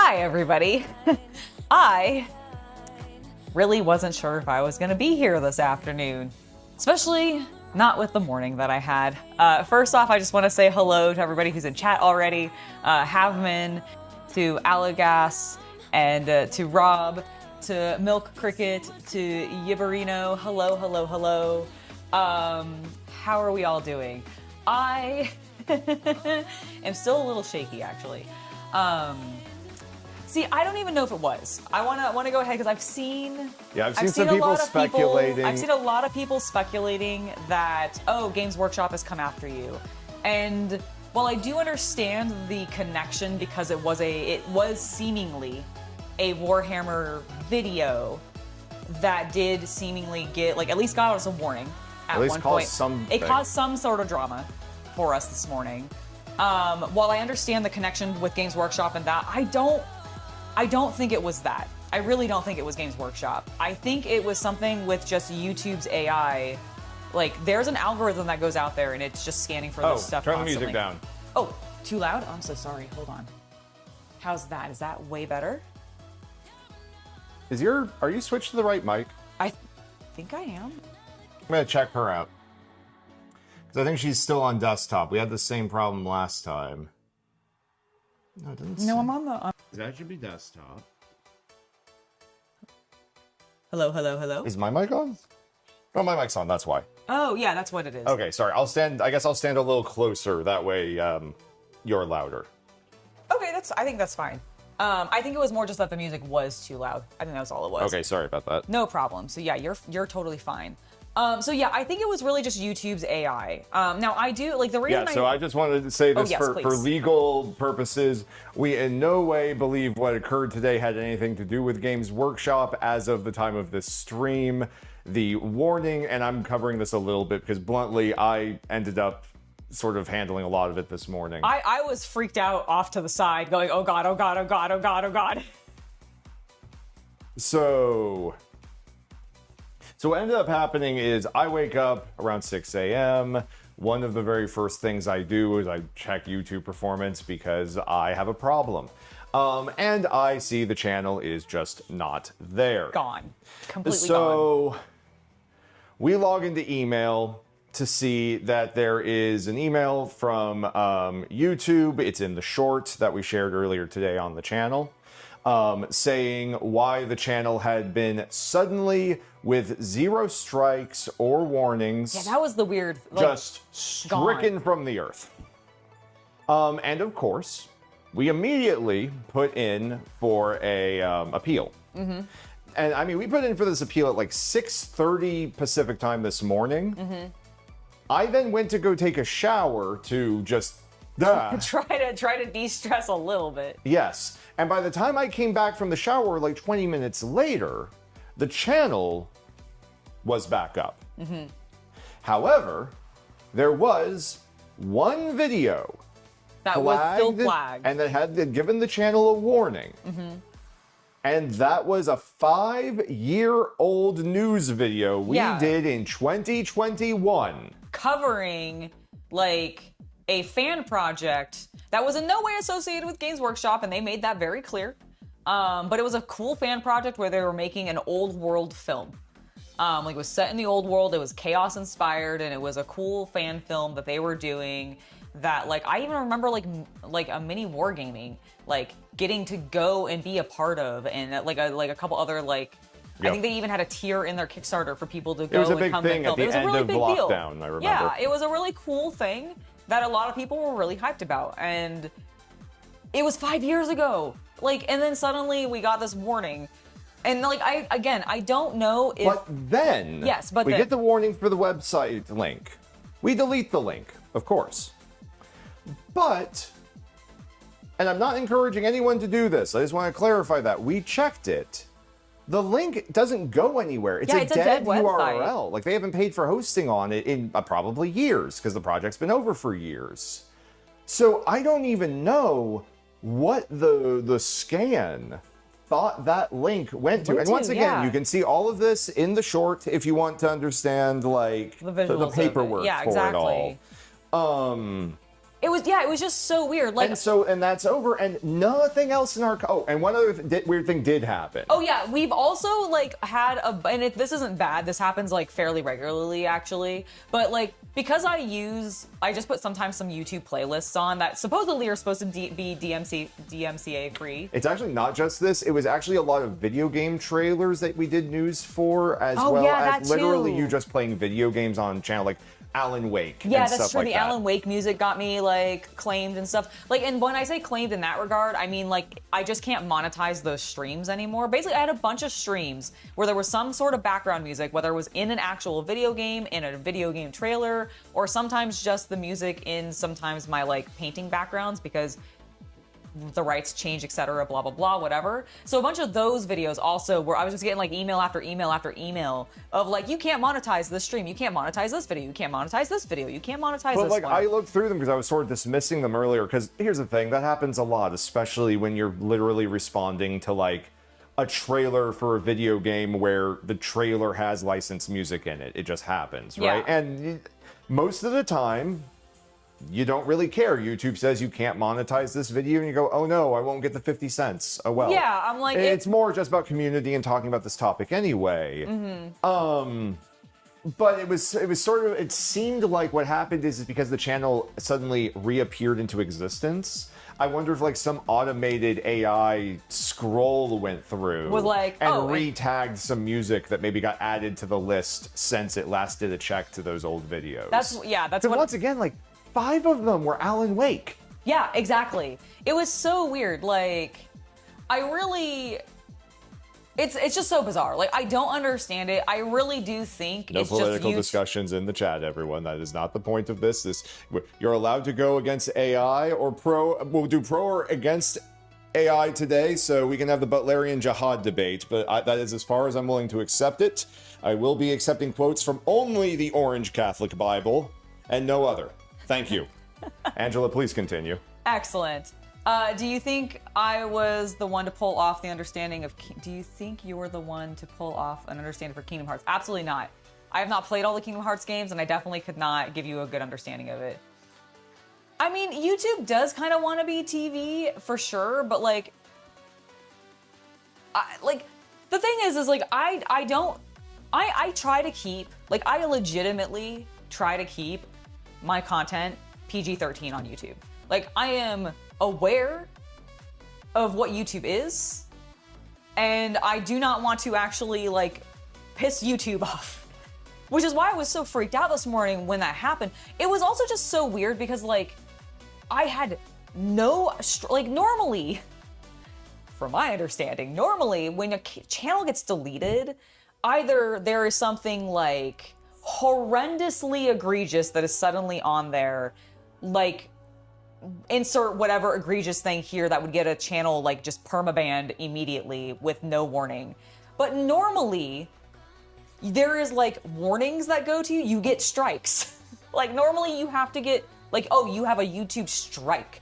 Hi, everybody. I really wasn't sure if I was going to be here this afternoon, especially not with the morning that I had. First off, I just want to say hello to everybody who's in chat already. Havman, to Alagas, and to Rob, to Milk Cricket, to Yibarino. Hello, hello, hello. How are we all doing? I am still a little shaky, actually. See, I don't even know if it was. I want to go ahead because I've seen some people speculating. I've seen a lot of people speculating that, oh, Games Workshop has come after you. And while I do understand the connection because it was seemingly a Warhammer video that did seemingly get, like, at least got us a warning at one point. It caused some sort of drama for us this morning. While I understand the connection with Games Workshop and that, I don't think it was that. I really don't think it was Games Workshop. I think it was something with just YouTube's AI. Like, there's an algorithm that goes out there and it's just scanning for this stuff constantly. Turn the music down. Oh, too loud? Oh, I'm so sorry. Hold on. How's that? Is that way better? Are you switched to the right mic? I think I am. I'm gonna check her out. Because I think she's still on desktop. We had the same problem last time. No, it doesn't. No, I'm on the... That should be desktop. Hello, hello, hello. Is my mic on? Oh, my mic's on, that's why. Oh, yeah, that's what it is. Okay, sorry. I guess I'll stand a little closer. That way, you're louder. Okay, I think that's fine. I think it was more just that the music was too loud. I think that was all it was. Okay, sorry about that. No problem. So yeah, you're totally fine. So yeah, I think it was really just YouTube's AI. Now I do like the reason. Yeah, so I just wanted to say this for legal purposes. We in no way believe what occurred today had anything to do with Games Workshop as of the time of this stream. The warning, and I'm covering this a little bit because bluntly, I ended up sort of handling a lot of it this morning. I was freaked out off to the side going, oh God, oh God, oh God, oh God, oh God. So what ended up happening is I wake up around 6 a.m. One of the very first things I do is I check YouTube performance because I have a problem. And I see the channel is just not there. Gone. Completely gone. So we log into email to see that there is an email from YouTube. It's in the short that we shared earlier today on the channel. Saying why the channel had been suddenly with 0 strikes or warnings. Yeah, that was the weird. Just stricken from the earth. And of course, we immediately put in for a appeal. Mm-hmm. And I mean, we put in for this appeal at like 6:30 Pacific time this morning. Mm-hmm. I then went to go take a shower to just try to de-stress a little bit. Yes. And by the time I came back from the shower, like 20 minutes later, the channel was back up. Mm-hmm. However, there was one video that was still flagged and that had given the channel a warning. Mm-hmm. And that was a 5-year-old news video we did in 2021. Covering, like, a fan project that was in no way associated with Games Workshop, and they made that very clear. But it was a cool fan project where they were making an old world film. Like, it was set in the old world, it was chaos inspired, and it was a cool fan film that they were doing that, like, I even remember, like a mini wargaming, like, getting to go and be a part of, and like a couple other, like, I think they even had a tier in their Kickstarter for people to go and come and film. It was a really big deal. It was a big thing at the end of lockdown, I remember. Yeah, it was a really cool thing that a lot of people were really hyped about, and it was 5 years ago. Like, and then suddenly we got this warning, and like, I don't know if. But then, we get the warning for the website link. We delete the link, of course. But, and I'm not encouraging anyone to do this. I just want to clarify that we checked it. The link doesn't go anywhere. It's a dead URL. Like, they haven't paid for hosting on it in probably years because the project's been over for years. So I don't even know what the scan thought that link went to. And once again, you can see all of this in the short if you want to understand, like, the paperwork for it all. It was just so weird. Like, and that's over, and nothing else in our. Oh, and one other weird thing did happen. Oh yeah, we've also like had this isn't bad. This happens like fairly regularly, actually. But like because I just put sometimes some YouTube playlists on that supposedly are supposed to be DMCA free. It's actually not just this. It was actually a lot of video game trailers that we did news for, as well as literally you just playing video games on channel like Alan Wake. Yeah, and that's stuff true. Like the that. Alan Wake music got me like claimed and stuff. Like, and when I say claimed in that regard, I mean like I just can't monetize those streams anymore. Basically, I had a bunch of streams where there was some sort of background music, whether it was in an actual video game, in a video game trailer, or sometimes just the music in sometimes my like painting backgrounds because the rights change, etc., blah blah blah, whatever. So a bunch of those videos also where I was just getting like email after email after email of like, you can't monetize this stream, you can't monetize this video, you can't monetize this video, you can't monetize this like one. I looked through them because I was sort of dismissing them earlier, because here's the thing, that happens a lot, especially when you're literally responding to like a trailer for a video game where the trailer has licensed music in it. It just happens, right? Yeah. And most of the time you don't really care. YouTube says you can't monetize this video, and you go, oh no, I won't get the 50 cents. Oh well. Yeah, I'm like... It's more just about community and talking about this topic anyway. Mm-hmm. But it was sort of, it seemed like what happened is because the channel suddenly reappeared into existence. I wonder if like some automated AI scroll went through Was like, and re-tagged some music that maybe got added to the list since it last did a check to those old videos. That's what... Once again, like, 5 of them were Alan Wake. Yeah, exactly. It was so weird. Like, it's just so bizarre. Like, I don't understand it. I really do think no it's political just discussions in the chat, everyone. That is not the point of this. You're allowed to go against AI or we'll do pro or against AI today, so we can have the Butlerian Jihad debate, but that is as far as I'm willing to accept it. I will be accepting quotes from only the Orange Catholic Bible and no other. Thank you. Angela, please continue. Excellent. Do you think I was the one to pull off the understanding of... Do you think you were the one to pull off an understanding for Kingdom Hearts? Absolutely not. I have not played all the Kingdom Hearts games, and I definitely could not give you a good understanding of it. I mean, YouTube does kind of want to be TV, for sure, but, like... the thing is like, I try to keep... Like, I legitimately try to keep my content PG-13 on YouTube. Like, I am aware of what YouTube is, and I do not want to actually, like, piss YouTube off. Which is why I was so freaked out this morning when that happened. It was also just so weird because, like, I had no... normally, from my understanding, normally when a channel gets deleted, either there is something, like, horrendously egregious that is suddenly on there, like, insert whatever egregious thing here that would get a channel like just permabanned immediately with no warning. But normally there is like warnings that go to you. You get strikes. Like normally you have to get like, oh, you have a YouTube strike.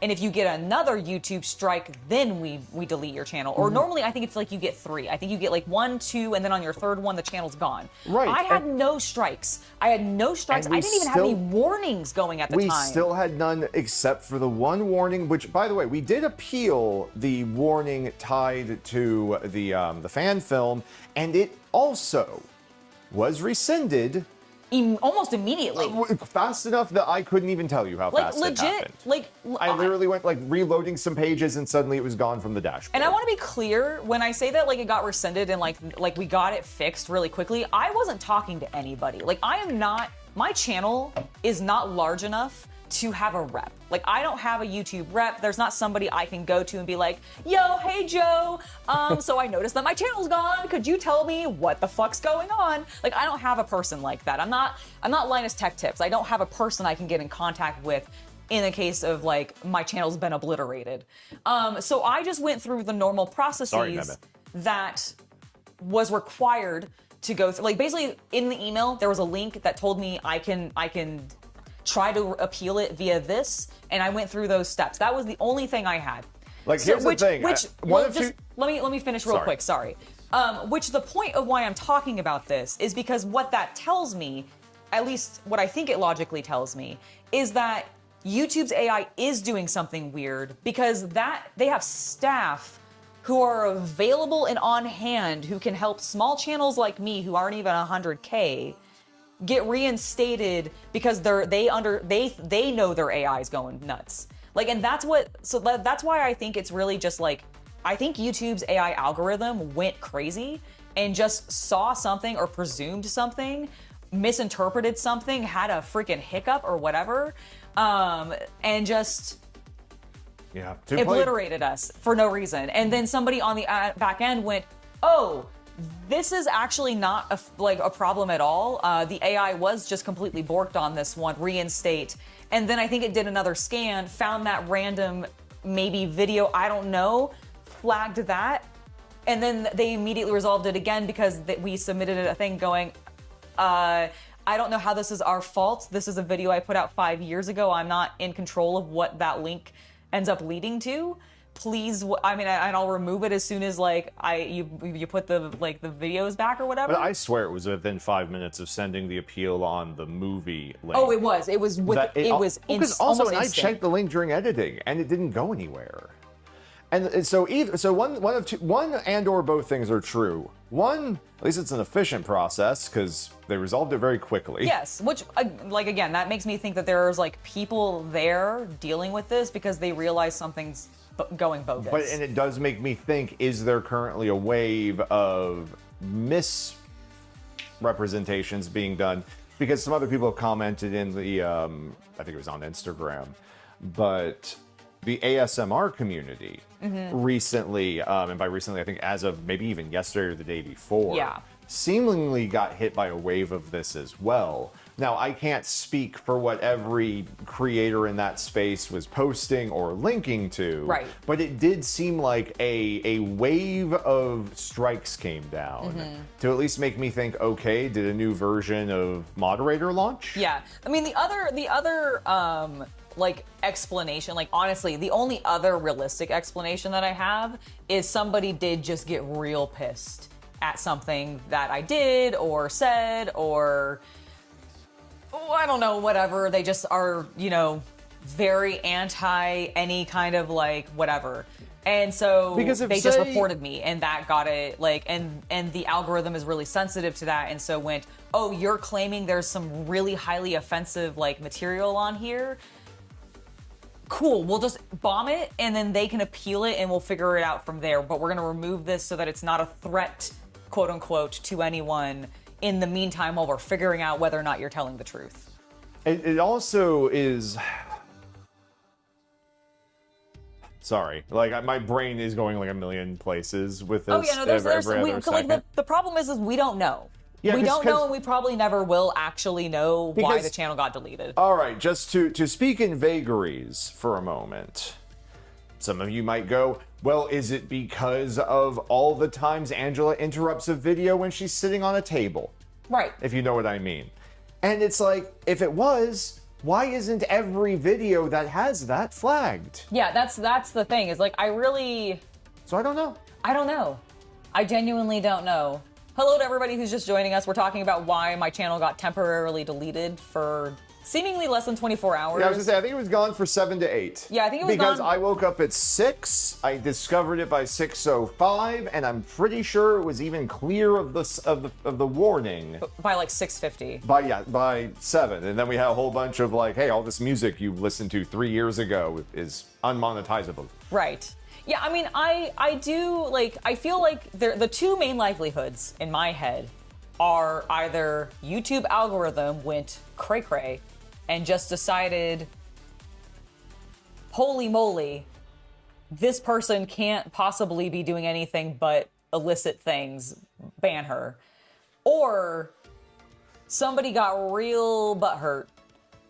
And if you get another YouTube strike, then we delete your channel. Or normally I think it's like you get 3. I think you get like 1, 2, and then on your third one, the channel's gone. Right. I had no strikes. I didn't even have any warnings going at the time. We still had none except for the one warning, which, by the way, we did appeal the warning tied to the fan film, and it also was rescinded almost immediately. Fast enough that I couldn't even tell you how fast it happened. I literally went like reloading some pages and suddenly it was gone from the dashboard. And I want to be clear, when I say that like it got rescinded and like we got it fixed really quickly, I wasn't talking to anybody. Like my channel is not large enough to have a rep. Like I don't have a YouTube rep. There's not somebody I can go to and be like, yo, hey Joe, so I noticed that my channel's gone. Could you tell me what the fuck's going on? Like I don't have a person like that. I'm not Linus Tech Tips. I don't have a person I can get in contact with in the case of like my channel's been obliterated. So I just went through the normal processes that was required to go through. Like basically in the email, there was a link that told me I can try to appeal it via this, and I went through those steps. That was the only thing I had. Like, here's the thing. Let me finish real quick. Sorry. Which the point of why I'm talking about this is because what that tells me, at least what I think it logically tells me, is that YouTube's AI is doing something weird because they have staff who are available and on hand who can help small channels like me who aren't even 100K get reinstated because they know their AI is going nuts. Like, and that's why I think it's really just like, I think YouTube's AI algorithm went crazy and just saw something or presumed something, misinterpreted something, had a freaking hiccup or whatever, and just obliterated us for no reason. And then somebody on the back end went, oh, this is actually not a problem at all. The AI was just completely borked on this one, reinstate. And then I think it did another scan, found that random maybe video, I don't know, flagged that. And then they immediately resolved it again because we submitted a thing going, I don't know how this is our fault. This is a video I put out 5 years ago. I'm not in control of what that link ends up leading to. Please, I mean, and I'll remove it as soon as like you put the videos back or whatever. But I swear it was within 5 minutes of sending the appeal on the movie link. Oh, it was. It was because also almost I checked the link during editing and it didn't go anywhere. And so one and or both things are true. One, at least it's an efficient process because they resolved it very quickly. Yes, which like again, that makes me think that there's like people there dealing with this because they realize something's going bogus. And it does make me think, is there currently a wave of misrepresentations being done? Because some other people have commented in the, I think it was on Instagram, but the ASMR community recently, and by recently I think as of maybe even yesterday or the day before, seemingly got hit by a wave of this as well. Now, I can't speak for what every creator in that space was posting or linking to, right? But it did seem like a wave of strikes came down to at least make me think, okay, did a new version of Moderator launch? Yeah, I mean the other like explanation, like honestly, the only other realistic explanation that I have is somebody did just get real pissed at something that I did or said or I don't know, whatever. They just are, very anti any kind of like whatever. And so they just reported me and that got it like, and the algorithm is really sensitive to that. And so went, oh, you're claiming there's some really highly offensive like material on here. Cool, we'll just bomb it and then they can appeal it and we'll figure it out from there. But we're gonna remove this so that it's not a threat, quote unquote, to anyone in the meantime while we're figuring out whether or not you're telling the truth. It also is... Sorry, like my brain is going like a million places with this. Oh yeah, no, the problem is we don't know. Yeah, we don't know, and we probably never will actually know why the channel got deleted. All right, just to speak in vagaries for a moment. Some of you might go, well, is it because of all the times Angela interrupts a video when she's sitting on a table? Right. If you know what I mean. And it's like, if it was, why isn't every video that has that flagged? Yeah, that's the thing, is like, So I don't know. I don't know. I genuinely don't know. Hello to everybody who's just joining us. We're talking about why my channel got temporarily deleted for seemingly less than 24 hours. Yeah, I was gonna say, I think it was gone for 7 to 8. Yeah, I think it was because gone. I woke up at 6, I discovered it by 6:05, and I'm pretty sure it was even clear of the warning. By like 6:50. By 7. And then we had a whole bunch of like, hey, all this music you listened to 3 years ago is unmonetizable. Right. Yeah, I mean, I do, like, I feel like the two main likelihoods in my head are either YouTube algorithm went cray-cray and just decided, holy moly, this person can't possibly be doing anything but illicit things, ban her. Or somebody got real butthurt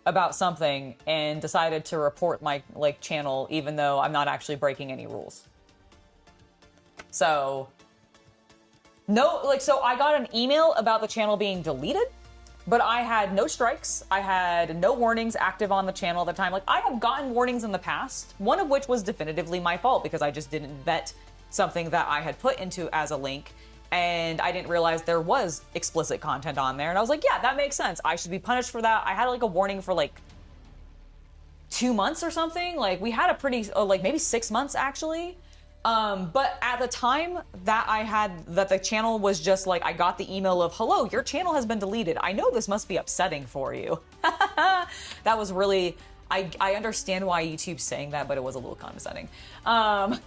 about something and decided to report my channel even though I'm not actually breaking any rules. So so I got an email about the channel being deleted, but I had no strikes. I had no warnings active on the channel at the time. Like, I have gotten warnings in the past, one of which was definitively my fault because I just didn't vet something that I had put into as a link. And I didn't realize there was explicit content on there. And I was like, yeah, that makes sense. I should be punished for that. I had like a warning for like 2 months or something. Like we had a pretty, like maybe 6 months actually. But at the time that the channel was just like, I got the email of, hello, your channel has been deleted. I know this must be upsetting for you. That was really, I understand why YouTube's saying that, but it was a little condescending. I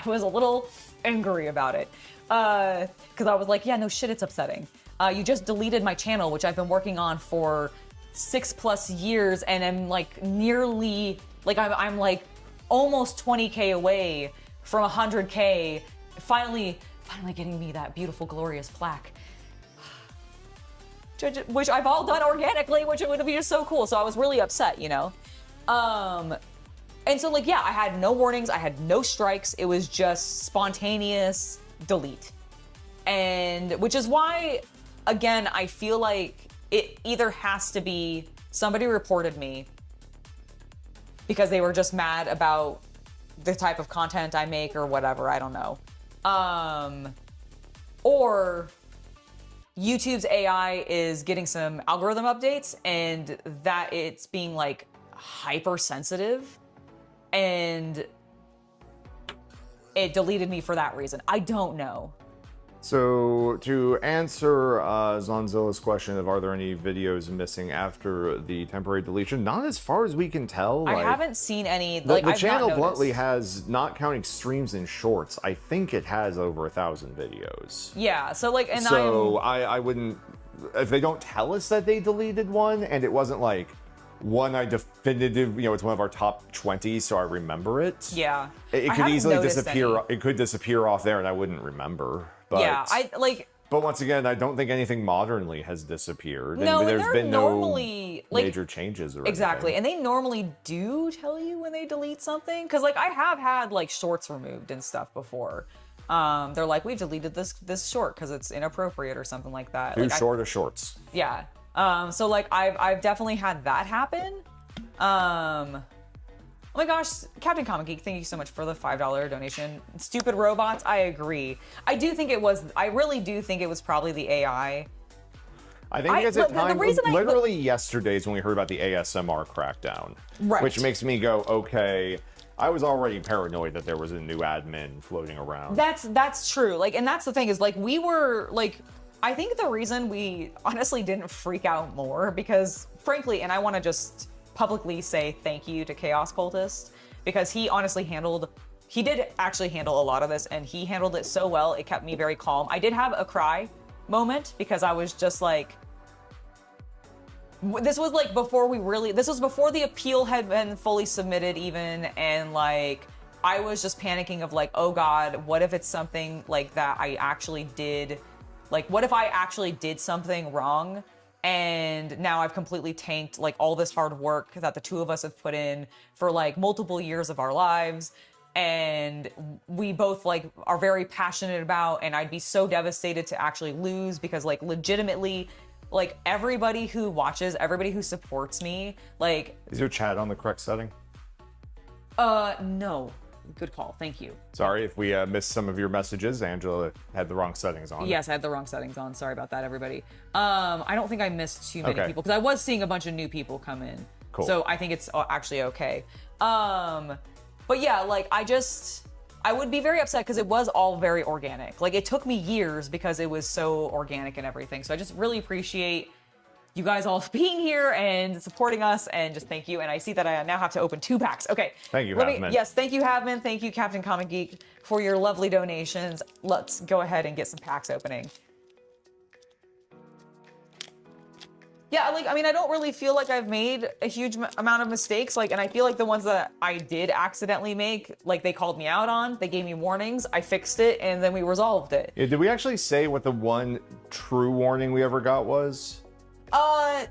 was a little angry about it. Cause I was like, yeah, no shit, it's upsetting. You just deleted my channel, which I've been working on for 6+ years, and I'm like nearly, like I'm like almost 20K away from 100K, finally getting me that beautiful, glorious plaque, which I've all done organically, which would be just so cool. So I was really upset, you know? And so like, yeah, I had no warnings, I had no strikes, it was just spontaneous delete. And which is why, again, I feel like it either has to be somebody reported me because they were just mad about the type of content I make or whatever, I don't know. Or YouTube's AI is getting some algorithm updates and that it's being like hypersensitive and it deleted me for that reason. I don't know. So to answer Zonzilla's question of are there any videos missing after the temporary deletion, not as far as we can tell. I haven't seen any. The channel bluntly has, not counting streams and shorts, I think it has over 1,000 videos. Yeah, so like, and so I wouldn't, if they don't tell us that they deleted one, and it wasn't like one I definitive, you know, it's one of our top 20, so I remember it. Yeah, it could easily disappear. It could disappear off there, and I wouldn't remember. But, yeah, I like. But once again, I don't think anything modernly has disappeared. No, and there's been normally, no major changes or exactly, anything. and they normally do tell you when they delete something, because like I have had like shorts removed and stuff before. They're like, we've deleted this short because it's inappropriate or something like that. Too short of shorts. Yeah. So like I've definitely had that happen. Oh my gosh, Captain Comic Geek, thank you so much for the $5 donation. Stupid robots, I agree. I really do think it was probably the AI. I think because at time, literally yesterday is when we heard about the ASMR crackdown. Right. Which makes me go, okay, I was already paranoid that there was a new admin floating around. That's true. Like, and that's the thing is like, we were like, I think the reason we honestly didn't freak out more because frankly, and I want to just publicly say thank you to Chaos Cultist because he honestly did actually handle a lot of this and he handled it so well, it kept me very calm. I did have a cry moment because I was just like, this was like this was before the appeal had been fully submitted even, and like, I was just panicking of like, oh God, what if it's something like that I actually did, like what if I actually did something wrong? And now I've completely tanked like all this hard work that the two of us have put in for like multiple years of our lives. And we both like are very passionate about, and I'd be so devastated to actually lose because like legitimately, like everybody who watches, everybody who supports me, like. Is your chat on the correct setting? No. Good call. Thank you. Sorry if we missed some of your messages. Angela had the wrong settings on. Yes, I had the wrong settings on. Sorry about that, everybody. I don't think I missed too many people because I was seeing a bunch of new people come in. Cool. So I think it's actually okay. But yeah, like I would be very upset because it was all very organic. Like it took me years because it was so organic and everything. So I just really appreciate you guys all being here and supporting us, and just thank you. And I see that I now have to open 2 packs. Okay. Thank you, Havman. Yes, thank you, Havman. Thank you, Captain Comic Geek, for your lovely donations. Let's go ahead and get some packs opening. Yeah, like, I mean, I don't really feel like I've made a huge amount of mistakes. Like, and I feel like the ones that I did accidentally make, like they called me out on, they gave me warnings, I fixed it, and then we resolved it. Yeah, did we actually say what the one true warning we ever got was?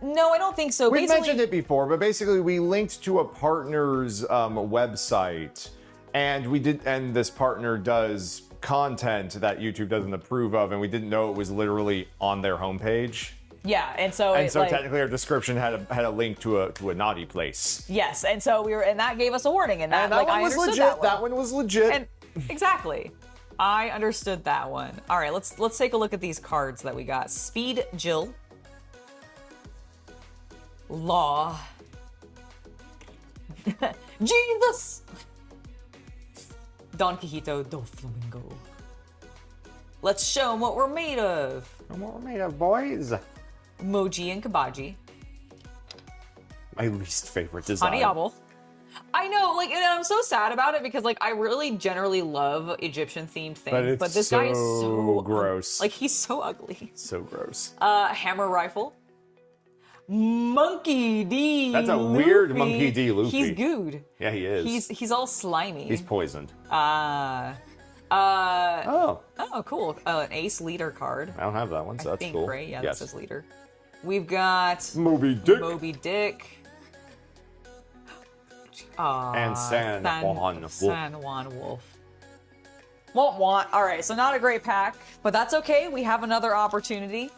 No, I don't think so. We've mentioned it before, but basically we linked to a partner's website, and this partner does content that YouTube doesn't approve of, and we didn't know it was literally on their homepage. Yeah, and so technically our description had a link to a naughty place. Yes, and so and that gave us a warning, and that one was legit. That one was legit. And exactly. I understood that one. All right, let's take a look at these cards that we got. Speed Jill. Law. Jesus! Don Quixote do Flamingo. Let's show them what we're made of. And what we're made of, boys. Moji and Kabaji. My least favorite design. Haniabo. I know, like, and I'm so sad about it because, like, I really generally love Egyptian-themed things, but this guy is so gross. Like, he's so ugly. So gross. Hammer rifle. Monkey D. That's a weird Monkey D. Luffy. He's good. Yeah, he is. He's all slimy. He's poisoned. Oh, cool. An ace leader card. I don't have that one, so that's cool. Right? Yeah, that says leader. We've got Moby Dick. Moby Dick. And San Juan Wolf. San Juan Wolf. Won't want. All right, so not a great pack, but that's okay. We have another opportunity.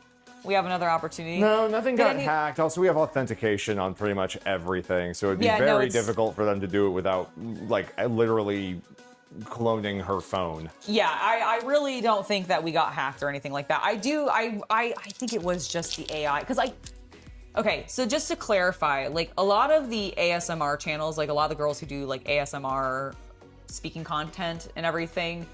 No, nothing got hacked. Also, we have authentication on pretty much everything, so it'd be very difficult for them to do it without, like, literally cloning her phone. Yeah, I really don't think that we got hacked or anything like that. I think it was just the AI, because okay, so just to clarify, like, a lot of the ASMR channels, like a lot of the girls who do like ASMR speaking content and everything,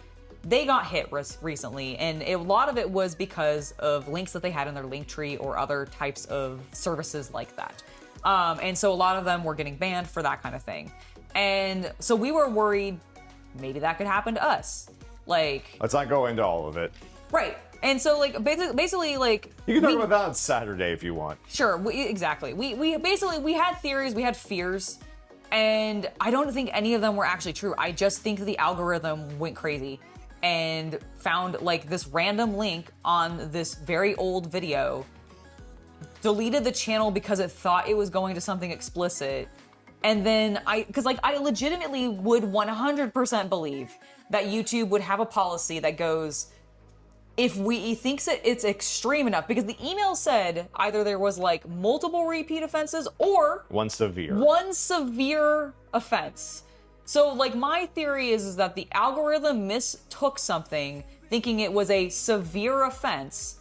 they got hit recently, and a lot of it was because of links that they had in their link tree or other types of services like that. And so a lot of them were getting banned for that kind of thing. And so we were worried maybe that could happen to us. Like, let's not go into all of it. Right. And so, like, basically, like, you can talk about that on Saturday if you want. Sure, exactly. We basically had theories, we had fears, and I don't think any of them were actually true. I just think the algorithm went crazy and found, like, this random link on this very old video, deleted the channel because it thought it was going to something explicit, and then I legitimately would 100% believe that YouTube would have a policy that goes, if he thinks it's extreme enough, because the email said either there was like multiple repeat offenses or one severe offense. So, like, my theory is that the algorithm mistook something, thinking it was a severe offense,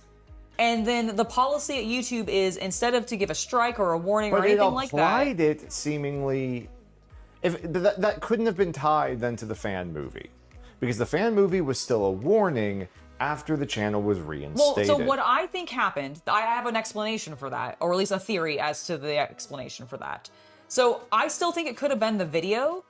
and then the policy at YouTube is, instead of to give a strike or a warning or anything like that, but it applied it seemingly. If that couldn't have been tied then to the fan movie, because the fan movie was still a warning after the channel was reinstated. Well, so what I think happened, I have an explanation for that, or at least a theory as to the explanation for that. So I still think it could have been the video.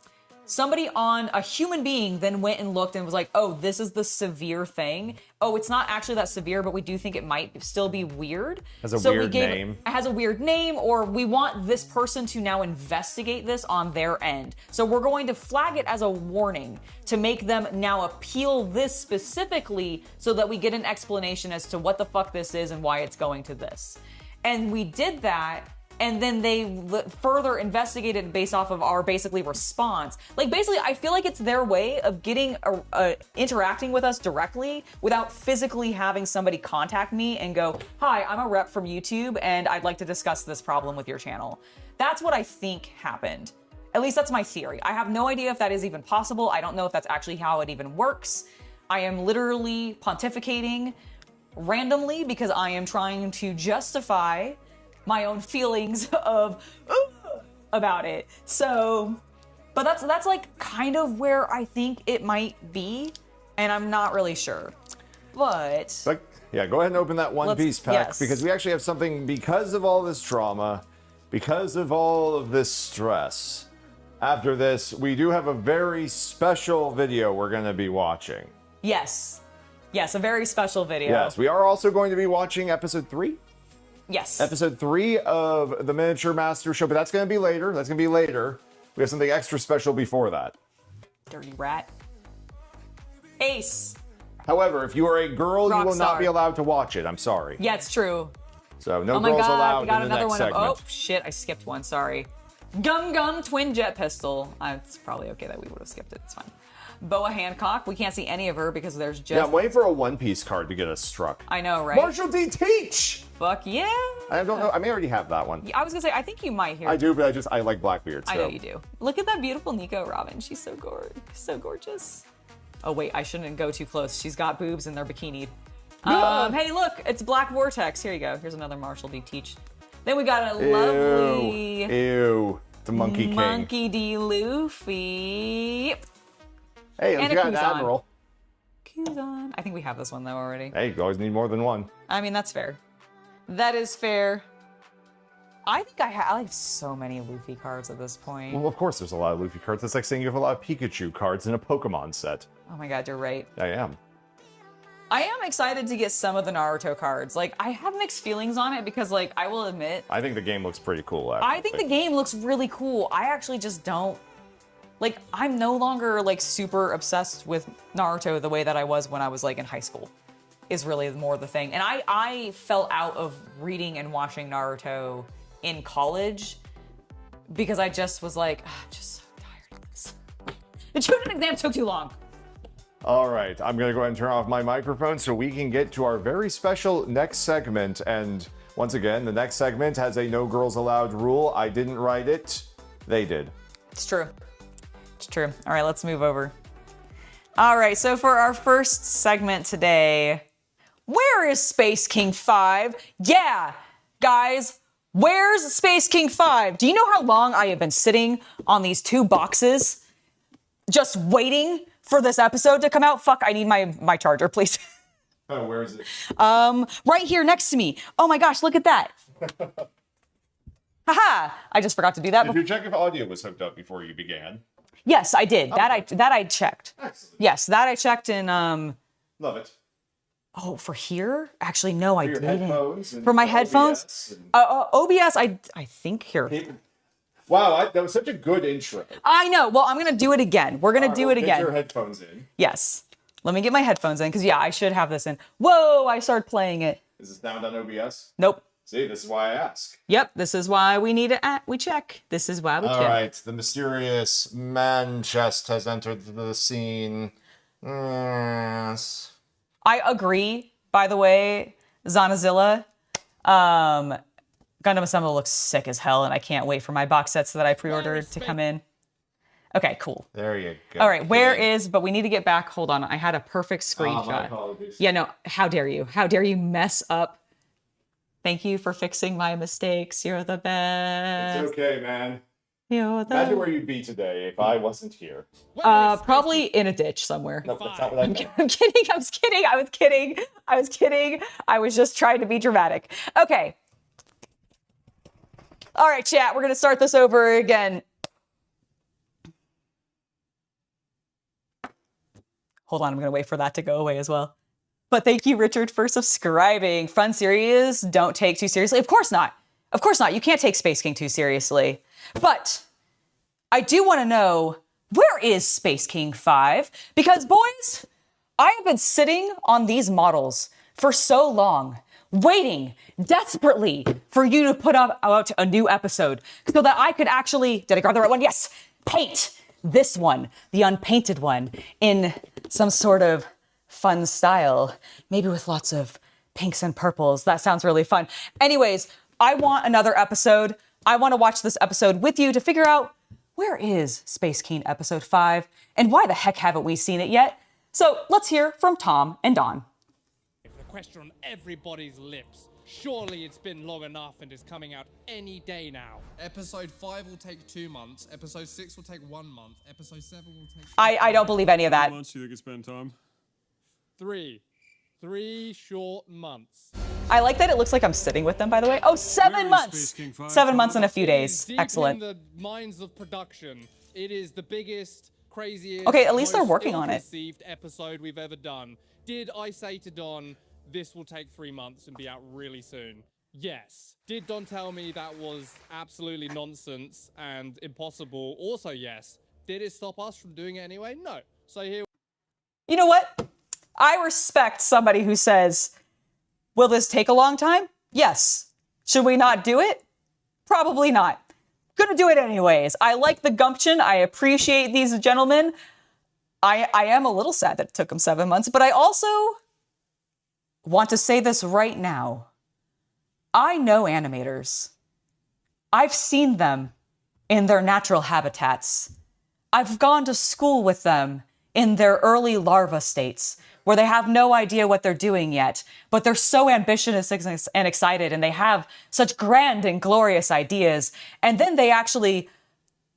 A human being then went and looked and was like, oh, this is the severe thing. Oh, it's not actually that severe, but we do think it might still be weird. Has a weird name. It has a weird name, or we want this person to now investigate this on their end. So we're going to flag it as a warning to make them now appeal this specifically so that we get an explanation as to what the fuck this is and why it's going to this. And we did that. And then they further investigated based off of our basically response. Like, basically, I feel like it's their way of getting interacting with us directly without physically having somebody contact me and go, hi, I'm a rep from YouTube and I'd like to discuss this problem with your channel. That's what I think happened. At least that's my theory. I have no idea if that is even possible. I don't know if that's actually how it even works. I am literally pontificating randomly because I am trying to justify my own feelings of about it. So, but that's like kind of where I think it might be, and I'm not really sure. But yeah, go ahead and open that One Piece pack, because we actually have something, because of all this trauma, because of all of this stress. After this, we do have a very special video we're going to be watching. Yes, a very special video. Yes, we are also going to be watching episode 3. Yes. Episode 3 of the Miniature Master Show, but that's going to be later. We have something extra special before that. Dirty rat. Ace. However, if you are a girl, you will not be allowed to watch it. I'm sorry. Yeah, it's true. So no girls allowed in the next segment. Oh, shit, I skipped one. Sorry. Gum Twin Jet Pistol. It's probably okay that we would have skipped it. It's fine. Boa Hancock. We can't see any of her because there's just... Yeah, I'm waiting for a One Piece card to get us struck. I know, right? Marshall D. Teach! Fuck yeah! I don't know. I may already have that one. I was gonna say, I think you might hear. I do, but I like Blackbeard. So. I know you do. Look at that beautiful Nico Robin. She's so gorgeous. Oh wait, I shouldn't go too close. She's got boobs and they're bikinied. Hey, look, it's Black Vortex. Here you go. Here's another Marshall D. Teach. Then we got a lovely... Ew. The Monkey King. Monkey D. Luffy. Hey, And we a got an Kuzan. Admiral. Kuzan. I think we have this one though already. Hey, you always need more than one. I mean, that's fair. That is fair. I think I have so many Luffy cards at this point. Well, of course there's a lot of Luffy cards. It's like saying you have a lot of Pikachu cards in a Pokemon set. Oh my god, you're right. I am. I am excited to get some of the Naruto cards. Like, I have mixed feelings on it because, like, I will admit... I think the game looks pretty cool, actually. I think the game looks really cool. I actually just don't... Like, I'm no longer, like, super obsessed with Naruto the way that I was when I was, like, in high school. Is really more the thing. And I fell out of reading and watching Naruto in college because I just was like, I'm just so tired of this. The Chunin exam took too long. All right, I'm gonna go ahead and turn off my microphone so we can get to our very special next segment. And once again, the next segment has a no girls allowed rule. I didn't write it, they did. It's true. It's true. All right, let's move over. All right, so for our first segment today, where is Space King 5? Yeah, guys, where's Space King 5? Do you know how long I have been sitting on these two boxes just waiting for this episode to come out? Fuck, I need my charger, please. Oh, where is it? Right here next to me. Oh my gosh, look at that. Haha, I just forgot to do that. Did you check if audio was hooked up before you began? Yes, I did. That I checked. Excellent. Yes, that I checked in Love it. Oh, for here? Actually, no, I your didn't. headphones and For my OBS headphones? and- OBS, I think here. Wow, that was such a good intro. I know. Well, I'm going to do it again. We're going to do it Get again. your headphones in. Yes. Let me get my headphones in because, yeah, I should have this in. Whoa, I started playing it. Is this now done OBS? Nope. See, this is why I ask. Yep, this is why we need it. We check. This is why we check. All right, the mysterious man chest has entered the scene. Yes. I agree, by the way, Zanazilla. Gundam Assemble looks sick as hell, and I can't wait for my box sets that I pre-ordered to come in. Okay, cool. There you go. All right, where is, but we need to get back. Hold on, I had a perfect My screenshot. apologies. Yeah, no, how dare you? How dare you mess up? Thank you for fixing my mistakes. You're the best. It's okay, man. You're the Imagine where you'd be today if I wasn't here. probably in a ditch somewhere. No, that's not what I meant. I'm kidding. I was kidding. I was just trying to be dramatic. Okay. All right, chat. We're going to start this over again. Hold on. I'm going to wait for that to go away as well. But thank you, Richard, for subscribing. Fun series. Don't take too seriously. Of course not. Of course not. You can't take Space King too seriously. But I do want to know, where is Space King 5? Because, boys, I have been sitting on these models for so long, waiting desperately for you to put out a new episode so that I could actually, did I grab the right one? Yes, paint this one, the unpainted one, in some sort of fun style, maybe with lots of pinks and purples. That sounds really fun. Anyways, I want another episode. I want to watch this episode with you to figure out, where is Space King episode 5 and why the heck haven't we seen it yet? So let's hear from Tom and Don. The question on everybody's lips. Surely it's been long enough and is coming out any day now. Episode 5 will take 2 months. Episode 6 will take 1 month. Episode 7 will take... I don't believe any of that. How much do you think it's been, Tom? 3 short months. I like that it looks like I'm sitting with them, by the way. Oh, 7 Where is months. Space King 5? 7 months and a few It is days. deep Excellent. in the minds of production. It is the biggest, craziest, Okay, at least they're most working on it. ill-conceived episode we've ever done. Did I say to Don, this will take 3 months and be out really soon? Yes. Did Don tell me that was absolutely nonsense and impossible? Also yes. Did it stop us from doing it anyway? No. So here. You know what? I respect somebody who says, will this take a long time? Yes. Should we not do it? Probably not. Gonna do it anyways. I like the gumption. I appreciate these gentlemen. I am a little sad that it took them 7 months, but I also want to say this right now. I know animators. I've seen them in their natural habitats. I've gone to school with them in their early larva states where they have no idea what they're doing yet, but they're so ambitious and excited, and they have such grand and glorious ideas. And then they actually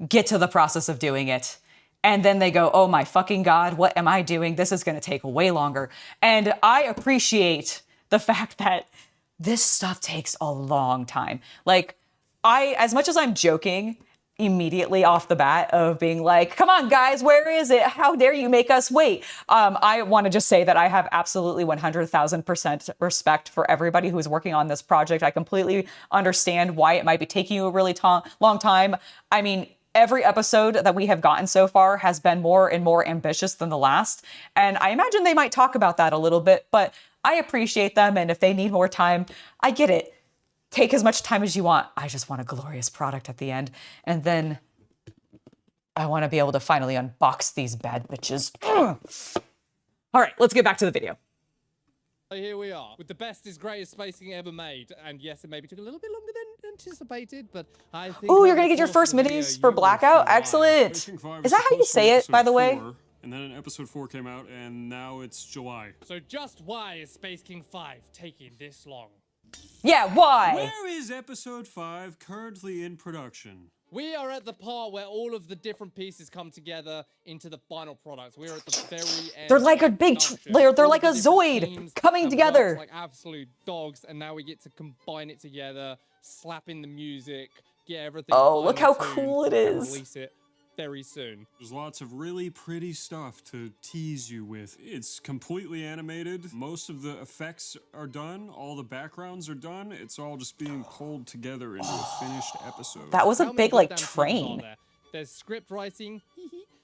get to the process of doing it. And then they go, oh my fucking God, what am I doing? This is going to take way longer. And I appreciate the fact that this stuff takes a long time. Like, as much as I'm joking immediately off the bat of being like, come on guys, where is it? How dare you make us wait? I want to just say that I have absolutely 100,000% respect for everybody who is working on this project. I completely understand why it might be taking you a really long time. I mean, every episode that we have gotten so far has been more and more ambitious than the last. And I imagine they might talk about that a little bit, but I appreciate them. And if they need more time, I get it. Take as much time as you want. I just want a glorious product at the end. And then I want to be able to finally unbox these bad bitches. Ugh. All right, let's get back to the video. Here we are, with the best is greatest spacing ever made. And yes, it maybe took a little bit longer than anticipated, but I think... Oh, you're going to get your first minis for Blackout? Excellent. Is that how you say it, by the way? And then episode 4 came out, and now it's July. So just why is Space King 5 taking this long? Yeah, why? Where is episode 5 currently in production? We are at the part where all of the different pieces come together into the final product. We're at the very end. They're like a big, they're like a Zoid coming together. Like absolute dogs, and now we get to combine it together, slap in the music, get everything. Oh, look how cool it is. Release it very soon. There's lots of really pretty stuff to tease you with. It's completely animated. Most of the effects are done. All the backgrounds are done. It's all just being pulled together into a finished episode. That was a big, like, train. There's script writing,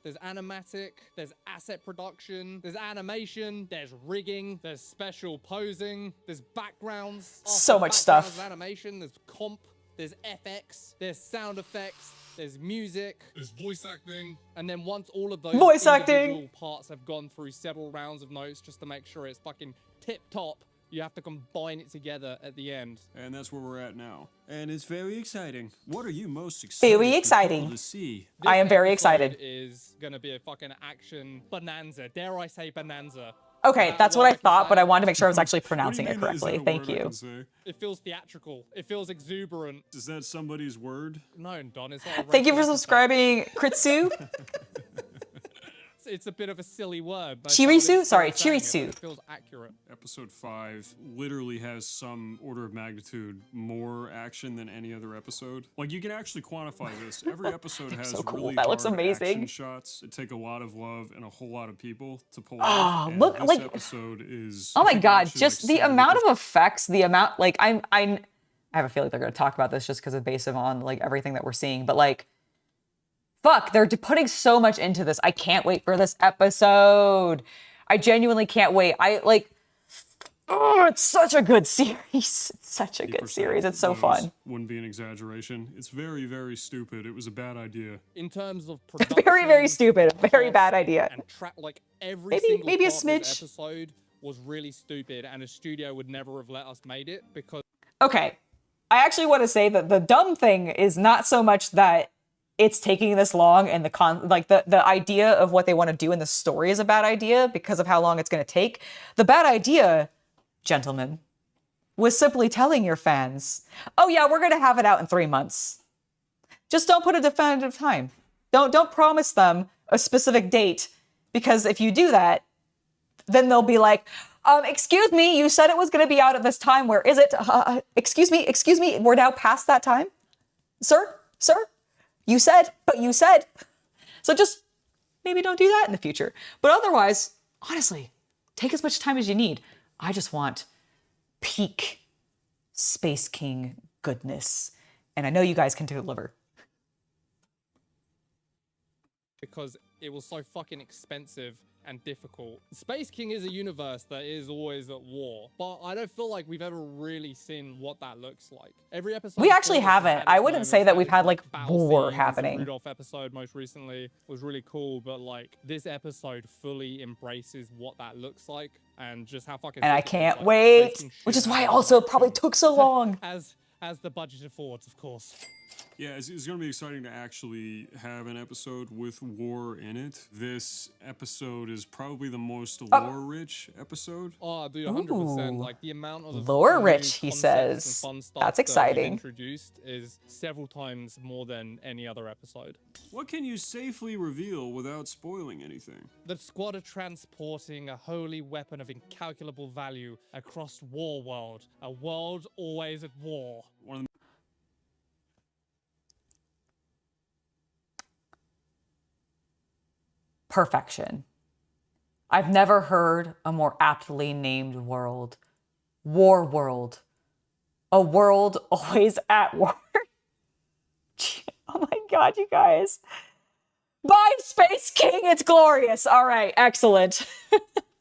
there's animatic, there's asset production, there's animation, there's rigging, there's special posing, there's backgrounds. So much stuff. There's animation, there's comp, there's FX, there's sound effects, there's music, There's voice acting. and then once all of those Voice acting. individual parts have gone through several rounds of notes just to make sure it's fucking tip-top, you have to combine it together at the end. And that's where we're at now. And it's very exciting. What are you most excited Very exciting. for people to see? I am very This episode excited. Is gonna be a fucking action bonanza. Dare I say bonanza? Okay, that's what I thought, but I wanted to make sure I was actually What do you pronouncing it mean that is correctly. a Thank word I you. can say? It feels theatrical. It feels exuberant. Is that somebody's word? No, Don, it's not a Thank you for regular episode. subscribing, Kritsu. It's a bit of a silly word. But Chirisu? it's Sorry, saying it, Chirisu. but it feels accurate. Episode 5 literally has some order of magnitude more action than any other episode. Like, you can actually quantify this. Every episode has so cool. really That looks hard amazing. action shots. It take a lot of love and a whole lot of people to pull Oh, off. And look, this like- episode is... Oh my I think God, actually, just like, the started amount with of effects, the amount, like, I have a feeling they're going to talk about this just because it's based on, like, everything that we're seeing, but, like, fuck, they're putting so much into this. I can't wait for this episode. I genuinely can't wait. Oh, it's such a good series. It's such a good 80% series. It's so of fun. those Wouldn't be an exaggeration. It's very, very stupid. It was a bad idea. In terms of production, Very, very stupid. Very cost, bad idea. And like every Maybe- single maybe a part of this smidge. episode was really stupid, and a studio would never have let us made it because Okay, I actually want to say that the dumb thing is not so much that it's taking this long and the idea of what they want to do in the story is a bad idea because of how long it's going to take. The bad idea, gentlemen, was simply telling your fans, oh yeah, we're going to have it out in 3 months. Just don't put a definitive time. Don't promise them a specific date, because if you do that, then they'll be like, excuse me, you said it was going to be out at this time. Where is it? Excuse me, we're now past that time. Sir? You said. So just maybe don't do that in the future. But otherwise, honestly, take as much time as you need. I just want peak Space King goodness. And I know you guys can deliver. it was so fucking expensive and difficult. Space King is a universe that is always at war, but I don't feel like we've ever really seen what that looks like. Every episode we actually haven't. I wouldn't say that we've had like war happening. The Rudolph episode most recently was really cool, but like this episode fully embraces what that looks like and just how fucking. And I can't wait, which is why also it probably took so long. As the budget affords, of course. Yeah, it's going to be exciting to actually have an episode with war in it. This episode is probably the most lore-rich episode. Oh, dude, 100%. Like, the amount of Lore-rich, he concepts says. and fun stuff That's that we've exciting. introduced is several times more than any other episode. What can you safely reveal without spoiling anything? The squad are transporting a holy weapon of incalculable value across War World, a world always at war. One of the Perfection. I've never heard a more aptly named world. War World. A world always at war. Oh my God, you guys. Bye, Space King. It's glorious. All right, excellent.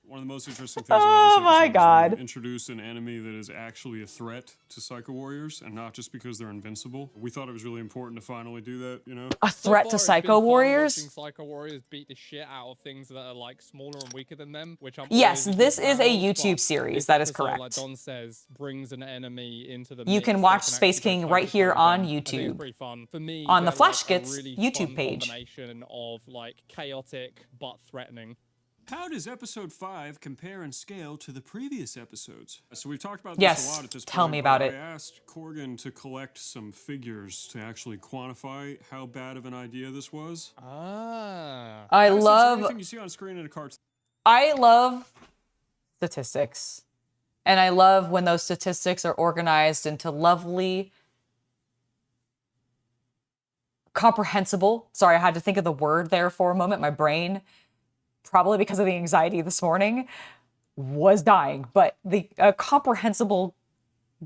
One of the most interesting things about this my episode God. is we introduced an enemy that is actually a threat to Psycho Warriors, and not just because they're invincible. We thought it was really important to finally do that, you know? A threat to So far, it's Psycho been fun Warriors? watching Psycho Warriors beat the shit out of things that are like smaller and weaker than them, which I'm Yes, always this is a proud of, YouTube but series. this That is episode, correct. Like Don says, brings an enemy into the You mix can that watch can Space actually King go right here toe-to-toe on with them. I think YouTube. it's pretty fun. For me, On the they're, Flash like, a Gets really YouTube fun page. combination of like chaotic but threatening. How does episode 5 compare in scale to the previous episodes? So we've talked about this Yes, a lot at this point. tell me about but it. I asked Corgan to collect some figures to actually quantify how bad of an idea this was. Ah. I Madison, is there love anything you see on screen in a cartoon? I love statistics. And I love when those statistics are organized into lovely, comprehensible. Sorry, I had to think of the word there for a moment. My brain, probably because of the anxiety this morning, was dying. But the comprehensible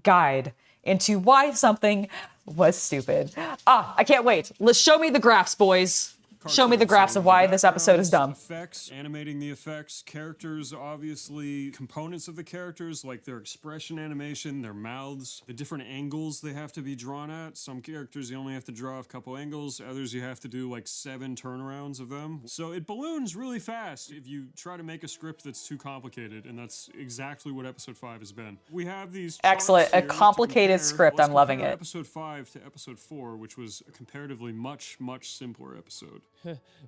guide into why something was stupid. I can't wait. Let's show me the graphs, boys. Show me the graphs of why this episode is dumb. Effects, animating the effects, characters, obviously, components of the characters, like their expression animation, their mouths, the different angles they have to be drawn at. Some characters you only have to draw a couple angles, others you have to do like 7 turnarounds of them. So it balloons really fast if you try to make a script that's too complicated, and that's exactly what episode 5 has been. We have these Excellent. charts A here to complicated compare. script. Let's I'm loving compare it. Episode 5 to episode 4, which was a comparatively much simpler episode.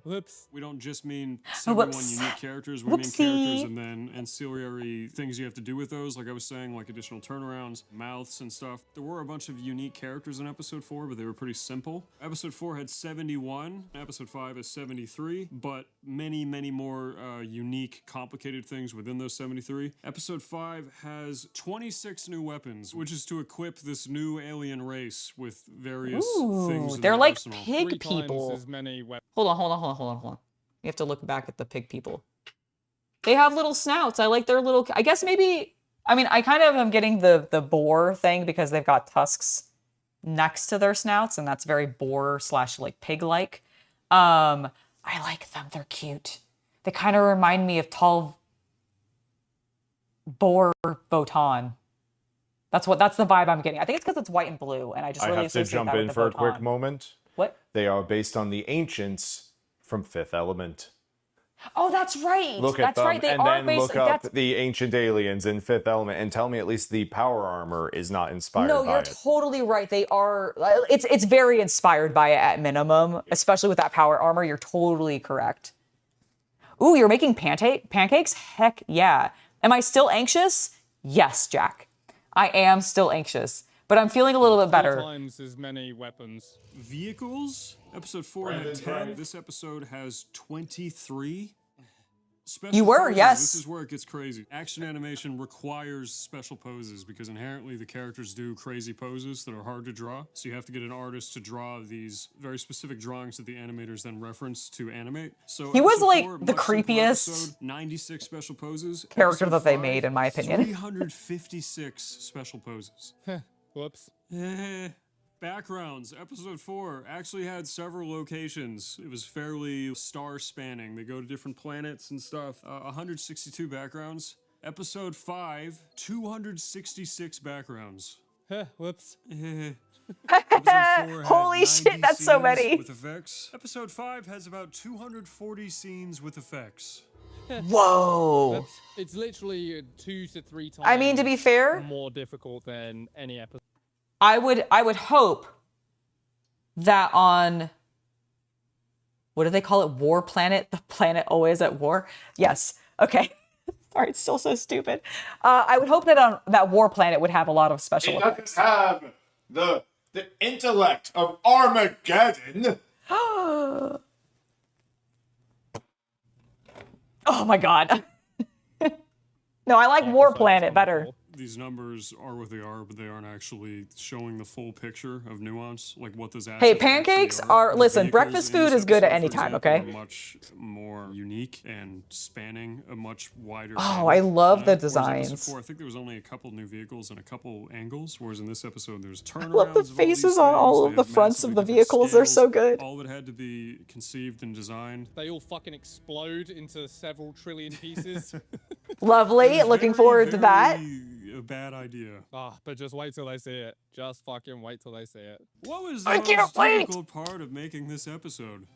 Whoops. We don't just mean 71 Whoops. unique characters, we mean Whoopsie. characters and then ancillary things you have to do with those, like I was saying, like additional turnarounds, mouths and stuff. There were a bunch of unique characters in episode 4, but they were pretty simple. Episode 4 had 71, episode 5 is 73, but many more unique, complicated things within those 73. Episode 5 has 26 new weapons, which is to equip this new alien race with various things in They're their like arsenal. pig 3 times people. as many weapons. Hold on. You have to look back at the pig people. They have little snouts. I like their little, I guess maybe, I mean, I kind of am getting the boar thing because they've got tusks next to their snouts, and that's very boar / like pig-like. I like them. They're cute. They kind of remind me of tall boar Votan. That's the vibe I'm getting. I think it's because it's white and blue, and I just really I have to associate jump that in with for a the quick Votan. moment. What? They are based on the ancients from Fifth Element. Oh, that's right. Look That's at them, right. They and are then based. look up That's the ancient aliens in Fifth Element, and tell me at least the power armor is not inspired no, by you're it. totally right. They are. It's very inspired by it at minimum, especially with that power armor. You're totally correct. Ooh, you're making pancakes? Heck yeah. Am I still anxious? Yes, Jack. I am still anxious, but I'm feeling a little bit 3 better. times as many weapons. Vehicles. Episode 4 had 10. This episode has 23. Special You were, poses. yes. This is where it gets crazy. Action animation requires special poses because inherently the characters do crazy poses that are hard to draw. So you have to get an artist to draw these very specific drawings that the animators then reference to animate. So He was, episode like, 4, the much simpler creepiest episode, 96 special poses. character Episode that they 5, made, in my opinion. 356 special poses. Whoops. Backgrounds. Episode 4 actually had several locations. It was fairly star spanning. They go to different planets and stuff. 162 backgrounds. Episode 5, 266 backgrounds. Whoops. Episode 4 had Holy shit, 90 that's so scenes many. with effects. Episode 5 has about 240 scenes with effects. Whoa. It's literally 2 to 3 times. I mean, to be fair, more difficult than any episode. I would hope that on, what do they call it? War Planet? The planet always at war? Yes. Okay. Sorry, it's still so stupid. I would hope that on that War Planet would have a lot of special effects. It doesn't have the intellect of Armageddon. Oh my god. No, I like War Planet better. These numbers are what they are, but they aren't actually showing the full picture of nuance, like what those Hey, pancakes are, listen, breakfast food is good at any time, okay? Much more unique and spanning a much wider. Oh, I love the designs. Before, I think there was only a couple new vehicles and a couple angles, whereas in this episode there's turnarounds. I love the faces on all of the fronts of the vehicles. They're so good. All that had to be conceived and designed. They all fucking explode into several trillion pieces. Lovely. Looking forward to that. A bad idea. But just wait till they see it. Just fucking wait till they see it. What was the most difficult part of making this episode?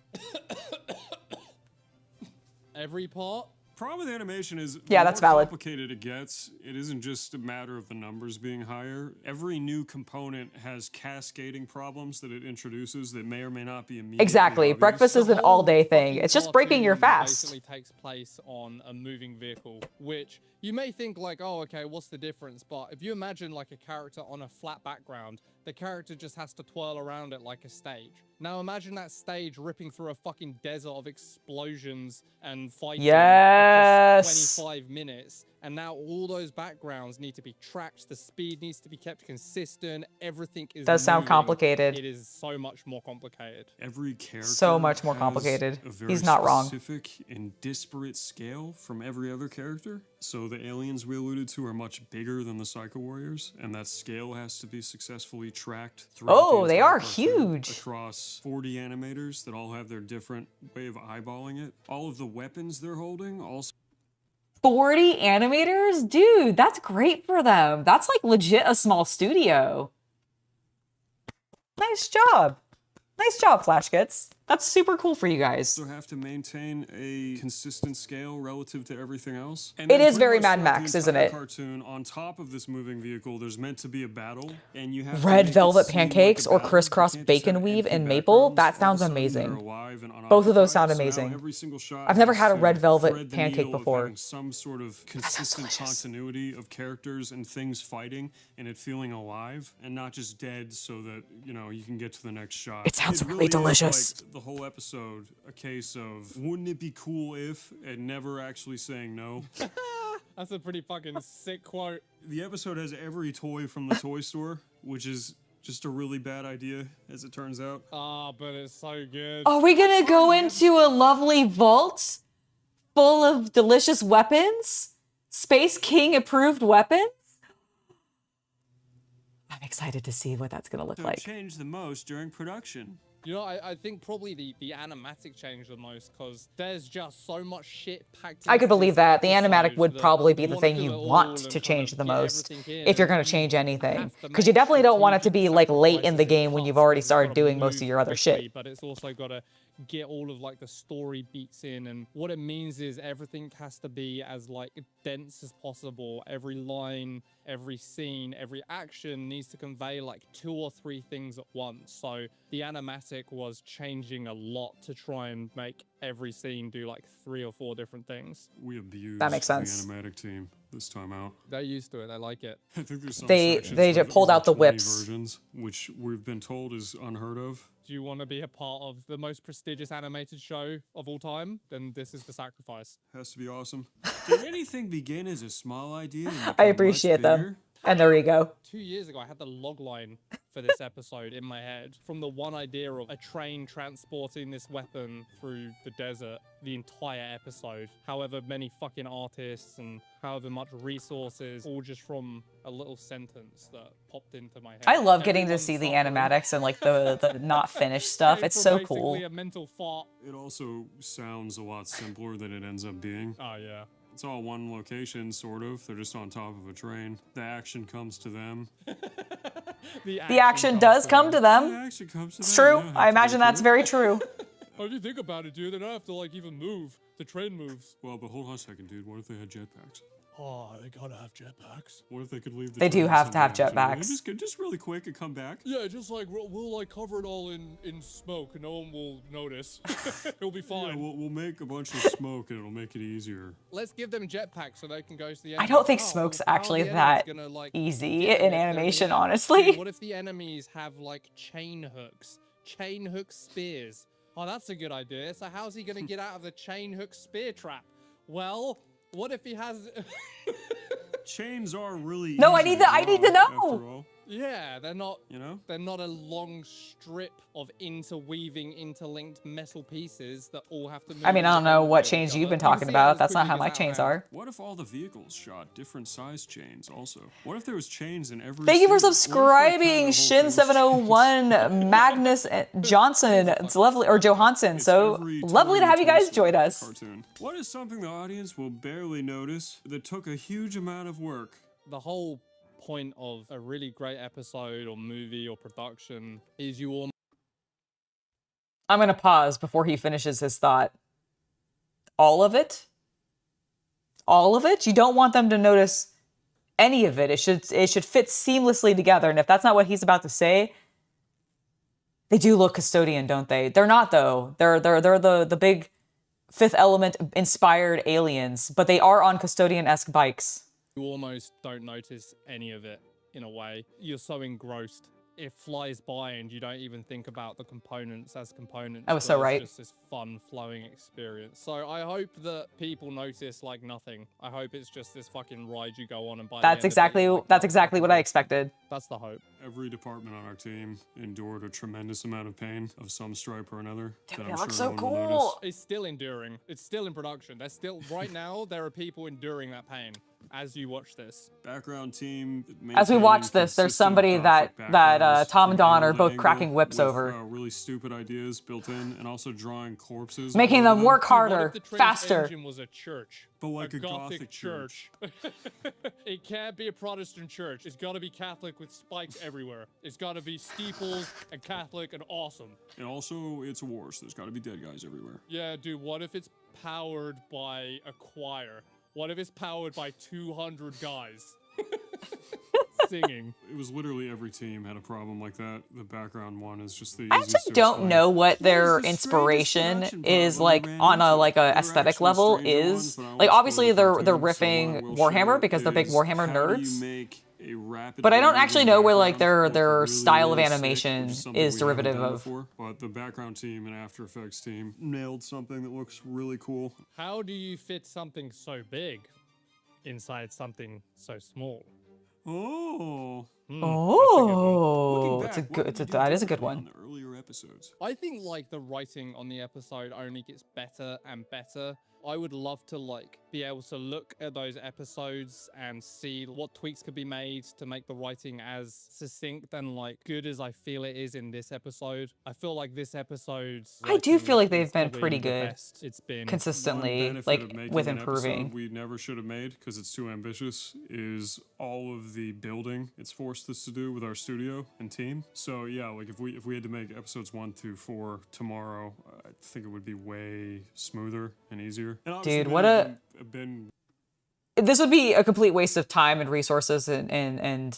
Every part? Problem with animation is yeah, the that's more valid. complicated it gets, it isn't just a matter of the numbers being higher. Every new component has cascading problems that it introduces that may or may not be immediately Exactly. obvious. Breakfast is an all-day thing. It's just breaking your fast. Basically takes place on a moving vehicle, which you may think like, oh, okay, what's the difference? But if you imagine like a character on a flat background, the character just has to twirl around it like a stage. Now imagine that stage ripping through a fucking desert of explosions and fighting for 25 minutes. And now all those backgrounds need to be tracked. The speed needs to be kept consistent. Everything is Does sound complicated. It is so much more complicated. Every character So much more has complicated. a very He's not wrong. specific and disparate scale from every other character. So the aliens we alluded to are much bigger than the Psycho Warriors, and that scale has to be successfully tracked throughout Oh, the they entire are cartoon huge. across 40 animators that all have their different way of eyeballing it. All of the weapons they're holding also 40 animators? Dude, that's great for them. That's like legit a small studio. Nice job. Nice job, Flash Kits. That's super cool for you guys. also have to maintain a consistent scale relative to everything else. And It then is pretty very much Mad throughout the Max, isn't entire it? Cartoon, on top of this moving vehicle, there's meant to be a battle, and you have to Red make it velvet seem like pancakes a or battle. crisscross You can't just bacon have weave empty and maple. backgrounds. That All of a sounds sudden, they're amazing. alive and Both of those sound unoccupied, so now amazing. every single shot I've never has had a to red velvet thread the pancake needle of before. having some sort of consistent continuity of characters and things fighting, and it feeling alive and not just dead, so that you can get to the next shot. It sounds really is, delicious. like, the whole episode a case of wouldn't it be cool if, and never actually saying no. That's a pretty fucking sick quote. The episode has every toy from the toy store, which is just a really bad idea, as it turns out. But it's so good. Are we gonna go into a lovely vault full of delicious weapons? Space King approved weapons? I'm excited to see what that's gonna look like. Changed the most during production. You know, I think probably the animatic changed the most because there's just so much shit packed in. I could believe that. The animatic episode would that probably be you the wanna thing fill you it all want and to kind change of the get most everything in, if you're going and to change you anything. have to Because you make definitely don't want it to be strategic like late in the sacrifices game when you've parts already because it's started gotta doing most of move your other quickly, shit. But it's also got to get all of like the story beats in, and what it means is everything has to be as like dense as possible. Every line, every scene, every action needs to convey like 2 or 3 things at once. So the animatic was changing a lot to try and make every scene do like 3 or 4 different things. We abused That makes sense. the animatic team this time out. They're used to it. They like it. I think there's some They sections just with pulled out the over 20 whips. versions, which we've been told is unheard of. Do you want to be a part of the most prestigious animated show of all time? Then this is the sacrifice. Has to be awesome. Did anything begin as a small idea? And I become much appreciate them. bigger? And there you go. 2 years ago, I had the log line for this episode in my head. From the one idea of a train transporting this weapon through the desert, the entire episode. However many fucking artists and however much resources, all just from a little sentence that popped into my head. I love getting to Everyone's see the suffering. animatics and like the not finished stuff. Came It's from so basically cool. a mental fart. It also sounds a lot simpler than it ends up being. Oh, yeah. It's all one location, sort of. They're just on top of a train. The action comes to them. The action does come to The them. action comes to It's them. true. Yeah, have I to imagine go that's through it. very true. Oh, if you think about it, dude, they don't have to like even move. The train moves. Well, but hold on a second, dude. What if they had jetpacks? Oh, they gotta have jetpacks. What if they could leave the They do trails have to have unmanned, you know? jetpacks. Just really quick and come back. Yeah, just like we'll like cover it all in smoke and no one will notice. It'll be fine. Yeah, we'll make a bunch of smoke and it'll make it easier. Let's give them jetpacks so they can go to the enemy. I don't think Oh, smoke's well, how are actually the that enemies gonna, like, easy get them in if they're animation, the air? honestly. Dude, what if the enemies have like chain hooks? Chain hook spears. Oh, that's a good idea. So how's he gonna get out of the chain hook spear trap? Well, what if he has... Chains are really No, I easy need to know. after all, Yeah, they're not... you know? They're not a long strip of interweaving, interlinked metal pieces that all have to move. I mean, I don't know what independently of chains each you've other. been You can talking see how about. this That's not quickly how my gets chains out of are. hand. What if all the vehicles shot different size chains also? What if there was chains in every Thank you for city? What if, like, subscribing, the whole thing was Shin701, Magnus Johnson. It's lovely, or Johansson. It's So every lovely to Toy have you guys Story join us. cartoon. What is something the audience will barely notice that took a huge amount of work? The whole point of a really great episode or movie or production is you all... I'm gonna pause before he finishes his thought. All of it? All of it? You don't want them to notice any of it. It should fit seamlessly together. And if that's not what he's about to say, they do look custodian, don't they? They're not though. They're the big Fifth Element inspired aliens, but they are on custodian-esque bikes. You almost don't notice any of it in a way. You're so engrossed. It flies by and you don't even think about the components as components. I was but so right. It's just this fun flowing experience. So I hope that people notice like nothing. I hope it's just this fucking ride you go on and by That's exactly what I expected. That's the hope. Every department on our team endured a tremendous amount of pain of some stripe or another. Dude, that it I'm looks sure so no one will cool. notice. It's still enduring. It's still in production. There's still right now there are people enduring that pain as you watch this. Background team. As we watch maintaining this, there's consistent somebody gothic that backgrounds Tom and from Don are angle to both angle cracking whips with, over. Really stupid ideas built in, and also drawing corpses. Making all over them work Dude, what harder, if the train's faster. engine was a church? But like a Gothic church. It can't be a Protestant church. It's got to be Catholic with spikes everywhere. It's got to be steeples and Catholic and awesome. And also, it's a war, so there's got to be dead guys everywhere. Yeah, dude, what if it's powered by a choir? What if it's powered by 200 guys singing? It was literally every team had a problem like that. The background one is just the I easiest actually to don't explain. know what their What is the inspiration strangest production is problem we like ran on a into? like a There were aesthetic actually level stranger is ones, but I won't like spoil obviously the they're content, so what I riffing will Warhammer share because they're big is Warhammer how do you nerds. make a rapidly But I don't actually know where like moving their background look style of really sick, animation which is something is we haven't derivative done of. before. But the background team and After Effects team nailed something that looks really cool. How do you fit something so big inside something so small? Oh. Oh, Looking it's a back, good. what did you do That is a good differently one. on the earlier episodes? I think like the writing on the episode only gets better and better. I would love to like be able to look at those episodes and see what tweaks could be made to make the writing as succinct and like good as I feel it is in this episode. I feel like this episode's I do writing feel like they've is been probably pretty the good best it's been. One consistently, benefit like of making with an episode improving. we never should have made because it's too ambitious is all of the building it's forced us to do with our studio and team. So yeah, like if we had to make episodes 1 through 4 tomorrow, I think it would be way smoother and easier. And obviously Dude, many what of a- them have been This would be a complete waste of time and resources and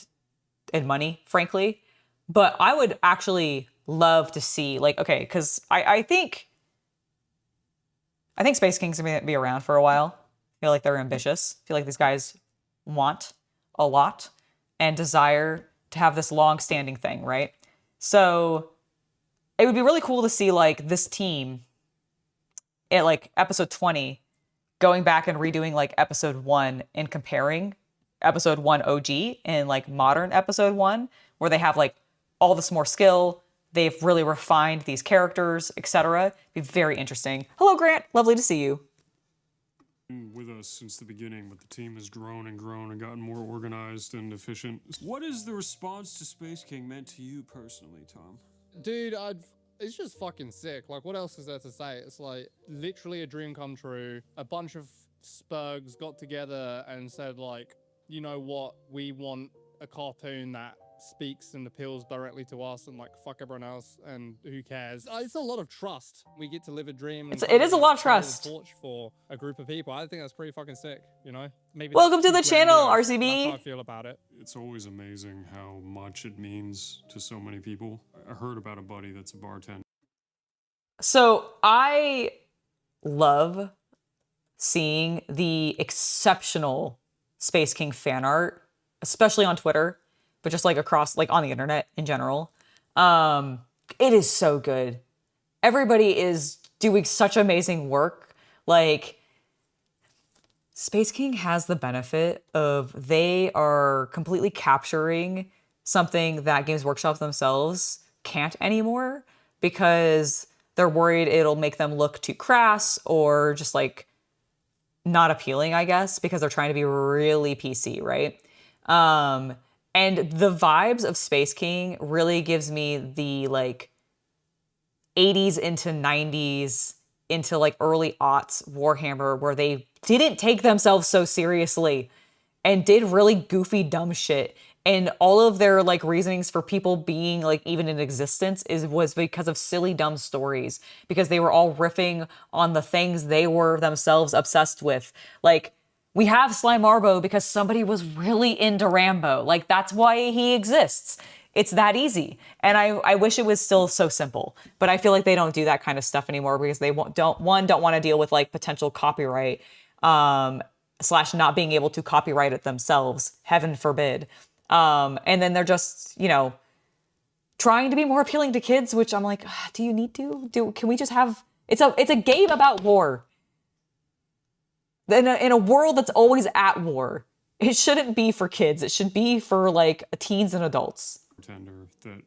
money, frankly. But I would actually love to see like okay, because I think Space King's gonna be around for a while. I feel like they're ambitious. I feel like these guys want a lot and desire to have this long-standing thing, right? So it would be really cool to see like this team at like episode 20 going back and redoing like episode 1 and comparing episode 1 OG and like modern episode 1 where they have like all this more skill. They've really refined these characters, etc. Be very interesting. Hello, Grant. Lovely to see you. with us since the beginning, but the team has grown and grown and gotten more organized and efficient. What has the response to Space King meant to you personally, Tom? Dude, it's just fucking sick. Like, what else is there to say? It's like literally a dream come true. A bunch of spurgs got together and said like, you know what? We want a cartoon that speaks and appeals directly to us and like fuck everyone else and who cares. It's a lot of trust. We get to live a dream. It is a lot of trust. Torch for a group of people. I think that's pretty fucking sick, you know? Maybe Welcome to the that's too channel, grandiose. RCB. That's how I feel about it. It's always amazing how much it means to so many people. I heard about a buddy that's a bartender. So I love seeing the exceptional Space King fan art, especially on Twitter, but just like across, like on the internet in general. It is so good. Everybody is doing such amazing work. Like, Space King has the benefit of they are completely capturing something that Games Workshop themselves can't anymore because they're worried it'll make them look too crass or just like not appealing, I guess, because they're trying to be really PC, right? And the vibes of Space King really gives me the like 80s into 90s into like early aughts Warhammer, where they didn't take themselves so seriously and did really goofy, dumb shit. And all of their like reasonings for people being like even in existence was because of silly, dumb stories, because they were all riffing on the things they were themselves obsessed with. Like, we have Slime Arbo because somebody was really into Rambo. Like, that's why he exists. It's that easy. And I wish it was still so simple, but I feel like they don't do that kind of stuff anymore because they don't want to deal with like potential copyright, / not being able to copyright it themselves. Heaven forbid. And then they're just, you know, trying to be more appealing to kids, which I'm like, do you need to? Can we just have, it's a game about war. In a world that's always at war. It shouldn't be for kids. It should be for like teens and adults. Bartender that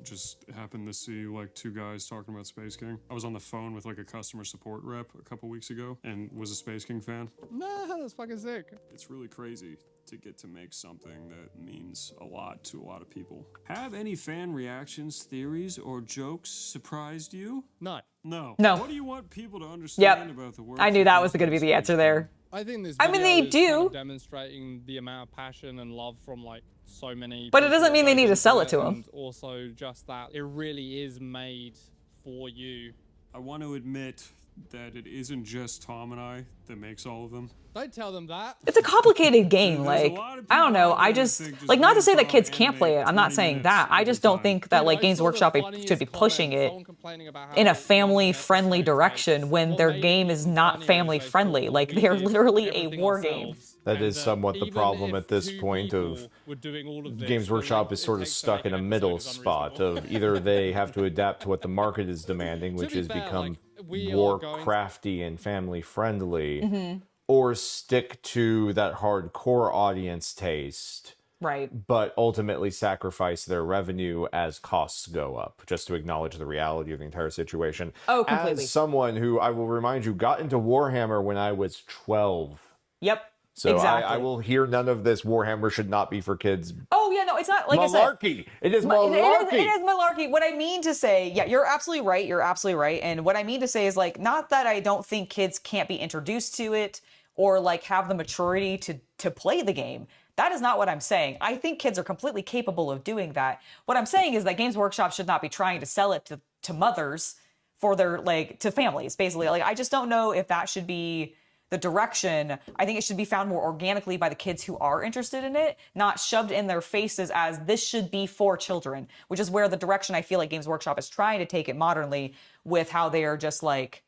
just happened to see like two guys talking about Space King. I was on the phone with like a customer support rep a couple weeks ago and was a Space King fan. Nah, that's fucking sick. It's really crazy to get to make something that means a lot to a lot of people. Have any fan reactions, theories, or jokes surprised you? No. No. No. What do you want people to understand about the work? I knew that was going to be the answer there. I think this. I mean, they video is kind do. of demonstrating the amount of passion and love from like so many. But it people doesn't mean they that need to go sell it into to 'em. And also, just that it really is made for you. I want to admit that it isn't just Tom and I that makes all of them. Don't tell them that. It's a complicated game. There's a Like, lot of I don't people know. out there I that just, think just like, not to make say that Tom kids and can't play it. make I'm not 20 saying minutes that. I just don't overtime. think that, like, I Games saw the Workshop funniest should be pushing comment, it someone complaining about how in a long family-friendly episode direction takes. when What their made game it is even not funnier is family-friendly. they Like, thought they're we did literally a everything war game. ourselves, That and is somewhat the even problem if at this two point of people were doing all of this, Games the Workshop length is it sort of takes to stuck make in a an middle episode is spot unreasonable. of either they have to adapt to what the market is demanding, which be is fair, become like, we are more going to- crafty and family friendly, Mm-hmm. or stick to that hardcore audience taste, Right. but ultimately sacrifice their revenue as costs go up, just to acknowledge the reality of the entire situation. Oh, completely. As someone who, I will remind you, got into Warhammer when I was 12. Yep. So exactly. I will hear none of this Warhammer should not be for kids. Oh, yeah, no, it's not, like I said. Malarkey! It is It malarkey! is malarkey. What I mean to say, yeah, you're absolutely right. You're absolutely right. And what I mean to say is, like, not that I don't think kids can't be introduced to it or like have the maturity to play the game. That is not what I'm saying. I think kids are completely capable of doing that. What I'm saying is that Games Workshop should not be trying to sell it to mothers for their, like, to families, basically. Like, I just don't know if that should be the direction. I think it should be found more organically by the kids who are interested in it, not shoved in their faces as this should be for children, which is where the direction I feel like Games Workshop is trying to take it modernly with how they are just like,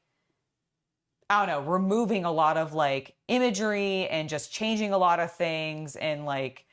I don't know, removing a lot of like imagery and just changing a lot of things and like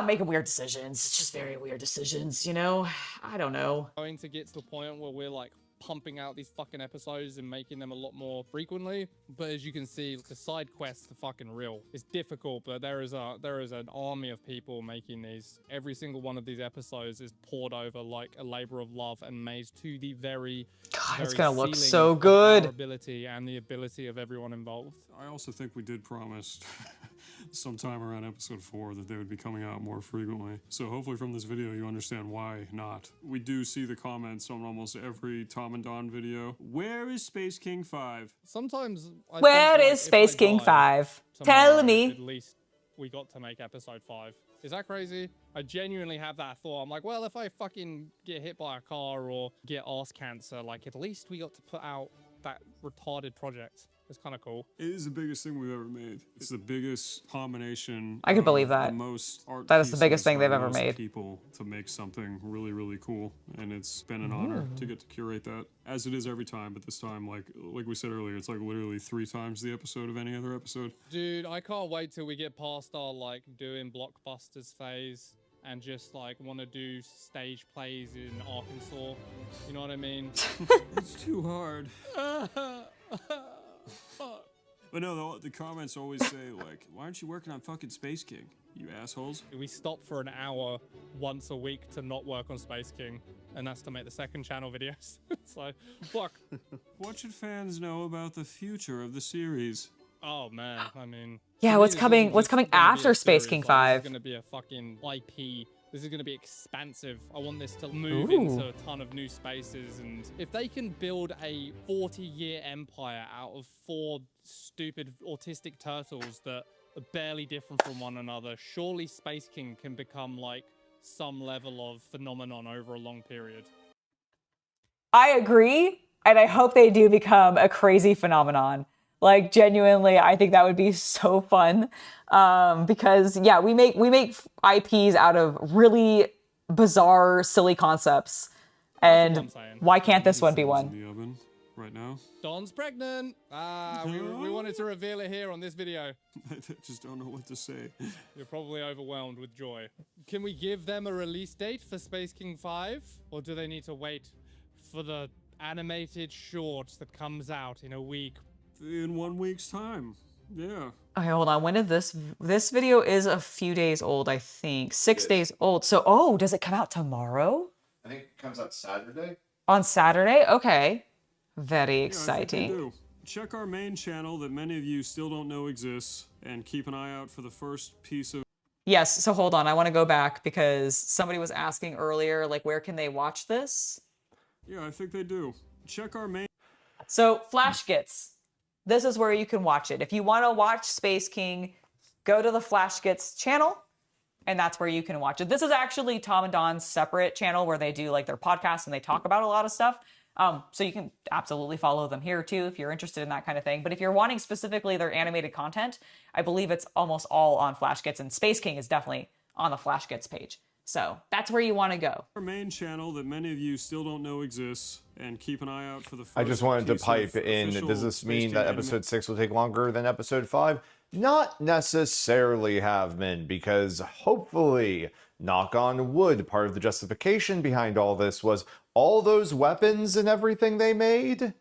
making weird decisions. It's just very weird decisions, you know? I don't know. Going to get to the point where we're like pumping out these fucking episodes and making them a lot more frequently, but as you can see, the side quests are fucking real. It's difficult, but there is an army of people making these. Every single one of these episodes is poured over like a labor of love and made to the very It's very gonna look ceiling so of good. our ability and the ability of everyone involved. I also think we did promise sometime around episode 4 that they would be coming out more frequently. So hopefully from this video you understand why not. We do see the comments on almost every Tom and Don video. Where is Space King 5? Sometimes I Where think, like, is if Space I King die 5? tomorrow, Tell me. At least we got to make episode 5. Is that crazy? I genuinely have that thought. I'm like, well, if I fucking get hit by a car or get arse cancer, like at least we got to put out that retarded project. It's kind of cool. It is the biggest thing we've ever made. It's the biggest combination. I could believe that. The most art That is the biggest thing they've by ever most made. People to make something really, really cool, and it's been an honor to get to curate that, as it is every time. But this time, like we said earlier, it's like literally 3 times the episode of any other episode. Dude, I can't wait till we get past our like doing blockbusters phase and just like want to do stage plays in Arkansas. You know what I mean? It's too hard. But no, the comments always say, like, why aren't you working on fucking Space King, you assholes? We stop for an hour once a week to not work on Space King, and that's to make the second channel videos. So, fuck. What should fans know about the future of the series? Oh, man, I mean... Yeah, what's coming after Space King 5? This is going to be a fucking IP. This is going to be expansive. I want this to move into a ton of new spaces. And if they can build a 40-year empire out of 4 stupid autistic turtles that are barely different from one another, surely Space King can become like some level of phenomenon over a long period. I agree, and I hope they do become a crazy phenomenon. Like, genuinely, I think that would be so fun. Because yeah, we make IPs out of really bizarre, silly concepts. And why can't this one be one? In the oven right now. Dawn's pregnant. We wanted to reveal it here on this video. I just don't know what to say. You're probably overwhelmed with joy. Can we give them a release date for Space King 5? Or do they need to wait for the animated short that comes out in a week? In 1 week's time. Yeah. Okay, hold on. When did this video is a few days old, I think. 6 days old. So, does it come out tomorrow? I think it comes out Saturday. On Saturday? Okay. Very Yeah, exciting. I think they do. Check our main channel that many of you still don't know exists, and keep an eye out for the first piece of... Yes, so hold on. I want to go back because somebody was asking earlier, like, where can they watch this? Yeah, I think they do. Check our main... So, Flash Gets. This is where you can watch it. If you want to watch Space King, go to the Flash Gets channel, and that's where you can watch it. This is actually Tom and Don's separate channel where they do like their podcasts and they talk about a lot of stuff. So you can absolutely follow them here too if you're interested in that kind of thing. But if you're wanting specifically their animated content, I believe it's almost all on Flash Gets, and Space King is definitely on the Flash Gets page. So that's where you want to go. Our main channel that many of you still don't know exists, and keep an eye out for the first I just wanted to piece pipe of in, official does this Space mean King that episode 6 will take longer than episode 5? Not necessarily, Havman, because hopefully, knock on wood, part of the justification behind all this was all those weapons and everything they made.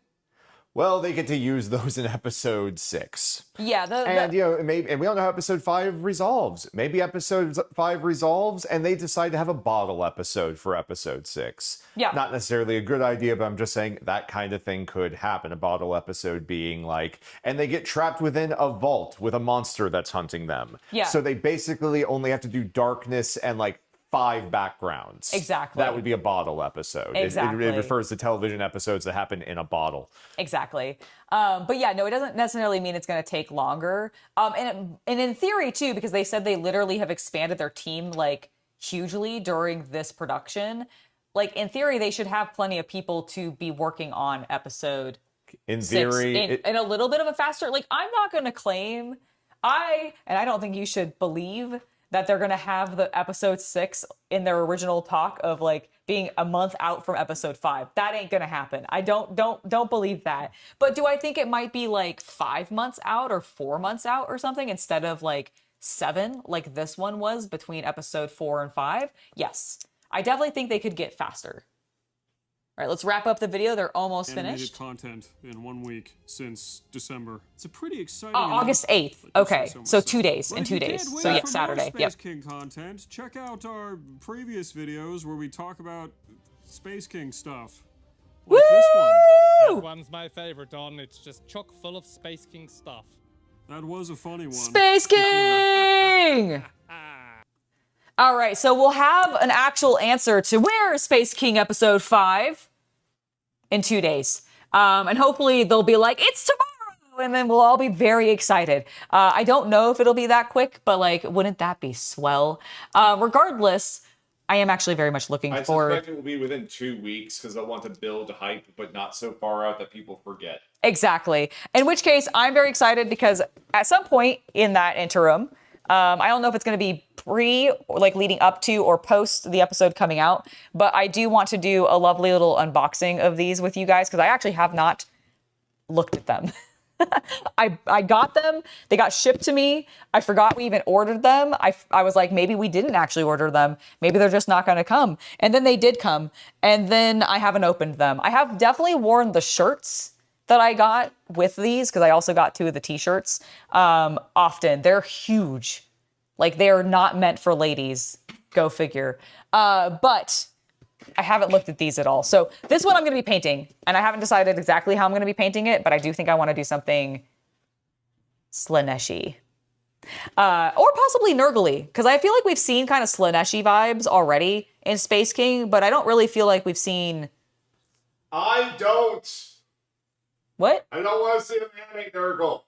Well, they get to use those in episode 6. Yeah, and you know, maybe, and we don't know how episode 5 resolves. Maybe episode 5 resolves, and they decide to have a bottle episode for episode 6. Yeah, not necessarily a good idea, but I'm just saying that kind of thing could happen. A bottle episode being like, and they get trapped within a vault with a monster that's hunting them. Yeah. So they basically only have to do darkness and like 5 backgrounds. Exactly. That would be a bottle episode. Exactly. It refers to television episodes that happen in a bottle. Exactly. But yeah, no, it doesn't necessarily mean it's going to take longer. And in theory too, because they said they literally have expanded their team like hugely during this production. Like in theory, they should have plenty of people to be working on episode in 6 theory, in a little bit of a faster. Like I'm not going to claim and I don't think you should believe that they're going to have the episode 6 in their original talk of like being a month out from episode 5. That ain't going to happen. I don't believe that. But do I think it might be like 5 months out or 4 months out or something instead of like 7 like this one was between episode 4 and 5? Yes. I definitely think they could get faster. All right, let's wrap up the video. They're almost animated finished. Content in 1 week since December. It's a pretty exciting. August 8th. Okay, so 2 days. In 2 days. So yeah, Saturday. Space Yep. King content. Check out our previous videos where we talk about Space King stuff. Like this one. That one's my favorite, Don. It's just chock full of Space King stuff. That was a funny one. Space King! All right, so we'll have an actual answer to where is Space King episode 5 in 2 days. And hopefully they'll be like, it's and then we'll all be very excited. I don't know if it'll be that quick, but like, wouldn't that be swell? Regardless, I am actually very much looking forward. I suspect it will be within 2 weeks because they'll want to build hype, but not so far out that people forget. Exactly. In which case, I'm very excited because at some point in that interim, I don't know if it's going to be pre, or like leading up to or post the episode coming out, but I do want to do a lovely little unboxing of these with you guys because I actually have not looked at them. I got them. They got shipped to me. I forgot we even ordered them. I was like, maybe we didn't actually order them. Maybe they're just not going to come. And then they did come. And then I haven't opened them. I have definitely worn the shirts that I got with these because I also got 2 of the t-shirts often. They're huge. Like they are not meant for ladies. Go figure. But I haven't looked at these at all. So this one I'm going to be painting, and I haven't decided exactly how I'm going to be painting it, but I do think I want to do something Slaneshi. Or possibly Nurgly, because I feel like we've seen kind of Slaneshi vibes already in Space King, but I don't really feel like we've seen... I don't! What? I don't want to see them animate Nurgle.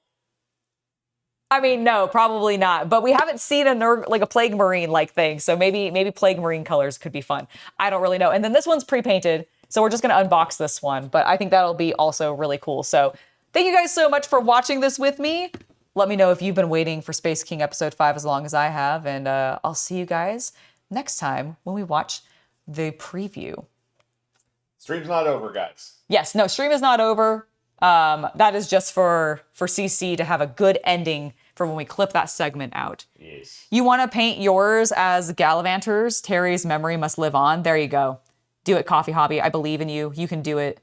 I mean, no, probably not. But we haven't seen a Plague Marine like thing, so maybe Plague Marine colors could be fun. I don't really know. And then this one's pre-painted, so we're just gonna unbox this one. But I think that'll be also really cool. So thank you guys so much for watching this with me. Let me know if you've been waiting for Space King episode 5 as long as I have, and I'll see you guys next time when we watch the preview. Stream's not over, guys. Yes, no, stream is not over. That is just for CC to have a good ending for when we clip that segment out. Yes. You want to paint yours as Gallivanters? Terry's memory must live on. There you go. Do it, Coffee Hobby. I believe in you. You can do it.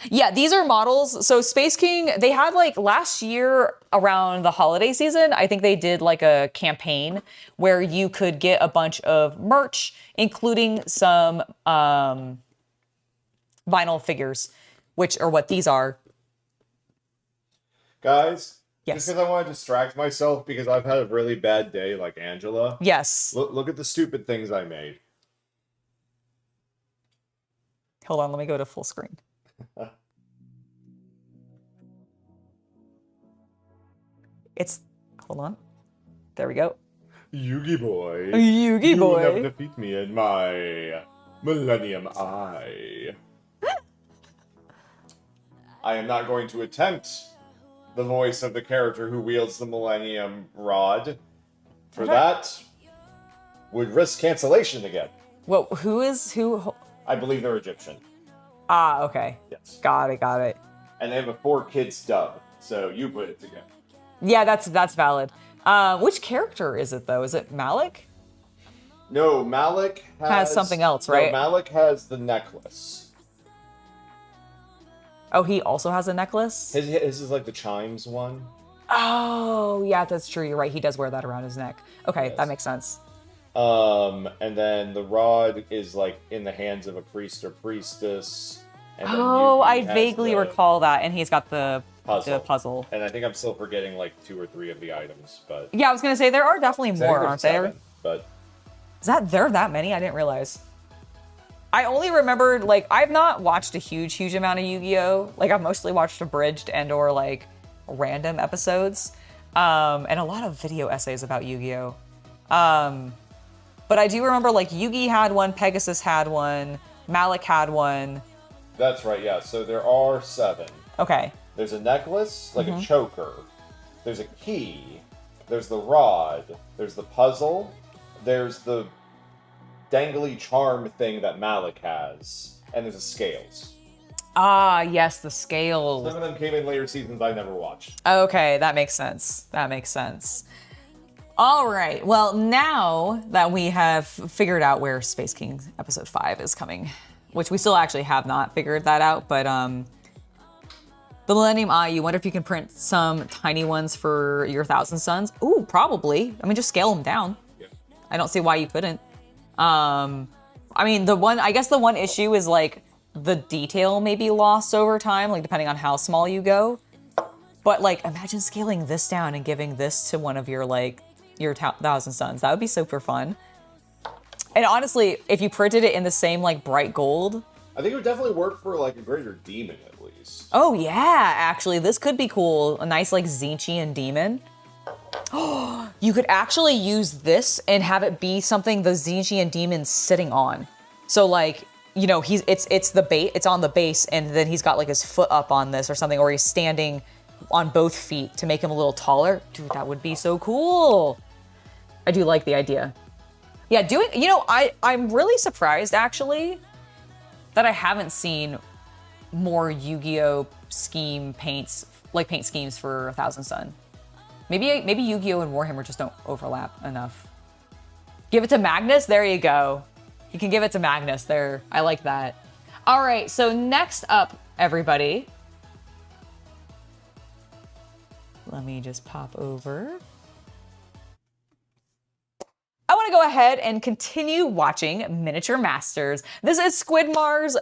Yeah, these are models. So Space King, they had like last year around the holiday season, I think they did like a campaign where you could get a bunch of merch, including some vinyl figures, which are what these are. Guys, yes. Just because I want to distract myself because I've had a really bad day like Angela. Yes. Look at the stupid things I made. Hold on, let me go to full screen. Hold on. There we go. Yugi boy. Yugi boy. You will never defeat me in my Millennium Eye. I am not going to attempt the voice of the character who wields the Millennium Rod. For that, would risk cancellation again. Well, who? I believe they're Egyptian. Ah, okay. Yes. Got it. And they have a 4-kids dub, so you put it together. Yeah, that's valid. Which character is it though? Is it Malik? No, Malik has something else, right? No, Malik has the necklace. Oh, he also has a necklace? His is like the chimes one. Oh, yeah, that's true. You're right. He does wear that around his neck. Okay, Yes. That makes sense. And then the rod is like in the hands of a priest or priestess. And then Oh, Yugi I has vaguely the recall that, and he's got the puzzle. And I think I'm still forgetting like 2 or 3 of the items, but Yeah, I was gonna say there are definitely I think more, there's aren't 7, there? But There are that many? I didn't realize. I only remembered, like, I've not watched a huge amount of Yu-Gi-Oh! Like, I've mostly watched abridged and or, like, random episodes. And a lot of video essays about Yu-Gi-Oh! But I do remember, like, Yugi had one, Pegasus had one, Malik had one. that's right, yeah. So there are 7. Okay. There's a necklace, like a choker. There's a key. There's the rod. There's the puzzle. There's the dangly charm thing that Malik has. And there's the scales. Ah, yes, the scales. Some of them came in later seasons I never watched. Okay, that makes sense. All right, well, now that we have figured out where Space King episode 5 is coming, which we still actually have not figured that out, but the Millennium Eye, you wonder if you can print some tiny ones for your Thousand Suns? Ooh, probably. I mean, just scale them down. Yeah. I don't see why you couldn't. I mean, I guess the one issue is like the detail may be lost over time, like depending on how small you go. But like, imagine scaling this down and giving this to one of your like your Thousand Suns. That would be super fun. And honestly, if you printed it in the same like bright gold, I think it would definitely work for like a greater demon at least. Oh yeah, actually, this could be cool. A nice like Zinchian demon. Oh, you could actually use this and have it be something the Zinchian demon's sitting on. So like, you know, it's the bait, it's on the base, and then he's got like his foot up on this or something, or he's standing on both feet to make him a little taller. Dude, that would be so cool. I do like the idea. Yeah, you know, I'm really surprised actually that I haven't seen more Yu-Gi-Oh scheme paints, like paint schemes for 1000 Sun. Maybe Yu-Gi-Oh and Warhammer just don't overlap enough. Give it to Magnus, there you go. You can give it to Magnus there, I like that. All right, so next up, everybody. Let me just pop over. I want to go ahead and continue watching Miniature Masters. This is Squidmar's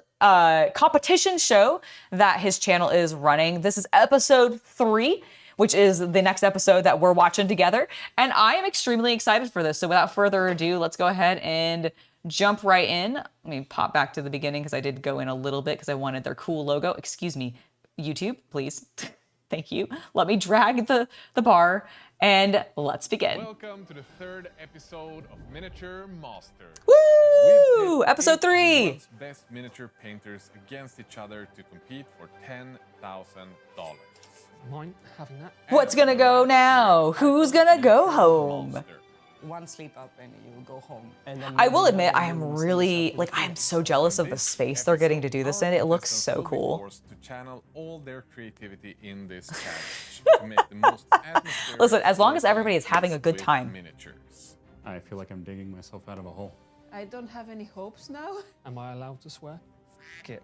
competition show that his channel is running. This is episode 3, which is the next episode that we're watching together. And I am extremely excited for this. So without further ado, let's go ahead and jump right in. Let me pop back to the beginning because I did go in a little bit because I wanted their cool logo. Excuse me, YouTube, please. Thank you. Let me drag the bar and let's begin. Welcome to the 3rd episode of Miniature Masters. Woo! Episode 3. The world's best miniature painters against each other to compete for $10,000. Mind having that? What's gonna go now? Who's gonna go home? One sleep up and you go home. And then I will admit, I am really, like, I am so jealous of the space they're getting to do this in. It looks so cool. To channel all their creativity in this challenge to make the most atmospheric. Listen, as long as everybody is having a good time. Miniatures. I feel like I'm digging myself out of a hole. I don't have any hopes now. Am I allowed to swear? F it.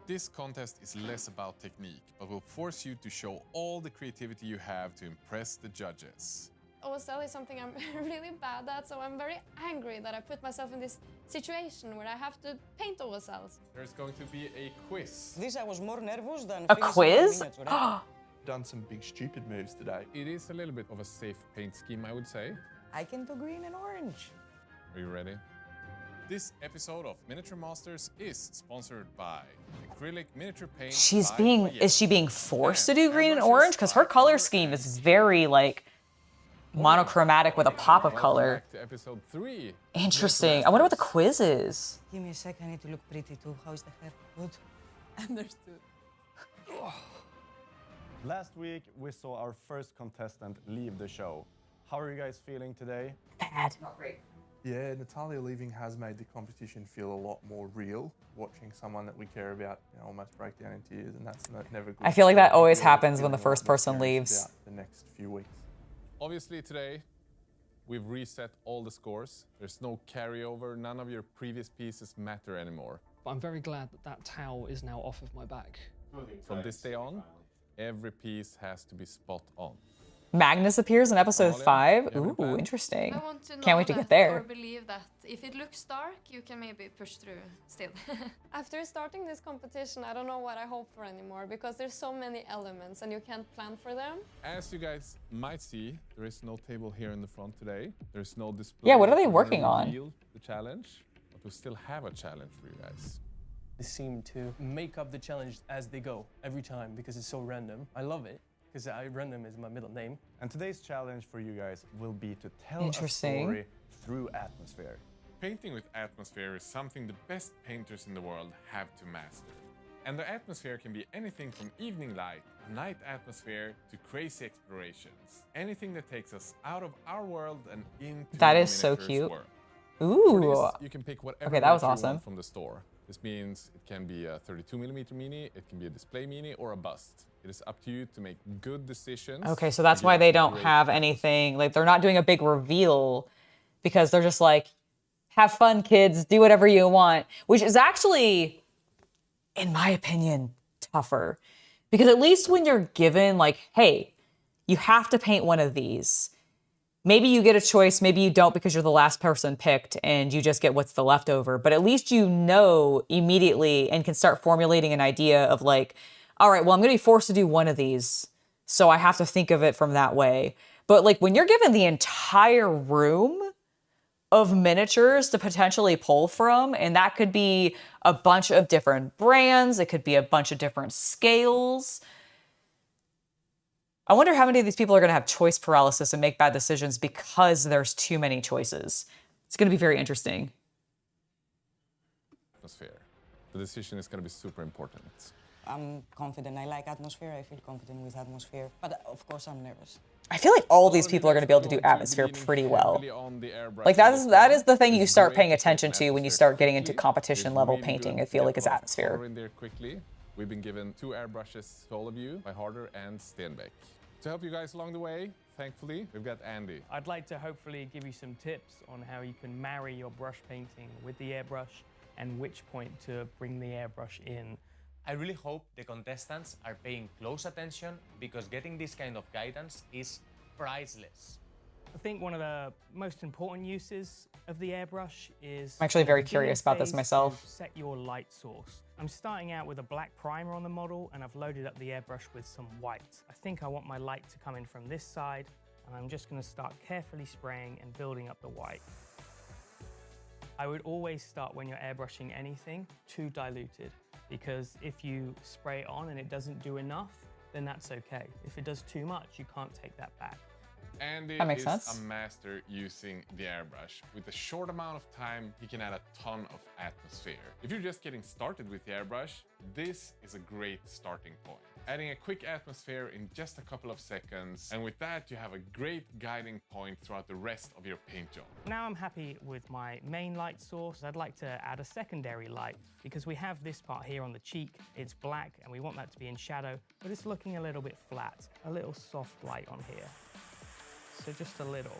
This contest is less about technique, but will force you to show all the creativity you have to impress the judges. OSL is something I'm really bad at, so I'm very angry that I put myself in this situation where I have to paint OSLs. There's going to be a quiz. This I was more nervous than A quiz? Done some big stupid moves today. It is a little bit of a safe paint scheme, I would say. I can do green and orange. Are you ready? This episode of Miniature Masters is sponsored by acrylic miniature paint. Is she being forced to do green and orange? Because her color scheme is very like monochromatic with a pop of color. Back to episode 3. Interesting. I wonder what the quiz is. Give me a second, I need to look pretty too. How's the hair? Good. Understood. Last week, we saw our first contestant leave the show. How are you guys feeling today? Bad. Not great. Yeah, Natalia leaving has made the competition feel a lot more real. Watching someone that we care about, almost break down in tears, and that's never good. I feel like that always We're happens when the feeling a lot first more person serious leaves. about the next few weeks. Obviously today, we've reset all the scores. There's no carryover. None of your previous pieces matter anymore. But I'm very glad that that towel is now off of my back. From this day on, every piece has to be spot on. Magnus appears in episode 5. you have a Ooh, plan? interesting. I want to know Can't wait to that get there. or believe that if it looks dark, you can maybe push through still. After starting this competition, I don't know what I hope for anymore because there's so many elements and you can't plan for them. As you guys might see, there is no table here in the front today. There's no display. Yeah, what are they to working on? reveal the challenge, but we still have a challenge for you guys. They seem to make up the challenge as they go every time because it's so random. I love it because random is my middle name. And today's challenge for you guys will be to tell a Interesting. story through atmosphere. Painting with atmosphere is something the best painters in the world have to master. And the atmosphere can be anything from evening light, a night atmosphere, to crazy explorations. Anything that takes us out of our world and into That the is so miniatures cute. world. Ooh. For this, you can pick whatever Okay, that was you awesome. want from the store. This means it can be a 32mm mini, it can be a display mini, or a bust. It is up to you to make good decisions. Okay, so that's to why give they us a don't great have piece. anything, like they're not doing a big reveal because they're just like, have fun, kids, do whatever you want, which is actually, in my opinion, tougher. Because at least when you're given like, hey, you have to paint one of these. Maybe you get a choice, maybe you don't because you're the last person picked and you just get what's the leftover. But at least you know immediately and can start formulating an idea of like, all right, well, I'm going to be forced to do one of these. So I have to think of it from that way. But like when you're given the entire room, of miniatures to potentially pull from, and that could be a bunch of different brands. It could be a bunch of different scales. I wonder how many of these people are going to have choice paralysis and make bad decisions because there's too many choices. It's going to be very interesting. Atmosphere. The decision is going to be super important. I'm confident. I like atmosphere. I feel confident with atmosphere. But of course, I'm nervous. I feel like all these people are going to be able to do atmosphere pretty well. Like that is the thing you start paying attention to when you start getting into competition level painting. I feel like is atmosphere. We've been given 2 airbrushes to all of you by Harder and Stenbeck. To help you guys along the way, thankfully, we've got Andy. I'd like to hopefully give you some tips on how you can marry your brush painting with the airbrush and which point to bring the airbrush in. I really hope the contestants are paying close attention because getting this kind of guidance is priceless. I think one of the most important uses of the airbrush is... I'm actually very curious about this myself. Set your light source. I'm starting out with a black primer on the model and I've loaded up the airbrush with some white. I think I want my light to come in from this side and I'm just going to start carefully spraying and building up the white. I would always start when you're airbrushing anything too diluted, because if you spray it on and it doesn't do enough, then that's okay. If it does too much, you can't take that back. Andy is a master using the airbrush. With a short amount of time, he can add a ton of atmosphere. If you're just getting started with the airbrush, this is a great starting point. Adding a quick atmosphere in just a couple of seconds, and with that you have a great guiding point throughout the rest of your paint job. Now I'm happy with my main light source. I'd like to add a secondary light because we have this part here on the cheek. It's black and we want that to be in shadow, but it's looking a little bit flat. A little soft light on here. So just a little.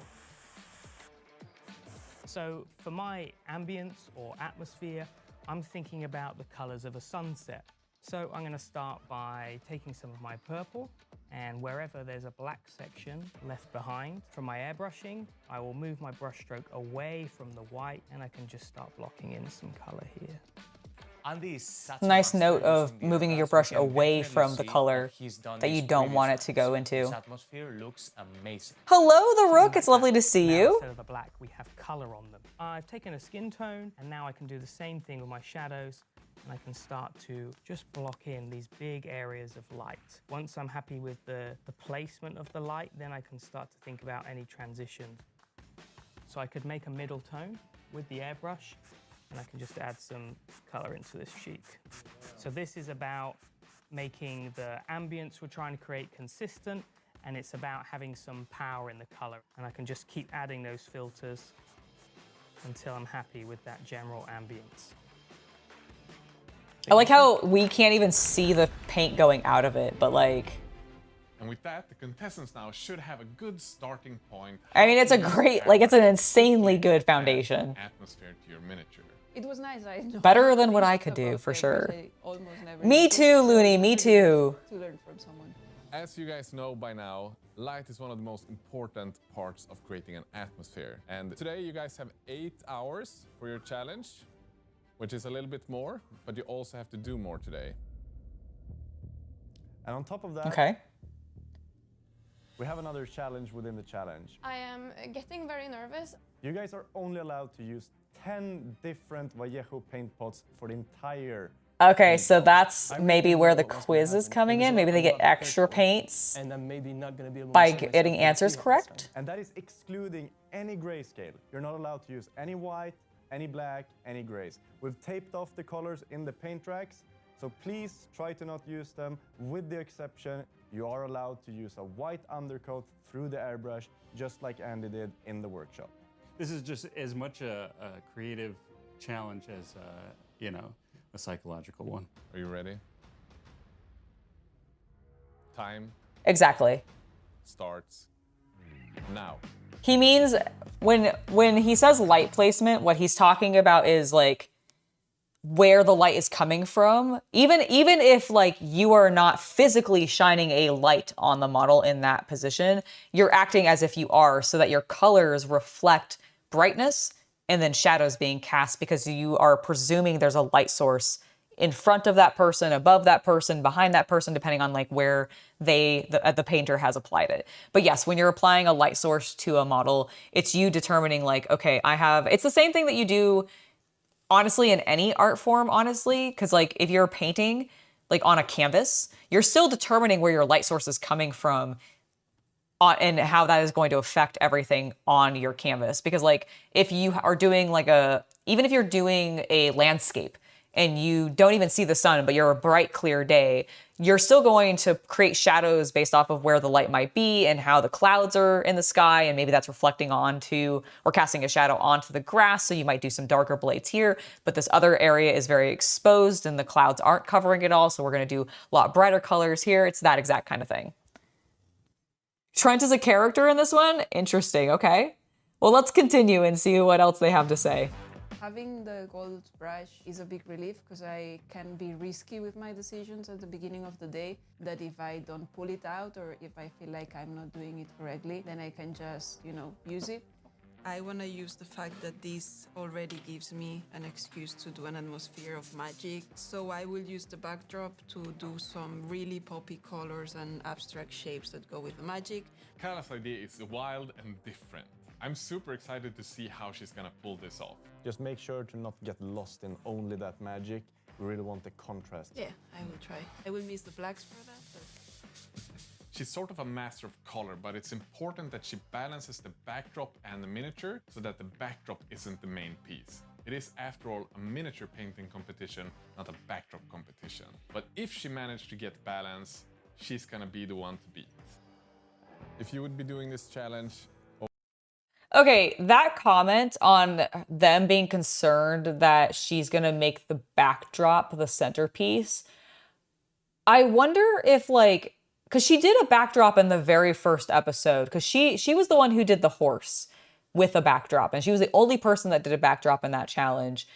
So for my ambience or atmosphere, I'm thinking about the colors of a sunset. So I'm going to start by taking some of my purple, and wherever there's a black section left behind from my airbrushing, I will move my brush stroke away from the white and I can just start blocking in some color here. Nice note of moving your brush away from the color that you don't want it to go into. Atmosphere looks amazing. Hello, the Rook. It's lovely to see you. Instead of the black, we have color on them. I've taken a skin tone, and now I can do the same thing with my shadows, and I can start to just block in these big areas of light. Once I'm happy with the placement of the light, then I can start to think about any transitions. So I could make a middle tone with the airbrush, and I can just add some color into this cheek. So this is about making the ambience we're trying to create consistent, and it's about having some power in the color. And I can just keep adding those filters until I'm happy with that general ambience. I like how we can't even see the paint going out of it, but like... And with that, the contestants now should have a good starting point. I mean, it's a great, like, it's an insanely good foundation. Atmosphere to your miniature. It was nice, right? Better than what I could do, for sure. Me too, Looney, me too. To learn from someone. As you guys know by now, light is one of the most important parts of creating an atmosphere. And today you guys have 8 hours for your challenge, which is a little bit more, but you also have to do more today. And on top of that, okay, we have another challenge within the challenge. I am getting very nervous. You guys are only allowed to use 10 different Vallejo paint pots for the entire... Okay, so that's maybe where the quiz is coming in. Maybe they get extra paints and I'm maybe not going to be able by getting answers correct. And that is excluding any grayscale. You're not allowed to use any white, any black, any grays. We've taped off the colors in the paint racks, so please try to not use them. With the exception, you are allowed to use a white undercoat through the airbrush, just like Andy did in the workshop. This is just as much a creative challenge as, you know, a psychological one. Are you ready? Time Exactly. starts now. He means when he says light placement, what he's talking about is like where the light is coming from. Even if like you are not physically shining a light on the model in that position, you're acting as if you are, so that your colors reflect brightness and then shadows being cast, because you are presuming there's a light source in front of that person, above that person, behind that person, depending on like where the painter has applied it. But yes, when you're applying a light source to a model, it's you determining like, okay, it's the same thing that you do honestly in any art form, honestly, because like if you're painting like on a canvas, you're still determining where your light source is coming from and how that is going to affect everything on your canvas. Because like if you are doing like even if you're doing a landscape and you don't even see the sun, but you're a bright, clear day, you're still going to create shadows based off of where the light might be and how the clouds are in the sky. And maybe that's reflecting onto or casting a shadow onto the grass. So you might do some darker blades here, but this other area is very exposed and the clouds aren't covering it all. So we're going to do a lot brighter colors here. It's that exact kind of thing. Trent is a character in this one? Interesting, okay. Well, let's continue and see what else they have to say. Having the gold brush is a big relief because I can be risky with my decisions at the beginning of the day, that if I don't pull it out or if I feel like I'm not doing it correctly, then I can just, use it. I want to use the fact that this already gives me an excuse to do an atmosphere of magic. So I will use the backdrop to do some really poppy colors and abstract shapes that go with the magic. Kala's idea is wild and different. I'm super excited to see how she's gonna pull this off. Just make sure to not get lost in only that magic. We really want the contrast. Yeah, I will try. I will miss the blacks for that, but... She's sort of a master of color, but it's important that she balances the backdrop and the miniature so that the backdrop isn't the main piece. It is, after all, a miniature painting competition, not a backdrop competition. But if she managed to get balance, she's gonna be the one to beat. If you would be doing this challenge... Okay, that comment on them being concerned that she's gonna make the backdrop the centerpiece, I wonder if like, because she did a backdrop in the very first episode, because she was the one who did the horse with a backdrop, and she was the only person that did a backdrop in that challenge.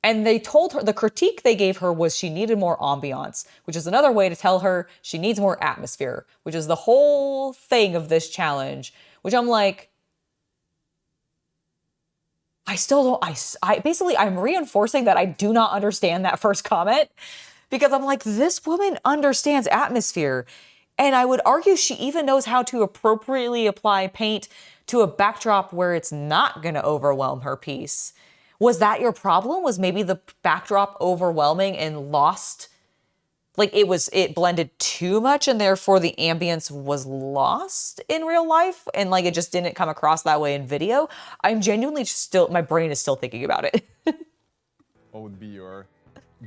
And they told her, the critique they gave her was she needed more ambiance, which is another way to tell her she needs more atmosphere, which is the whole thing of this challenge, which I'm like, I still don't, I'm reinforcing that I do not understand that first comment, because I'm like, this woman understands atmosphere. And I would argue she even knows how to appropriately apply paint to a backdrop where it's not going to overwhelm her piece. Was that your problem? Was maybe the backdrop overwhelming and lost? Like it blended too much and therefore the ambience was lost in real life and like it just didn't come across that way in video? I'm genuinely my brain is still thinking about it. What would be your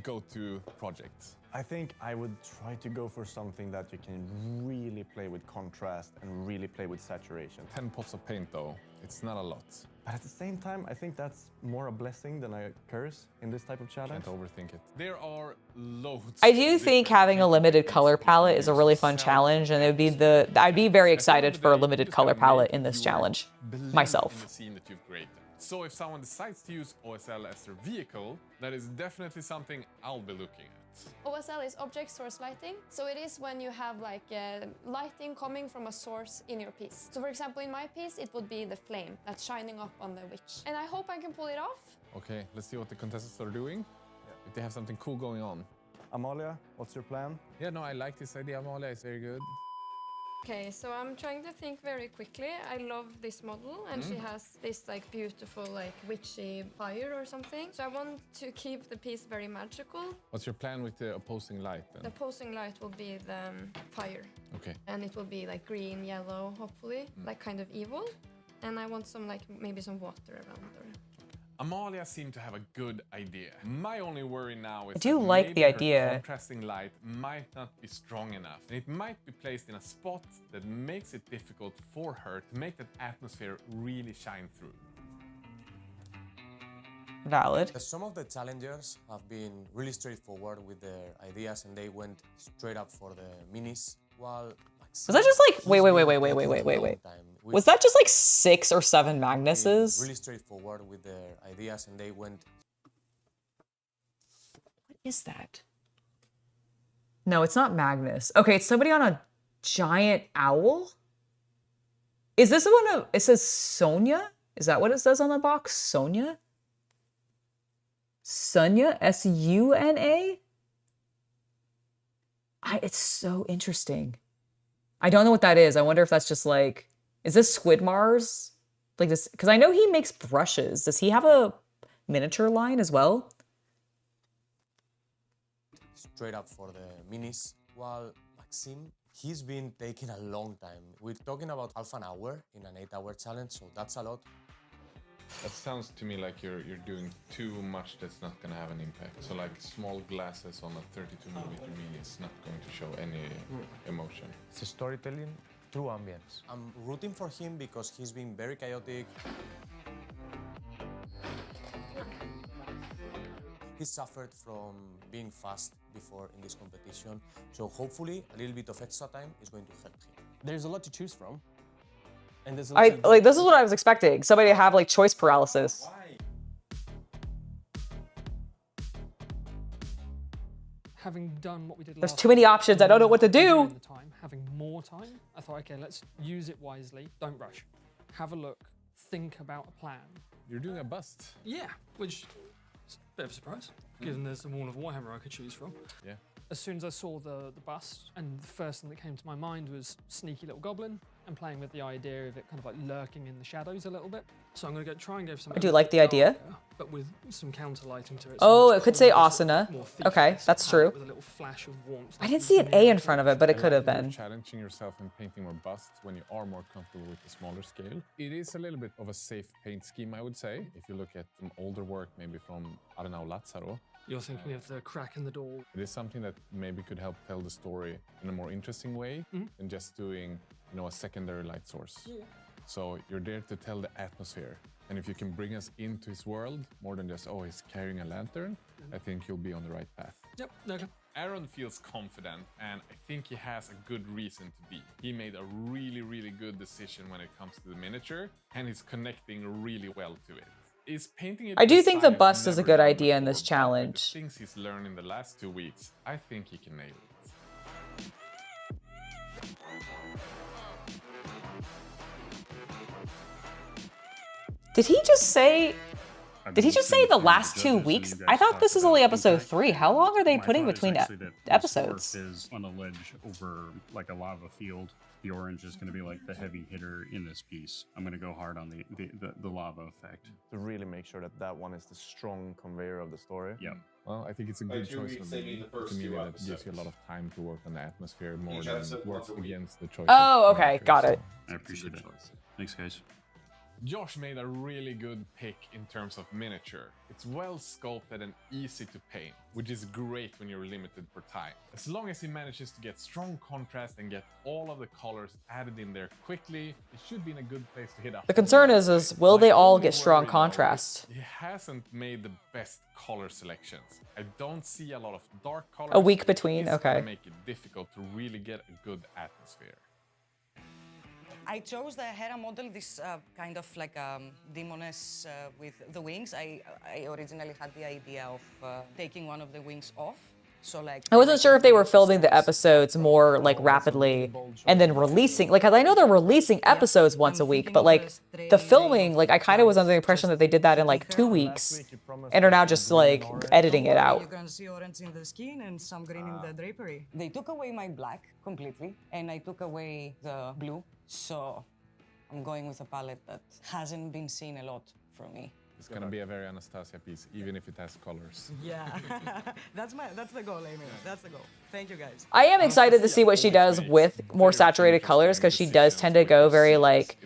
go-to project? I think I would try to go for something that you can really play with contrast and really play with saturation. 10 pots of paint though, it's not a lot. But at the same time, I think that's more a blessing than a curse in this type of challenge. Can't overthink it. There are loads. I do think having a limited color palette is a really fun challenge, and I'd be very excited for a limited color palette in this challenge myself. In the scene that you've created. So if someone decides to use OSL as their vehicle, that is definitely something I'll be looking at. OSL is object source lighting, so it is when you have like lighting coming from a source in your piece. So for example, in my piece, it would be the flame that's shining up on the witch. And I hope I can pull it off. Okay, let's see what the contestants are doing. If they have something cool going on. Amalia, what's your plan? Yeah, no, I like this idea, Amalia. It's very good. Okay, so I'm trying to think very quickly. I love this model, and she has this like beautiful like witchy fire or something. So I want to keep the piece very magical. What's your plan with the opposing light then? The opposing light will be the fire. Okay. And it will be like green, yellow, hopefully, like kind of evil. And I want some like maybe some water around her. Amalia seemed to have a good idea. My only worry now is I do that like maybe the her idea. contrasting light might not be strong enough. And it might be placed in a spot that makes it difficult for her to make that atmosphere really shine through. Valid. Some of the challengers have been really straightforward with their ideas and they went straight up for the minis, while Was that just like, wait. Was that just like 6 or 7 Magnuses? Really straightforward with their ideas and they went... What is that? No, it's not Magnus. Okay, it's somebody on a giant owl? Is this the one it says Sonia? Is that what it says on the box? Sonia? Sunya? S-U-N-A? It's so interesting. I don't know what that is. I wonder if that's just like, is this Squid Mars? Like this, because I know he makes brushes. Does he have a miniature line as well? Straight up for the minis, while Maxime, he's been taking a long time. We're talking about half an hour in an 8-hour challenge, so that's a lot. That sounds to me like you're doing too much that's not going to have an impact. So like small glasses on a 32mm mini is not going to show any emotion. It's storytelling through ambience. I'm rooting for him because he's been very chaotic. He suffered from being fast before in this competition, so hopefully a little bit of extra time is going to help him. There's a lot to choose from. And there's this is what I was expecting. Somebody to have like choice paralysis. Having done what we did There's last too many time, options. I don't know what to do. Having more time, I thought, okay, let's use it wisely. Don't rush. Have a look. Think about a plan. You're doing a bust. Yeah, which is a bit of a surprise, given there's a wall of Warhammer I could choose from. Yeah. As soon as I saw the bust, and the first thing that came to my mind was sneaky little goblin, and playing with the idea of it kind of like lurking in the shadows a little bit. So I'm going to try and go for something. I do like the idea. But with some counter lighting to it. Oh, it could say Asuna. Okay, that's true. With a little flash of warmth. I didn't see an A in front of it, but it could have been. Challenging yourself and painting more busts when you are more comfortable with the smaller scale. It is a little bit of a safe paint scheme, I would say. If you look at some older work, maybe from, I don't know, Lazzaro. You're thinking of the crack in the door. It is something that maybe could help tell the story in a more interesting way than just doing, you know, a secondary light source. Yeah. So you're there to tell the atmosphere. And if you can bring us into his world, more than just, oh, he's carrying a lantern, I think you'll be on the right path. Yep, okay. Aaron feels confident, and I think he has a good reason to be. He made a really, really good decision when it comes to the miniature, and he's connecting really well to it. Is painting it I do think the besides bust is a never good done idea in before, this but challenge. the things he's learned in the last 2 weeks, I think he can nail it. Did he just say the last 2 weeks? I thought this is only episode 3. How long are they putting between episodes? This is on a ledge over like a lava field. The orange is going to be like the heavy hitter in this piece. I'm going to go hard on the lava effect. To really make sure that that one is the strong conveyor of the story. Yeah. Well, I think it's a good choice for me. To me, that gives you a lot of time to work on the atmosphere more than work against the choice. Oh, okay, got it. I appreciate it. Thanks, guys. Josh made a really good pick in terms of miniature. It's well sculpted and easy to paint, which is great when you're limited for time. As long as he manages to get strong contrast and get all of the colors added in there quickly, it should be in a good place to hit up. The concern is will they all get strong contrast? He hasn't made the best color selections. I don't see a lot of dark colors. A week between, It's gonna okay. make it difficult to really get a good atmosphere. I chose the Hera model, this kind of like demoness with the wings. I originally had the idea of taking one of the wings off. So like I wasn't sure if they were filming the episodes more like rapidly and then releasing, like, cause I know they're releasing episodes once a week, but like the filming, like I kind of was under the impression that they did that in like 2 weeks and are now just like editing it out. You're gonna see orange in the skin and some green in the drapery. They took away my black completely and I took away the blue. So I'm going with a palette that hasn't been seen a lot from me. It's gonna be a very Anastasia piece, even if it has colors. Yeah, that's the goal, Amy. That's the goal. Thank you, guys. I am excited to see what she does with more saturated colors because she does tend to go very like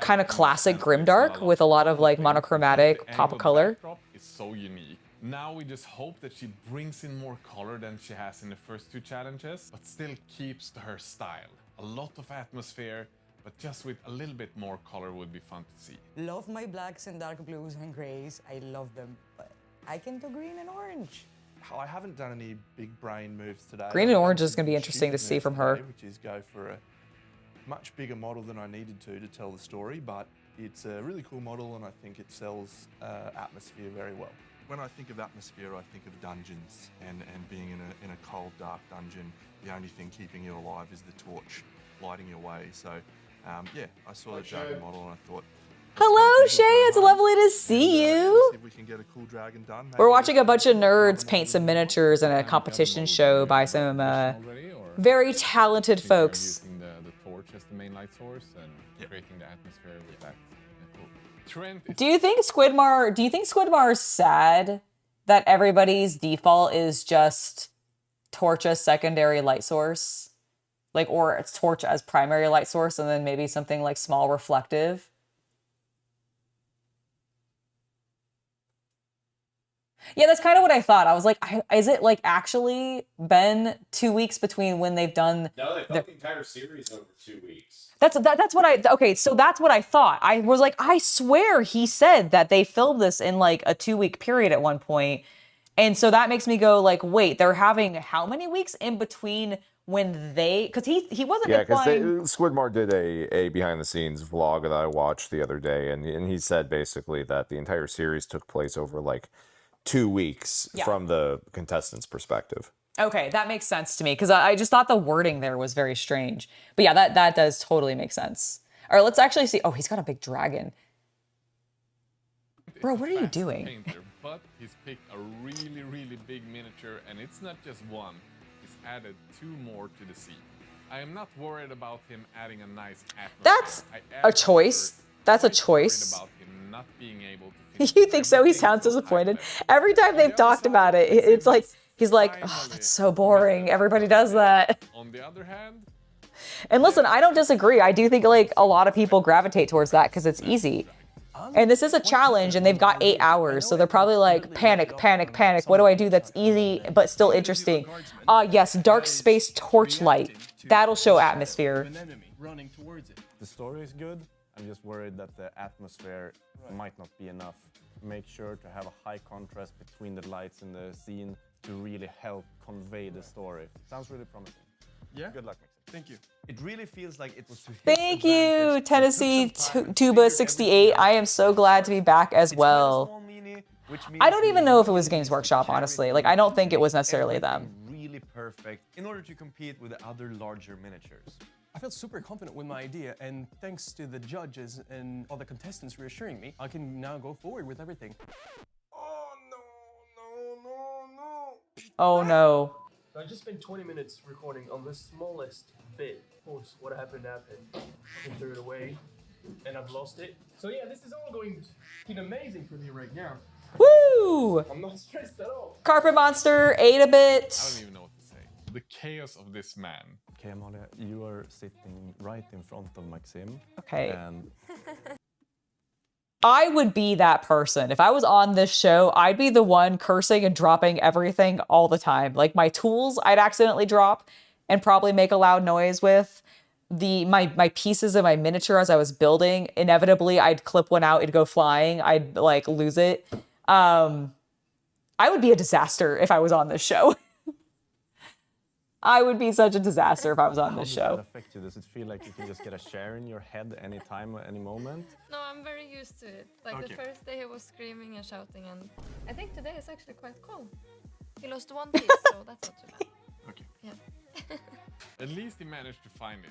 kind of classic grimdark with a lot of like monochromatic pop of color. It's so unique. Now we just hope that she brings in more color than she has in the first 2 challenges, but still keeps to her style. A lot of atmosphere, but just with a little bit more color would be fun to see. Love my blacks and dark blues and grays. I love them, but I can do green and orange. I haven't done any big brain moves today. Green and orange is going to be interesting to see from her. Which is go for a much bigger model than I needed to tell the story, but it's a really cool model and I think it sells atmosphere very well. When I think of atmosphere, I think of dungeons and being in a cold, dark dungeon. The only thing keeping you alive is the torch lighting your way. So, yeah, I saw the Jargon model and I thought... Hello, Shay. It's lovely to see you. if we can get a cool dragon done. We're watching a bunch of nerds paint some miniatures in a competition show by some very talented folks. Using the torch as the main light source and creating the atmosphere with that. Trent Do you think Squidmar's sad that everybody's default is just torch as secondary light source? Like, or it's torch as primary light source and then maybe something like small reflective? Yeah, that's kind of what I thought. I was like, is it like actually been 2 weeks between when they've done... No, they filmed the entire series over 2 weeks. That's what I... Okay, so that's what I thought. I was like, I swear he said that they filmed this in like a 2-week period at one point. And so that makes me go like, wait, they're having how many weeks in between when they... Because he wasn't implying... Squidmar did a behind-the-scenes vlog that I watched the other day, and he said basically that the entire series took place over like 2 weeks from the contestants' perspective. Okay, that makes sense to me because I just thought the wording there was very strange. But yeah, that does totally make sense. All right, let's actually see. Oh, he's got a big dragon. Bro, what are you doing? Painter, but he's picked a really, really big miniature, and it's not just one. He's added 2 more to the scene. I am not worried about him adding a nice atmosphere. That's a choice. That's a choice. About him not being able to You think so? He sounds disappointed. Every time they've talked about it, it's like, he's like, oh, that's so boring. Everybody does that. On the other hand, and listen, I don't disagree. I do think like a lot of people gravitate towards that because it's easy. And this is a challenge and they've got 8 hours. So they're probably like, panic, panic, panic. What do I do that's easy but still interesting? Yes, dark space torchlight. That'll show atmosphere. The story is good. I'm just worried that the atmosphere might not be enough. Make sure to have a high contrast between the lights in the scene to really help convey the story. Sounds really promising. Yeah. Good luck, Mixer. Thank you. It really feels like it was to his Thank you, advantage. Tennessee Tuba 68. I am so glad to be back as well. I don't even know if it was Games Workshop, honestly. Like, I don't think it was necessarily them. Really perfect in order to compete with the other larger miniatures. I felt super confident with my idea, and thanks to the judges and all the contestants reassuring me, I can now go forward with everything. Oh no. So I just spent 20 minutes recording on the smallest bit. Of course, what happened. I threw it away, and I've lost it. So yeah, this is all going amazing for me right now. Woo! I'm not stressed at all. Carpet Monster, 8-a-bit. I don't even know what to say. The chaos of this man. Okay, Amalia, you are sitting right in front of Maxim. Okay. And I would be that person. If I was on this show, I'd be the one cursing and dropping everything all the time. Like my tools, I'd accidentally drop and probably make a loud noise with. My pieces of my miniature as I was building, inevitably I'd clip one out, it'd go flying, I'd like lose it. I would be a disaster if I was on this show. I would be such a disaster if I was on this show. How does that affect you? Does it feel like you can just get a share in your head any time, any moment? No, I'm very used to it. Like the first day he was screaming and shouting, and I think today is actually quite calm. He lost 1 piece, so that's not too bad. Okay. Yeah. At least he managed to find it.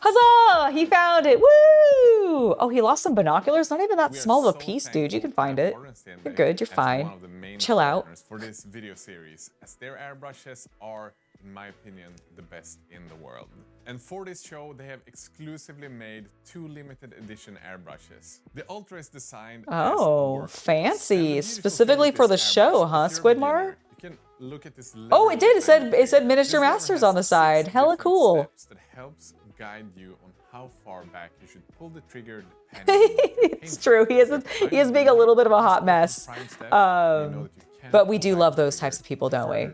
Huzzah! He found it! Woo! Oh, he lost some binoculars? Not even that small of a piece, dude. You can find it. You're good. You're fine. Chill out. For this video series, as their airbrushes are, in my opinion, the best in the world. And for this show, they have exclusively made 2 limited edition airbrushes. The Ultra is designed Oh, fancy. Specifically for the show, huh, Squidmar? You can look at this. Oh, it did. It said Miniature Masters on the side. Hella cool. That helps guide you on how far back you should pull the trigger. It's true. He is being a little bit of a hot mess. But we do love those types of people, don't we?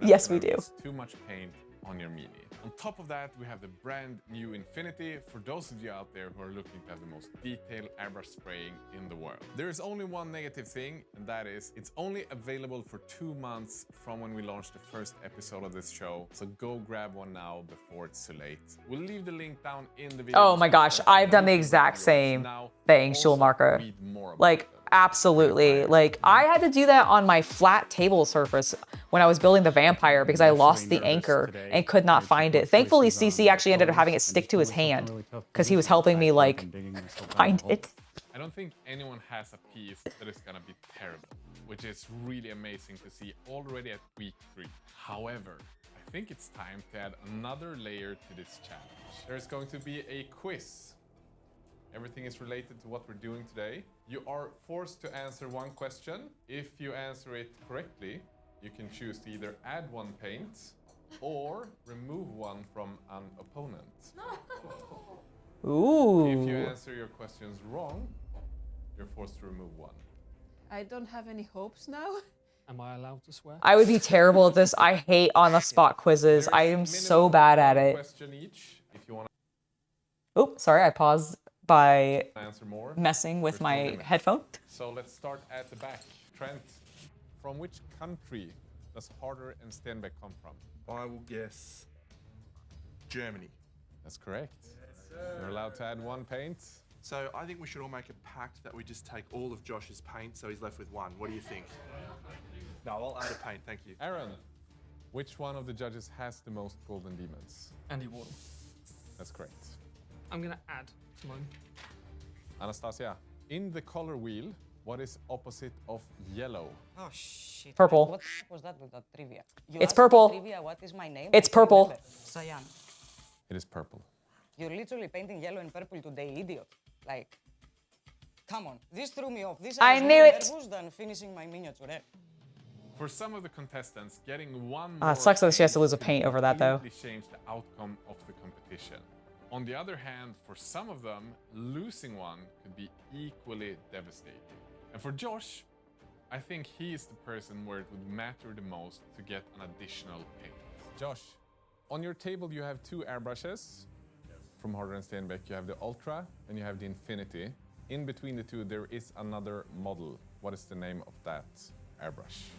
Yes, we do. Too much paint on your Mini. On top of that, we have the brand new Infinity for those of you out there who are looking to have the most detailed airbrush spraying in the world. There is only one negative thing, and that is it's only available for 2 months from when we launched the first episode of this show. So go grab one now before it's too late. We'll leave the link down in the video. Oh my gosh, I've done the exact same thing, Schulmarker. Like, absolutely. Like, I had to do that on my flat table surface when I was building the vampire because I lost the anchor and could not find it. Thankfully, CC actually ended up having it stick to his hand because he was helping me, like, find it. don't think anyone has a piece that is gonna be terrible, which is really amazing to see already at week 3. However, I think it's time to add another layer to this challenge. There's going to be a quiz. Everything is related to what we're doing today. You are forced to answer one question. If you answer it correctly, you can choose to either add 1 paint or remove 1 from an opponent. Ooh. If you answer your questions wrong, you're forced to remove 1. I don't have any hopes now. Am I allowed to swear? I would be terrible at this. I hate on-the-spot quizzes. I am so bad at it. Question each. If you want Oh, sorry, I paused by to answer more, messing with there's no my limit. headphone. So let's start at the back. Trent, from which country does Harder and Stenbeck come from? I will guess Germany. That's correct. You're allowed to add 1 paint. So I think we should all make a pact that we just take all of Josh's paint so he's left with 1. What do you think? No, I'll add a paint, thank you. Aaron, which one of the judges has the most golden demons? Andy Wardle. That's correct. I'm gonna add to mine. Anastasia, in the color wheel, what is opposite of yellow? Oh shit. Purple. What was that with that trivia? You It's asked purple. me Trivia, what is my name? It's I can't purple. remember. Cyan. It is purple. You're literally painting yellow and purple today, idiot. Like, come on. This threw me off. This I was knew more it. nervous than finishing my miniature. For some of the contestants, getting 1 Ah, more it sucks that she has to lose a could paint over that, though. completely change the outcome of the competition. On the other hand, for some of them, losing 1 could be equally devastating. And for Josh, I think he is the person where it would matter the most to get an additional paint. Josh, on your table you have 2 airbrushes. From Harder and Stenbeck, you have the Ultra and you have the Infinity. In between the 2, there is another model. What is the name of that airbrush?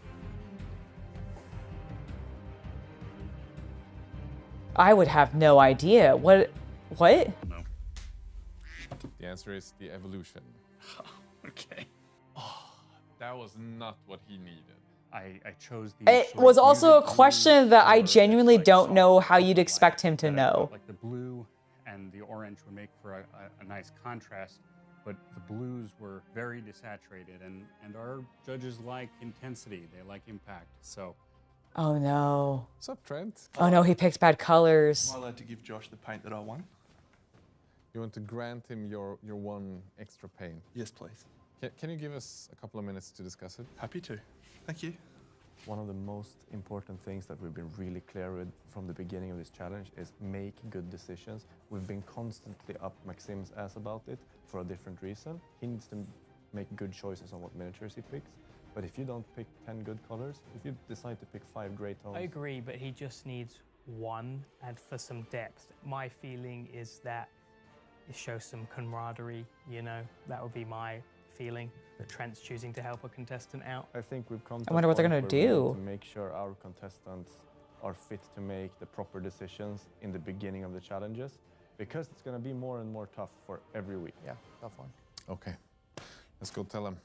I would have no idea. What? No. The answer is the Evolution. Okay. That was not what he needed. I chose the It was also a question that I genuinely don't know how you'd expect him to know. Like the blue and the orange would make for a nice contrast, but the blues were very desaturated, and our judges like intensity, they like impact, so. Oh no. What's up, Trent? Oh no, he picked bad colors. Am I allowed to give Josh the paint that I won? You want to grant him your 1 extra paint? Yes, please. Can you give us a couple of minutes to discuss it? Happy to. Thank you. One of the most important things that we've been really clear with from the beginning of this challenge is make good decisions. We've been constantly up Maxim's ass about it for a different reason. He needs to make good choices on what miniatures he picks. But if you don't pick 10 good colors, if you decide to pick 5 gray tones... I agree, but he just needs 1 and for some depth. My feeling is that it shows some camaraderie, you know? That would be my feeling, that Trent's choosing to help a contestant out. I think we've come to I wonder what they're gonna do. To make sure our contestants are fit to make the proper decisions in the beginning of the challenges, because it's gonna be more and more tough for every week. Yeah, tough one. Okay, let's go tell him.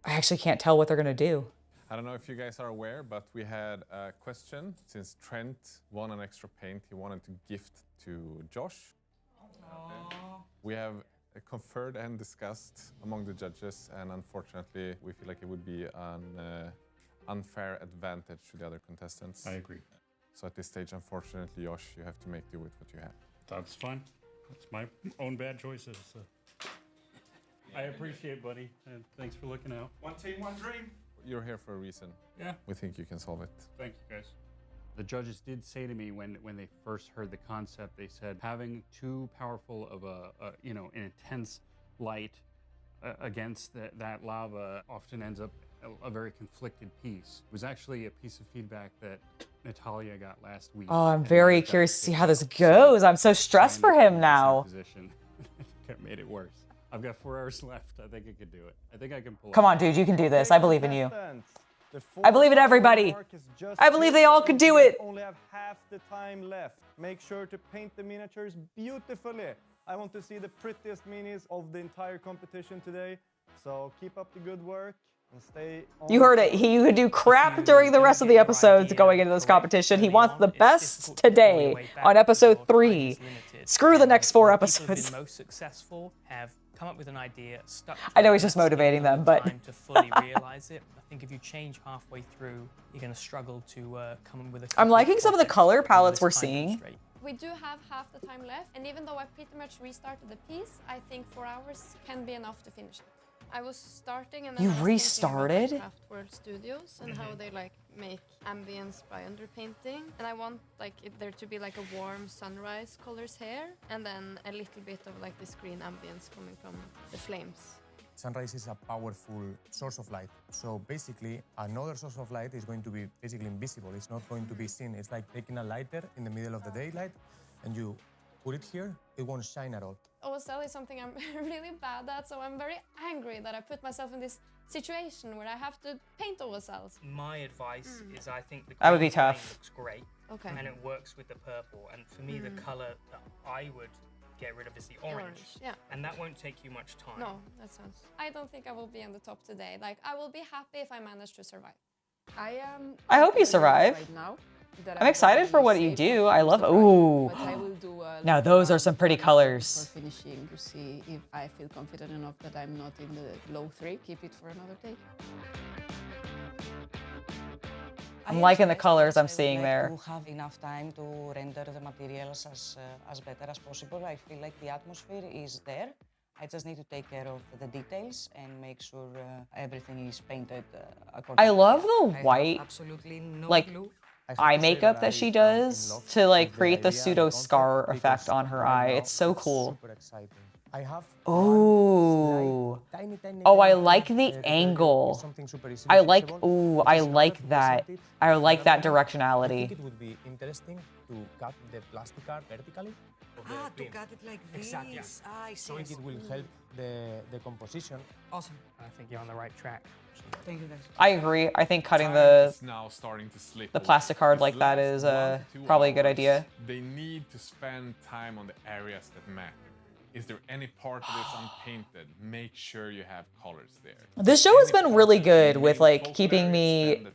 I actually can't tell what they're gonna do. I don't know if you guys are aware, but we had a question. Since Trent won an extra paint he wanted to gift to Josh. We have conferred and discussed among the judges, and unfortunately we feel like it would be an unfair advantage to the other contestants. I agree. So at this stage, unfortunately, Josh, you have to make do with what you have. That's fine. That's my own bad choices. So. I appreciate, buddy, and thanks for looking out. One team, one dream. You're here for a reason. Yeah. We think you can solve it. Thank you, guys. The judges did say to me when they first heard the concept, they said having too powerful of an intense light against that lava often ends up a very conflicted piece. It was actually a piece of feedback that Natalia got last week. Oh, I'm very curious to see how this goes. I'm so stressed for him now. Position. That made it worse. I've got 4 hours left. I think I could do it. I think I can pull it. Come on, dude, you can do this. I believe in you. I believe in everybody. I believe they all could do it. Only have half the time left. Make sure to paint the miniatures beautifully. I want to see the prettiest minis of the entire competition today. So keep up the good work and stay on. You heard it. You could do crap during the rest of the episodes going into this competition. He wants the best today on episode 3. Screw the next 4 episodes. People who've been most successful have come up with an idea, stuck to I know it, he's just and motivating give them, but time to fully realize it. I think if you change halfway through, you're going to struggle to come up with a I'm complete liking some of the project color within palettes this we're time seeing. constraint. We do have half the time left, and even though I pretty much restarted the piece, I think 4 hours can be enough to finish it. I was starting and then You I was restarted? thinking about Craft World Studios and how they like make ambience by underpainting, and I want like there to be like a warm sunrise colors here, and then a little bit of like this green ambience coming from the flames. Sunrise is a powerful source of light. So basically, another source of light is going to be basically invisible. It's not going to be seen. It's like taking a lighter in the middle of the daylight and you put it here, it won't shine at all. OSL is something I'm really bad at, so I'm very angry that I put myself in this situation where I have to paint OSLs. My advice is I think the That would be green flame tough. looks great, Okay. and it works with the purple. And for me, the color that I would get rid of is the orange. Yeah. And that won't take you much time. No, that sounds. I don't think I will be on the top today. Like, I will be happy if I manage to survive. I hope you survive. Right now, that I'm excited for what you do. I love, ooh. But I will do Now those are some pretty for colors. finishing to see if I feel confident enough that I'm not in the low 3. Keep it for another day. I'm liking the colors I'm seeing there. To have enough time to render the materials as better as possible. I feel like the atmosphere is there. I just need to take care of the details and make sure everything is painted accordingly. I love the I have white, absolutely no like, clue. eye makeup that she does to like create the pseudo scar effect on her eye. It's so cool. Super exciting. I have Ooh. tiny, tiny, Oh, I tiny like the detail angle. something super easily I like, fixable. ooh, Which I is like harder to that. present it. I like that I think directionality. it would be interesting to cut the plastic art vertically. To cut it like this. Exactly. I see. So it will help the composition. Awesome. I think you're on the right track. Thank you guys. I agree. I think cutting Time the is now starting to slip the away. plastic card These like that last is 1 to 2 probably a good hours, idea. They need to spend time on the areas that matter. Is there any part of this unpainted? Make sure you have colors there. This show has been really good with like keeping me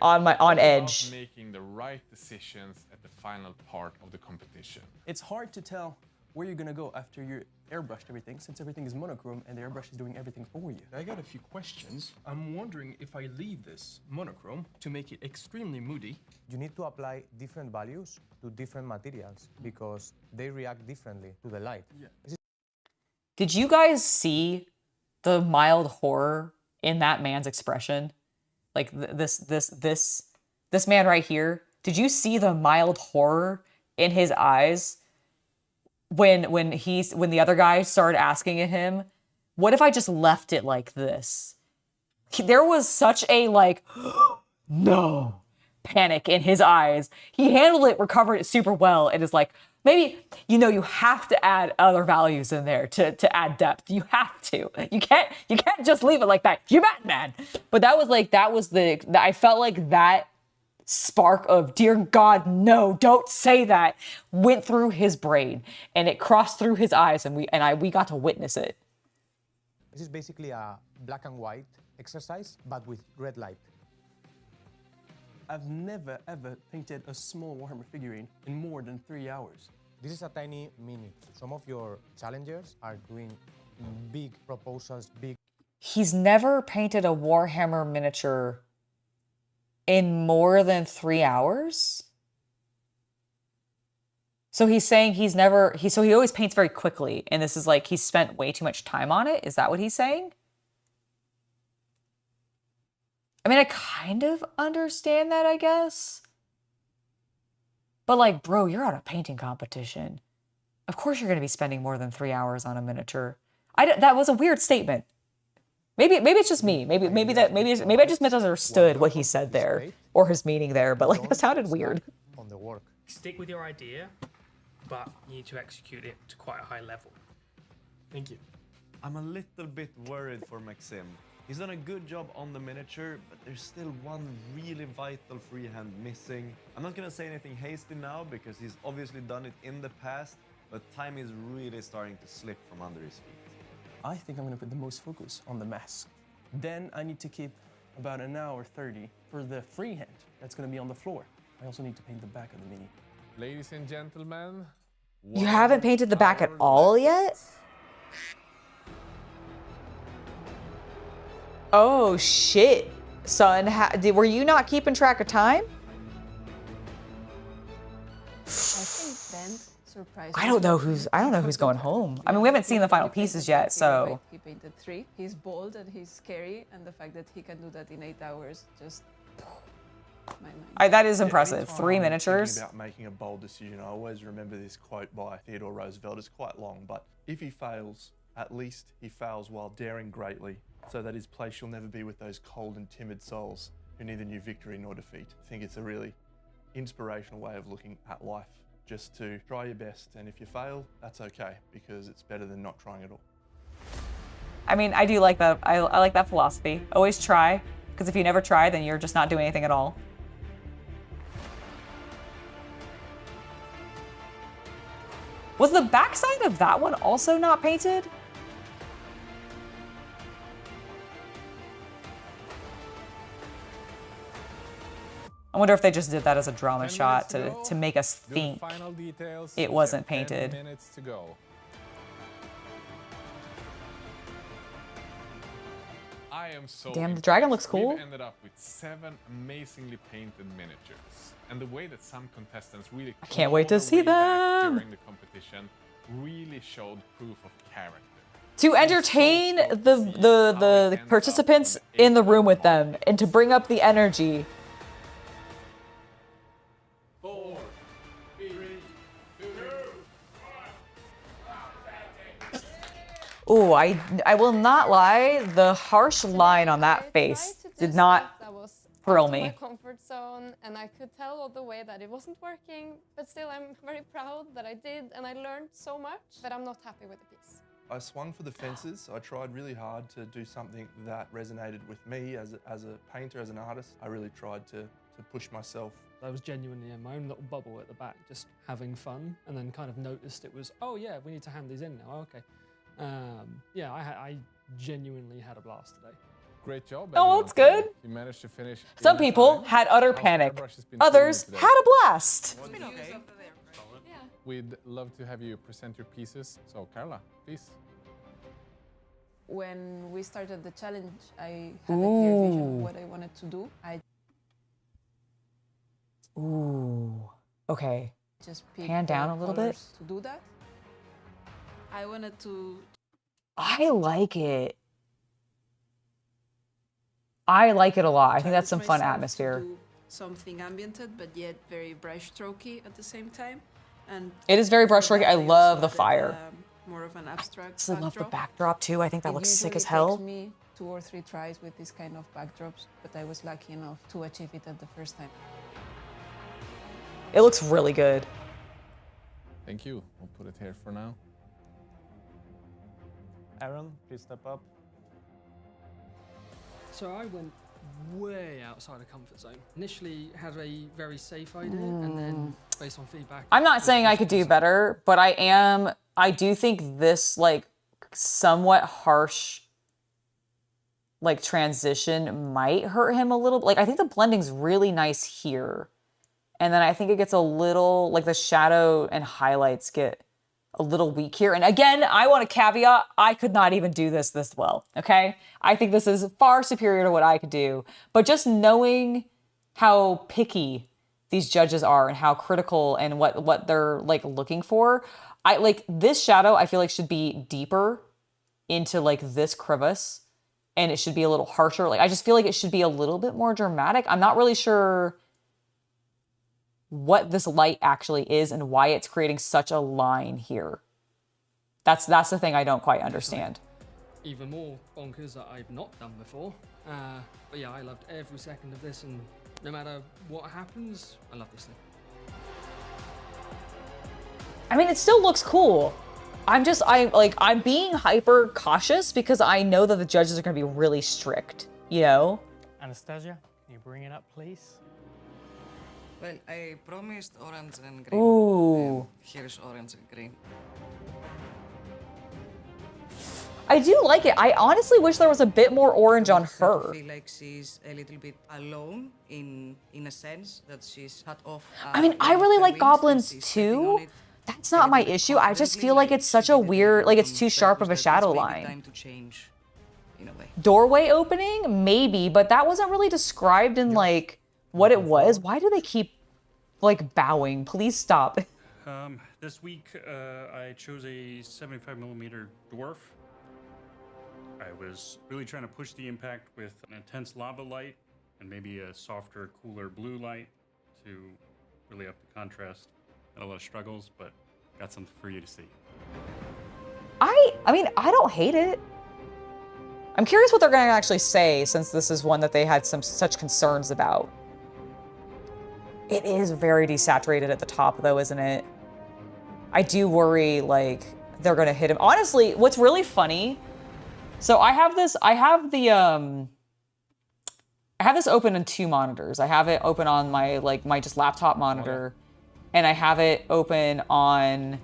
on edge. Making the right decisions at the final part of the competition. It's hard to tell where you're gonna go after you airbrushed everything, since everything is monochrome and the airbrush is doing everything for you. I got a few questions. I'm wondering if I leave this monochrome to make it extremely moody. You need to apply different values to different materials because they react differently to the light. Yeah. Did you guys see the mild horror in that man's expression? Like this man right here. Did you see the mild horror in his eyes when the other guy started asking him, "What if I just left it like this?" There was such a like, no, panic in his eyes. He handled it, recovered it super well, and is like, maybe, you have to add other values in there to add depth. You have to. You can't just leave it like that. You're Batman. But I felt like that spark of, dear God, no, don't say that, went through his brain and it crossed through his eyes, and we got to witness it. This is basically a black and white exercise, but with red light. I've never ever painted a small Warhammer figurine in more than 3 hours. This is a tiny mini. Some of your challengers are doing big proposals, big. He's never painted a Warhammer miniature in more than 3 hours? So he's saying he always paints very quickly, and this is like he spent way too much time on it? Is that what he's saying? I mean, I kind of understand that, I guess. But like, bro, you're at a painting competition. Of course you're going to be spending more than 3 hours on a miniature. That was a weird statement. Maybe it's just me. Maybe I just misunderstood what he said there or his meaning there. But like, that sounded weird. On the work. Stick with your idea, but you need to execute it to quite a high level. Thank you. I'm a little bit worried for Maxim. He's done a good job on the miniature, but there's still one really vital freehand missing. I'm not gonna say anything hasty now because he's obviously done it in the past, but time is really starting to slip from under his feet. I think I'm gonna put the most focus on the mask. Then I need to keep about an hour 30 for the freehand that's gonna be on the floor. I also need to paint the back of the mini. Ladies and gentlemen, You haven't painted the back at all yet? Oh shit, son. Were you not keeping track of time? I think Ben surprised I don't know who's going home. I mean, we haven't seen the final pieces yet, so. He painted 3. He's bold and he's scary, and the fact that he can do that in 8 hours just. My mind. That is impressive. Anytime 3 I'm miniatures. thinking about making a bold decision, I always remember this quote by Theodore Roosevelt. It's quite long, but if he fails, at least he fails while daring greatly, so that his place shall never be with those cold and timid souls who neither knew victory nor defeat. I think it's a really inspirational way of looking at life. Just to try your best, and if you fail, that's okay, because it's better than not trying at all. I mean, I do like that. I like that philosophy. Always try, because if you never try, then you're just not doing anything at all. Was the backside of that one also not painted? I wonder if they just did that as a drama shot to make us think it wasn't painted. 10 minutes to go. I am so Damn, the dragon looks impressed. cool. We've ended up with 7 amazingly painted miniatures. And the way that some contestants really I can't wait to see them. during the competition really showed proof of character. To entertain the participants in the room with them and to bring up the energy. 4, 3, 2, 1. Ooh, I will not lie, the harsh line on that face did not thrill me. My comfort zone, and I could tell all the way that it wasn't working, but still I'm very proud that I did, and I learned so much, but I'm not happy with the piece. I swung for the fences. I tried really hard to do something that resonated with me as a painter, as an artist. I really tried to push myself. I was genuinely in my own little bubble at the back, just having fun, and then kind of noticed it was, oh yeah, we need to hand these in now, okay. Yeah, I genuinely had a blast today. Great job. Oh, that's good. You managed to finish. Some people had utter panic. Others had a blast. It's been okay. We'd love to have you present your pieces. So, Carla, please. When we started the challenge, I had a clear vision of what I wanted to do. Ooh. Okay. Just picked Hand down a little bit. to do that. I wanted to. I like it. I like it a lot. I think that's some fun atmosphere. Do something ambiented, but yet very brushstrokey at the same time. And It is very brushstrokey. I love the fire. More of an abstract. I love the backdrop too. I think that It looks sick usually as hell. takes me 2 or 3 tries with this kind of backdrops, but I was lucky enough to achieve it at the first time. It looks really good. Thank you. We'll put it here for now. Aaron, please step up. So I went way outside of comfort zone. Initially had a very safe idea, and then based on feedback. I'm not saying I could do better, but I do think this like somewhat harsh like transition might hurt him a little. Like I think the blending's really nice here. And then I think it gets a little, like the shadow and highlights get a little weak here. And again, I want to caveat, I could not even do this well, okay? I think this is far superior to what I could do. But just knowing how picky these judges are and how critical and what they're like looking for, I like this shadow, I feel like should be deeper into like this crevice, and it should be a little harsher. Like I just feel like it should be a little bit more dramatic. I'm not really sure what this light actually is and why it's creating such a line here. That's the thing I don't quite understand. Even more bonkers that I've not done before. But yeah, I loved every second of this, and no matter what happens, I love this thing. I mean, it still looks cool. I'm being hyper cautious because I know that the judges are going to be really strict, you know? Anastasia, can you bring it up, please? Well, I promised orange and green. Ooh. Here's orange and green. I do like it. I honestly wish there was a bit more orange on her. I feel like she's a little bit alone in a sense that she's cut off. I mean, I really like goblins too. That's not my issue. I just feel like it's such a weird, like it's too sharp of a shadow line. Time to change in a way. Doorway opening? Maybe, but that wasn't really described in like what it was. Why do they keep like bowing? Please stop. This week, I chose a 75mm dwarf. I was really trying to push the impact with an intense lava light and maybe a softer, cooler blue light to really up the contrast. Had a lot of struggles, but got something for you to see. I mean, I don't hate it. I'm curious what they're going to actually say, since this is one that they had such concerns about. It is very desaturated at the top, though, isn't it? I do worry, like, they're going to hit him. Honestly, what's really funny, so I have this open on 2 monitors. I have it open on my just laptop monitor, and I have it open on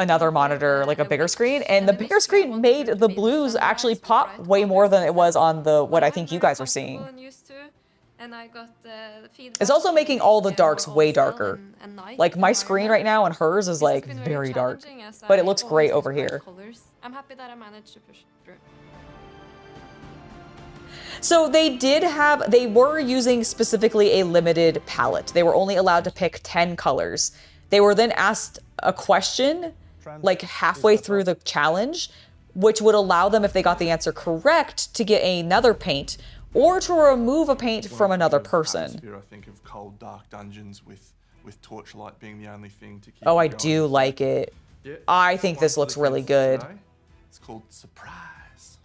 another monitor, like a bigger screen. And the bigger screen made the blues actually pop way more than it was on what I think you guys are seeing. And I got feedback. It's also making all the darks way darker. Like my screen right now and hers is like very dark, but it looks great over here. I'm happy that I managed to push it through. So they were using specifically a limited palette. They were only allowed to pick 10 colors. They were then asked a question like halfway through the challenge, which would allow them, if they got the answer correct, to get another paint or to remove a paint from another person. I think of cold, dark dungeons with torchlight being the only thing to keep. Oh, I do like it. Yeah, I think this looks really good. It's called Surprise.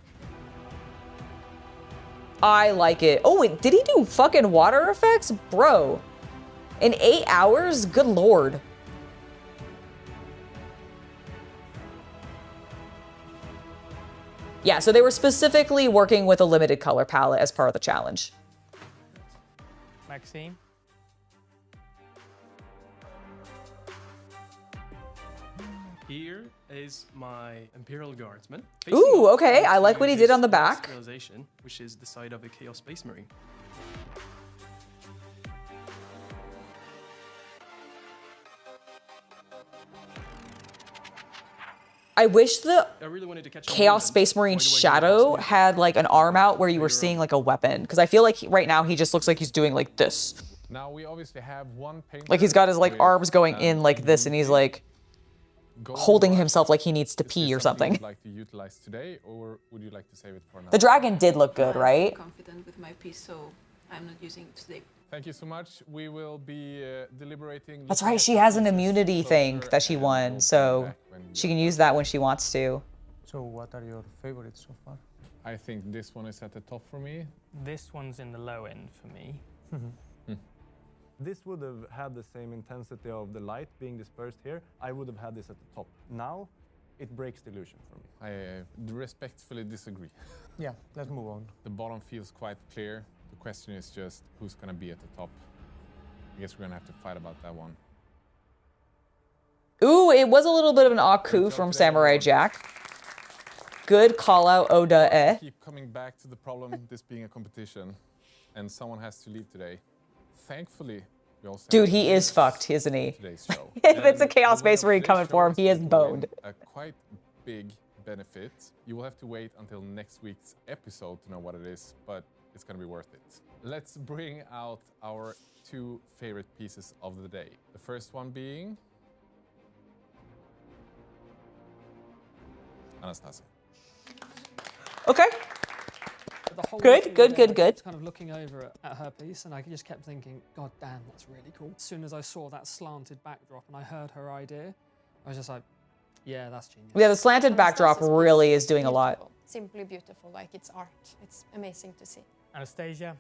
I like it. Oh, wait, did he do fucking water effects? Bro, in 8 hours? Good lord. Yeah, so they were specifically working with a limited color palette as part of the challenge. Maxime? Here is my Imperial Guardsman. Ooh, okay, I like what he did on the back. Which is the side of a Chaos Space Marine. I wish the really wanted to catch Chaos Space Marine shadow had like an arm out where you were seeing like a weapon. Because I feel like right now he just looks like he's doing like this. Now we obviously have one painter. Like he's got his like arms going in like this and he's like holding himself like he needs to pee or something. Would you like to utilize today, or would you like to save it for another? The dragon did look good, right? I'm confident with my piece, so I'm not using it today. Thank you so much. We will be deliberating. That's right, she has an immunity thing that she won, so she can use that when she wants to. So what are your favorites so far? I think this one is at the top for me. This one's in the low end for me. This would have had the same intensity of the light being dispersed here. I would have had this at the top. Now, it breaks the illusion for me. I respectfully disagree. Yeah, let's move on. The bottom feels quite clear. The question is just who's going to be at the top. I guess we're going to have to fight about that one. Ooh, it was a little bit of an aku from Samurai Jack. Good call out, Oda. Keep coming back to the problem, this being a competition, and someone has to leave today. Thankfully, we also Dude, he is fucked, isn't he? Today's show. If it's a Chaos Space Marine coming for him, he is boned. A quite big benefit. You will have to wait until next week's episode to know what it is, but it's going to be worth it. Let's bring out our 2 favorite pieces of the day. The first one being Anastasia. Okay. The whole Good, thing good, there, good, good. Kind of looking over at her piece, and I just kept thinking, God damn, that's really cool. As soon as I saw that slanted backdrop and I heard her idea, I was just like, yeah, that's genius. Yeah, the slanted backdrop really is doing a lot. Simply beautiful, like it's art. It's amazing to see. Anastasia,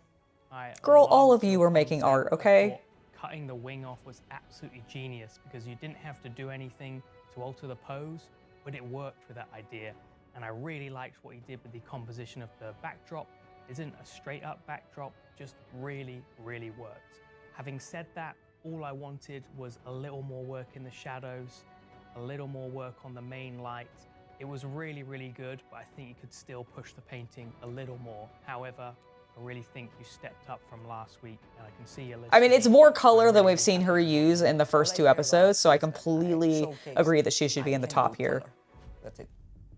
Girl, all of you are making art, okay? Cutting the wing off was absolutely genius because you didn't have to do anything to alter the pose, but it worked with that idea. And I really liked what he did with the composition of the backdrop. It isn't a straight up backdrop, just really, really worked. Having said that, all I wanted was a little more work in the shadows, a little more work on the main light. It was really, really good, but I think you could still push the painting a little more. However, I really think you stepped up from last week, and I can see you. I mean, it's more color than we've seen her use in the first 2 episodes, so I completely agree that she should be in the top here. That's it.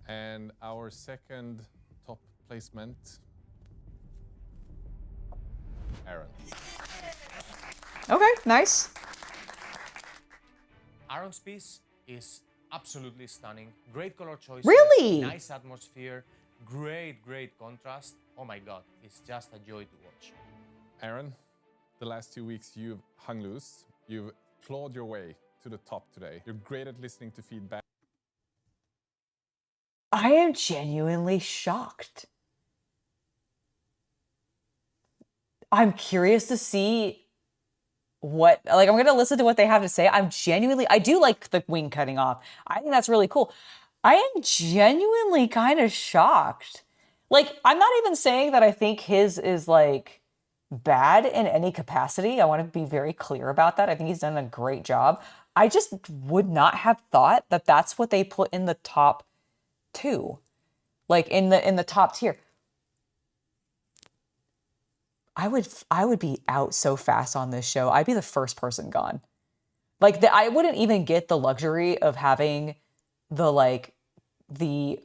And our second top placement. Aaron. Okay, nice. Aaron's piece is absolutely stunning. Great color choices. Really? Nice atmosphere. Great contrast. Oh my god, it's just a joy to watch. Aaron, the last 2 weeks you've hung loose. You've clawed your way to the top today. You're great at listening to feedback. I am genuinely shocked. I'm curious to see what, like, I'm going to listen to what they have to say. I do like the wing cutting off. I think that's really cool. I am genuinely kind of shocked. Like, I'm not even saying that I think his is, like, bad in any capacity. I want to be very clear about that. I think he's done a great job. I just would not have thought that that's what they put in the top 2. Like, in the top tier. I would be out so fast on this show. I'd be the first person gone. Like, I wouldn't even get the luxury of having the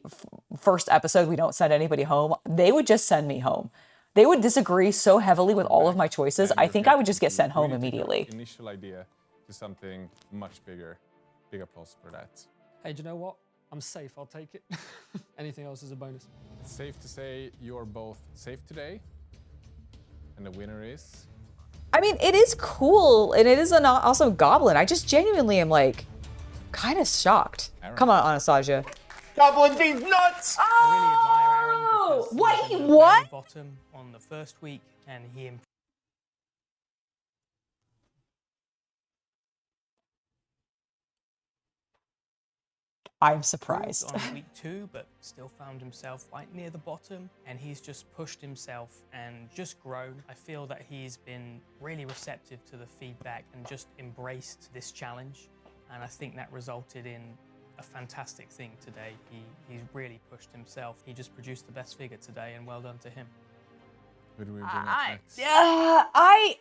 first episode, we don't send anybody home. They would just send me home. They would disagree so heavily with all of my choices. I think I would just get sent home immediately. Initial idea to something much bigger. Big applause for that. Hey, do you know what? I'm safe. I'll take it. Anything else is a bonus. It's safe to say you're both safe today. And the winner is? I mean, it is cool, and it is an awesome goblin. I just genuinely am, like, kind of shocked. Aaron. Come on, Anastasia. Goblin Fiend's nuts! Oh! What, he won? Bottom on the first week, and he I'm surprised. on week 2, but still found himself right near the bottom, and he's just pushed himself and just grown. I feel that he's been really receptive to the feedback and just embraced this challenge, and I think that resulted in a fantastic thing today. He's really pushed himself. He just produced the best figure today, and well done to him. Who do we bring up next? I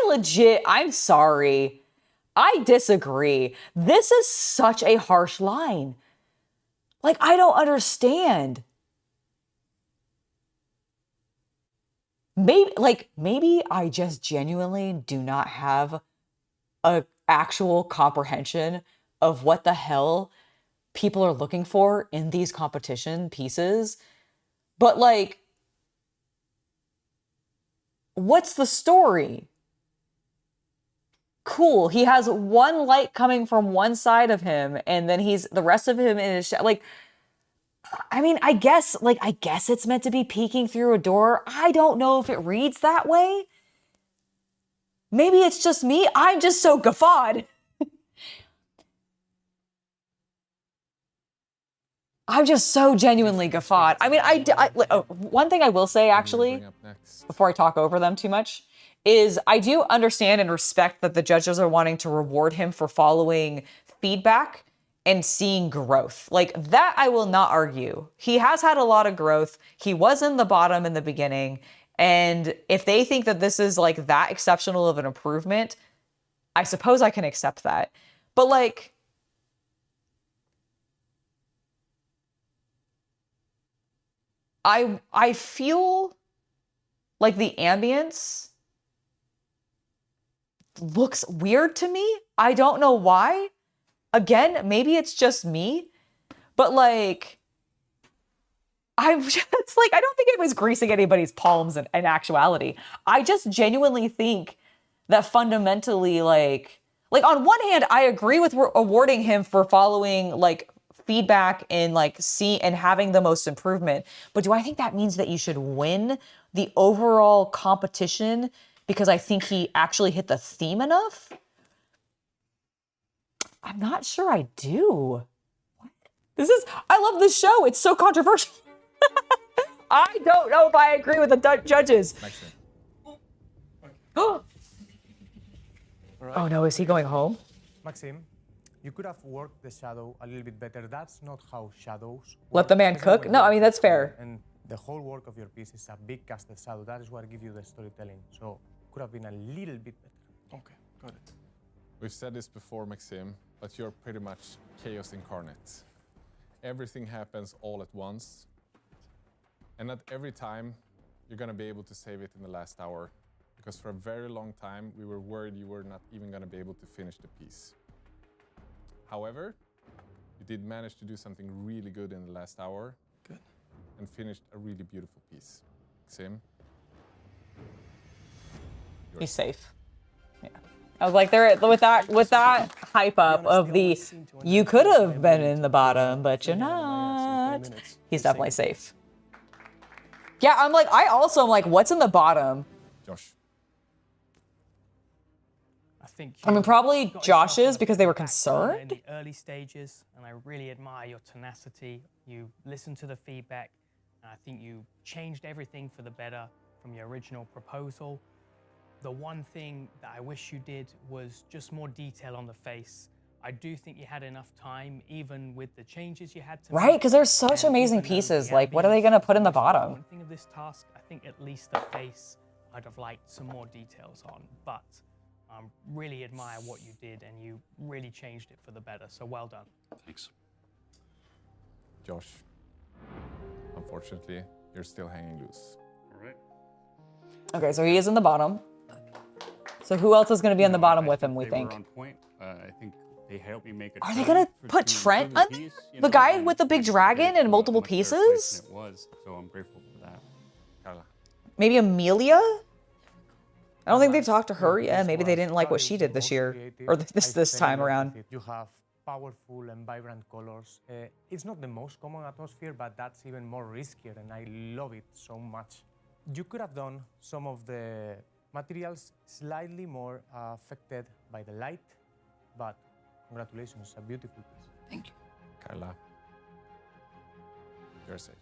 legit, I'm sorry. I disagree. This is such a harsh line. Like, I don't understand. Maybe I just genuinely do not have an actual comprehension of what the hell people are looking for in these competition pieces. But, like, what's the story? Cool. He has one light coming from one side of him, and then the rest of him in his like. I mean, I guess it's meant to be peeking through a door. I don't know if it reads that way. Maybe it's just me. I'm just so guffawed. I'm just so genuinely guffawed. I mean, one thing I will say, actually, before I talk over them too much, is I do understand and respect that the judges are wanting to reward him for following feedback and seeing growth. Like, that I will not argue. He has had a lot of growth. He was in the bottom in the beginning. And if they think that this is, like, that exceptional of an improvement, I suppose I can accept that. But, like, I feel like the ambience looks weird to me. I don't know why. Again, maybe it's just me, but like, I'm just like, I don't think it was greasing anybody's palms in actuality. I just genuinely think that fundamentally, like on one hand, I agree with awarding him for following like feedback and like and having the most improvement. But do I think that means that you should win the overall competition because I think he actually hit the theme enough? I'm not sure I do. I love this show. It's so controversial. I don't know if I agree with the judges. Oh no, is he going home? Maxim, you could have worked the shadow a little bit better. That's not how shadows work. Let the man cook? No, I mean, that's fair. And the whole work of your piece is a big casted shadow. That is what gives you the storytelling. So could have been a little bit better. Okay, got it. We've said this before, Maxim, but you're pretty much chaos incarnate. Everything happens all at once. And not every time you're gonna be able to save it in the last hour, because for a very long time we were worried you were not even gonna be able to finish the piece. However, you did manage to do something really good in the last hour. Good. And finished a really beautiful piece. Sim? He's safe. Yeah. I was like, there with that hype up of the you could have been in the bottom, but you're not. He's definitely safe. Yeah, I'm like, I also am like, what's in the bottom? Josh. I mean, probably Josh's because they were concerned. In the early stages, and I really admire your tenacity. You listened to the feedback, and I think you changed everything for the better from your original proposal. The one thing that I wish you did was just more detail on the face. I do think you had enough time, even with the changes you had to Right, make. because there's such amazing pieces. Like, what are they gonna put in the bottom? One thing of this task, I think at least the face, I'd have liked some more details on, but really admire what you did, and you really changed it for the better, so well done. Thanks. Josh, unfortunately, you're still hanging loose. All right. Okay, so he is in the bottom. So who else is going to be on the bottom with him, we They think? were on point. I think they helped me make a Are they going to put Trent on there? The guy with the big dragon and multiple pieces? It was, so I'm grateful for that. Carla. Maybe Amelia? I don't think they've talked to her yet. Maybe they didn't like what she did this year, or this time around. You have powerful and vibrant colors. It's not the most common atmosphere, but that's even more riskier, and I love it so much. You could have done some of the materials slightly more affected by the light, but congratulations, a beautiful piece. Thank you. Carla, you're safe.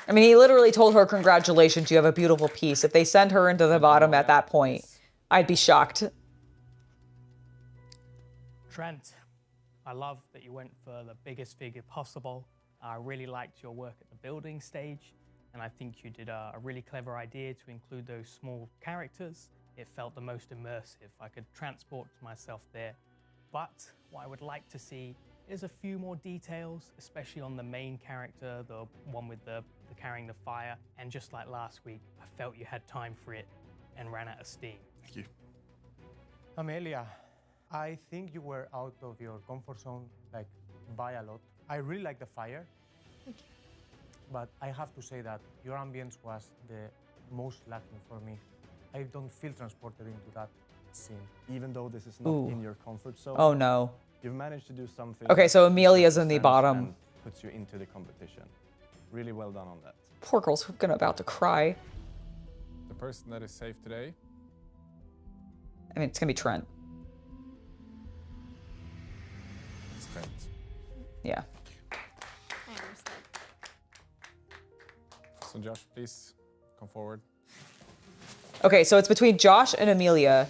I mean, he literally told her, congratulations, you have a beautiful piece. If they send her into the bottom at that point, I'd be shocked. Trent, I love that you went for the biggest figure possible. I really liked your work at the building stage, and I think you did a really clever idea to include those small characters. It felt the most immersive. I could transport myself there. But what I would like to see is a few more details, especially on the main character, the one with the carrying the fire. And just like last week, I felt you had time for it and ran out of steam. Thank you. Amelia, I think you were out of your comfort zone, like, by a lot. I really like the fire. Thank you. But I have to say that your ambience was the most lacking for me. I don't feel transported into that scene. Even though this is not Ooh. in your comfort zone. Oh, no. You've managed to do something. Okay, so that Amelia's in the makes sense bottom. and puts you into the competition. Really well done on that. Poor girl's about to cry. The person that is safe today, I mean, it's going to be Trent. is Trent. Yeah. I understand. So Josh, please come forward. Okay, so it's between Josh and Amelia.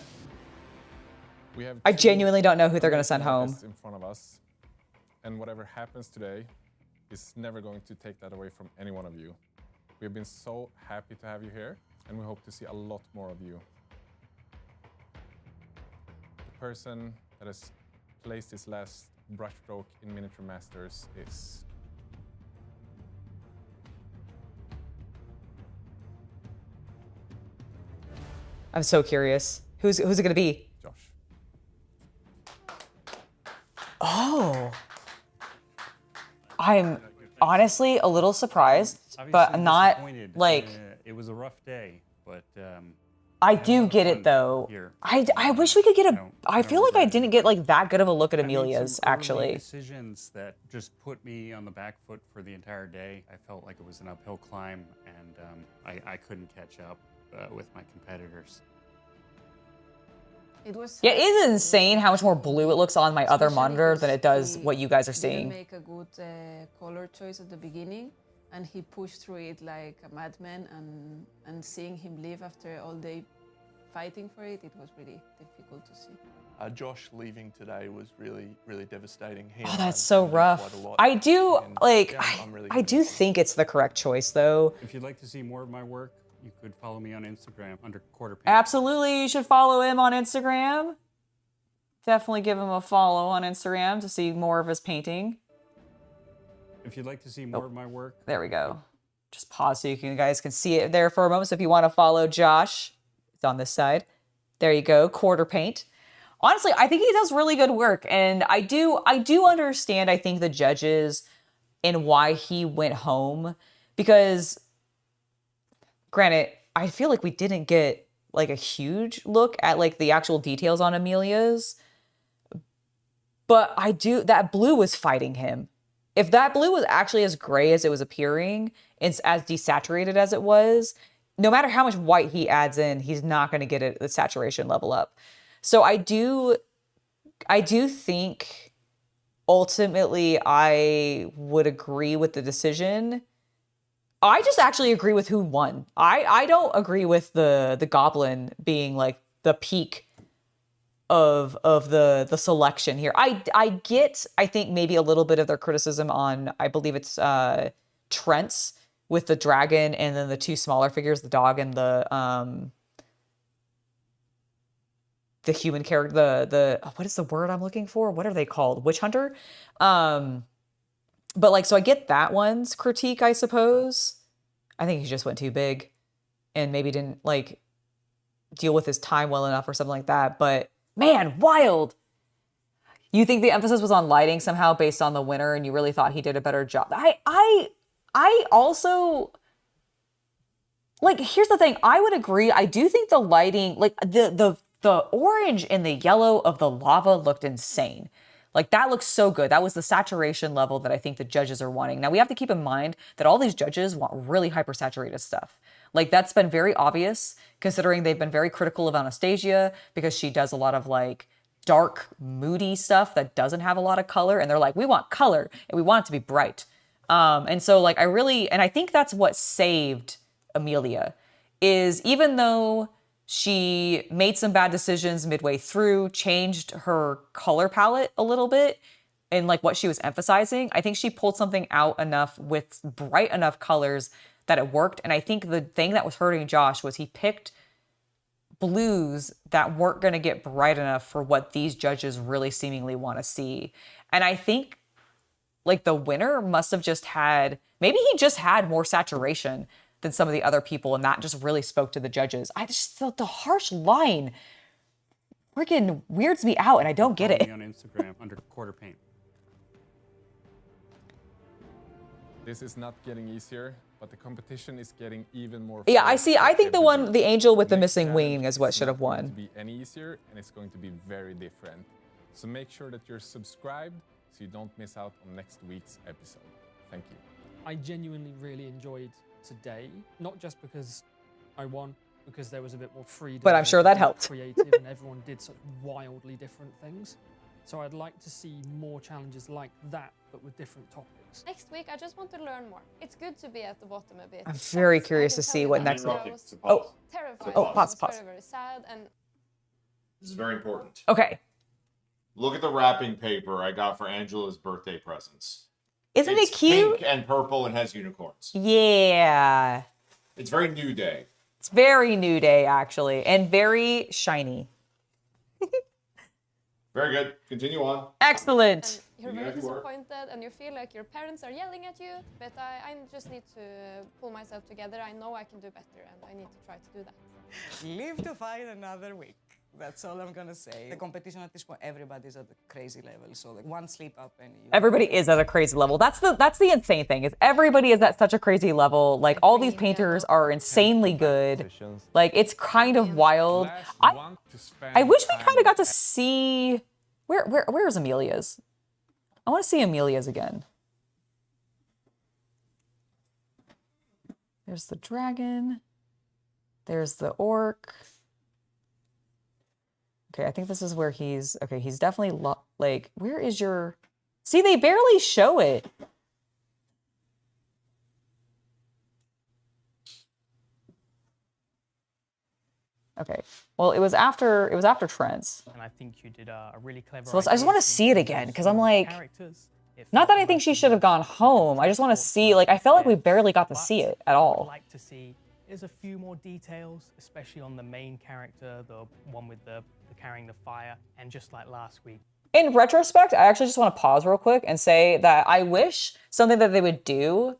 We have I two genuinely don't know who they're going to send home. artists in front of us, and whatever happens today is never going to take that away from any one of you. We have been so happy to have you here, and we hope to see a lot more of you. The person that has placed his last brushstroke in Miniature Masters is... I'm so curious. Who's it going to be? Josh. Oh. I'm honestly a little surprised, but Obviously not disappointed. like... It was a rough day, but I had a lot do of get it fun though. here. I wish we could get a... No, I feel like I didn't get like that good of a look at I made Amelia's, some early actually. decisions that just put me on the back foot for the entire day. I felt like it was an uphill climb, and I couldn't catch up with my competitors. It was Yeah, it is insane how much more blue it looks on my other monitor than it does what you guys are Didn't seeing. make a good color choice at the beginning, and he pushed through it like a madman. And seeing him leave after all day fighting for it, it was really difficult to see. Josh leaving today was really, really devastating. He Oh, and I that's so bonded rough. quite a lot, I do, and, like, yeah, I'm really I do think it's the correct choice, though. If you'd like to see more of my work, you could follow me on Instagram under Quarterpaint. Absolutely, you should follow him on Instagram. Definitely give him a follow on Instagram to see more of his painting. If you'd like to see more of my work, There we go. just pause so you guys can see it there for a moment. So if you want to follow Josh, it's on this side. There you go, quarter paint. Honestly, I think he does really good work. And I do understand, I think, the judges and why he went home. Because, granted, I feel like we didn't get like a huge look at like the actual details on Amelia's. But that blue was fighting him. If that blue was actually as gray as it was appearing, it's as desaturated as it was, no matter how much white he adds in, he's not going to get the saturation level up. So I do think ultimately I would agree with the decision. I just actually agree with who won. I don't agree with the goblin being like the peak of the selection here. I think maybe a little bit of their criticism on, I believe it's Trent's with the dragon and then the two smaller figures, the dog and the human character, the what is the word I'm looking for? What are they called? Witch hunter? But like, so I get that one's critique, I suppose. I think he just went too big and maybe didn't like deal with his time well enough or something like that. But man, wild. You think the emphasis was on lighting somehow based on the winner and you really thought he did a better job? I also, like, here's the thing. I would agree. I do think the lighting, like the orange and the yellow of the lava looked insane. Like, that looks so good. That was the saturation level that I think the judges are wanting. Now, we have to keep in mind that all these judges want really hypersaturated stuff. Like, that's been very obvious, considering they've been very critical of Anastasia because she does a lot of, like, dark, moody stuff that doesn't have a lot of color. And they're like, we want color, and we want it to be bright. And so, like, I think that's what saved Amelia, is even though she made some bad decisions midway through, changed her color palette a little bit and like what she was emphasizing, I think she pulled something out enough with bright enough colors that it worked. And I think the thing that was hurting Josh was he picked blues that weren't going to get bright enough for what these judges really seemingly want to see. And I think like the winner must have just had, maybe he just had more saturation than some of the other people, and that just really spoke to the judges. I just felt the harsh line freaking weirds me out, and I don't get it. On Instagram under quarter paint. This is not getting easier, but the competition is getting even more. Yeah, I see. I think the angel with the missing wing is what should have won. It's going to be any easier, and it's going to be very different. So make sure that you're subscribed so you don't miss out on next week's episode. Thank you. I genuinely really enjoyed today, not just because I won, because there was a bit more freedom. But I'm sure that helped. Creative, and everyone did such wildly different things. So I'd like to see more challenges like that, but with different topics. Next week, I just want to learn more. It's good to be at the bottom a bit. I'm very curious to see what next. Oh, terrifying. Pause. Very, very sad, and this is very important. Okay. Look at the wrapping paper I got for Angela's birthday presents. Isn't it cute? Pink and purple and has unicorns. Yeah. It's very New Day. It's very New Day, actually, and very shiny. Very good. Continue on. Excellent. And you're very disappointed, and you feel like your parents are yelling at you, but I just need to pull myself together. I know I can do better, and I need to try to do that. Live to fight another week. That's all I'm gonna say. The competition at this point, everybody's at a crazy level. So like one slip up and everybody is at a crazy level. That's the insane thing, is everybody is at such a crazy level. Like, all these painters are insanely good. Like, it's kind of wild. I wish we kind of got to see where's Amelia's? I want to see Amelia's again. There's the dragon. There's the orc. Okay, I think this is where he's... Okay, he's definitely... like, where is your... See, they barely show it. Okay. Well, it was after Trent's. And I think you did a really clever... So I just want to see it again, because I'm like... Not that I think she should have gone home. I just want to see... Like, I felt like we barely got to see it at all. I'd like to see... There's a few more details, especially on the main character, the one with the carrying the fire, and just like last week. In retrospect, I actually just want to pause real quick and say that I wish something that they would do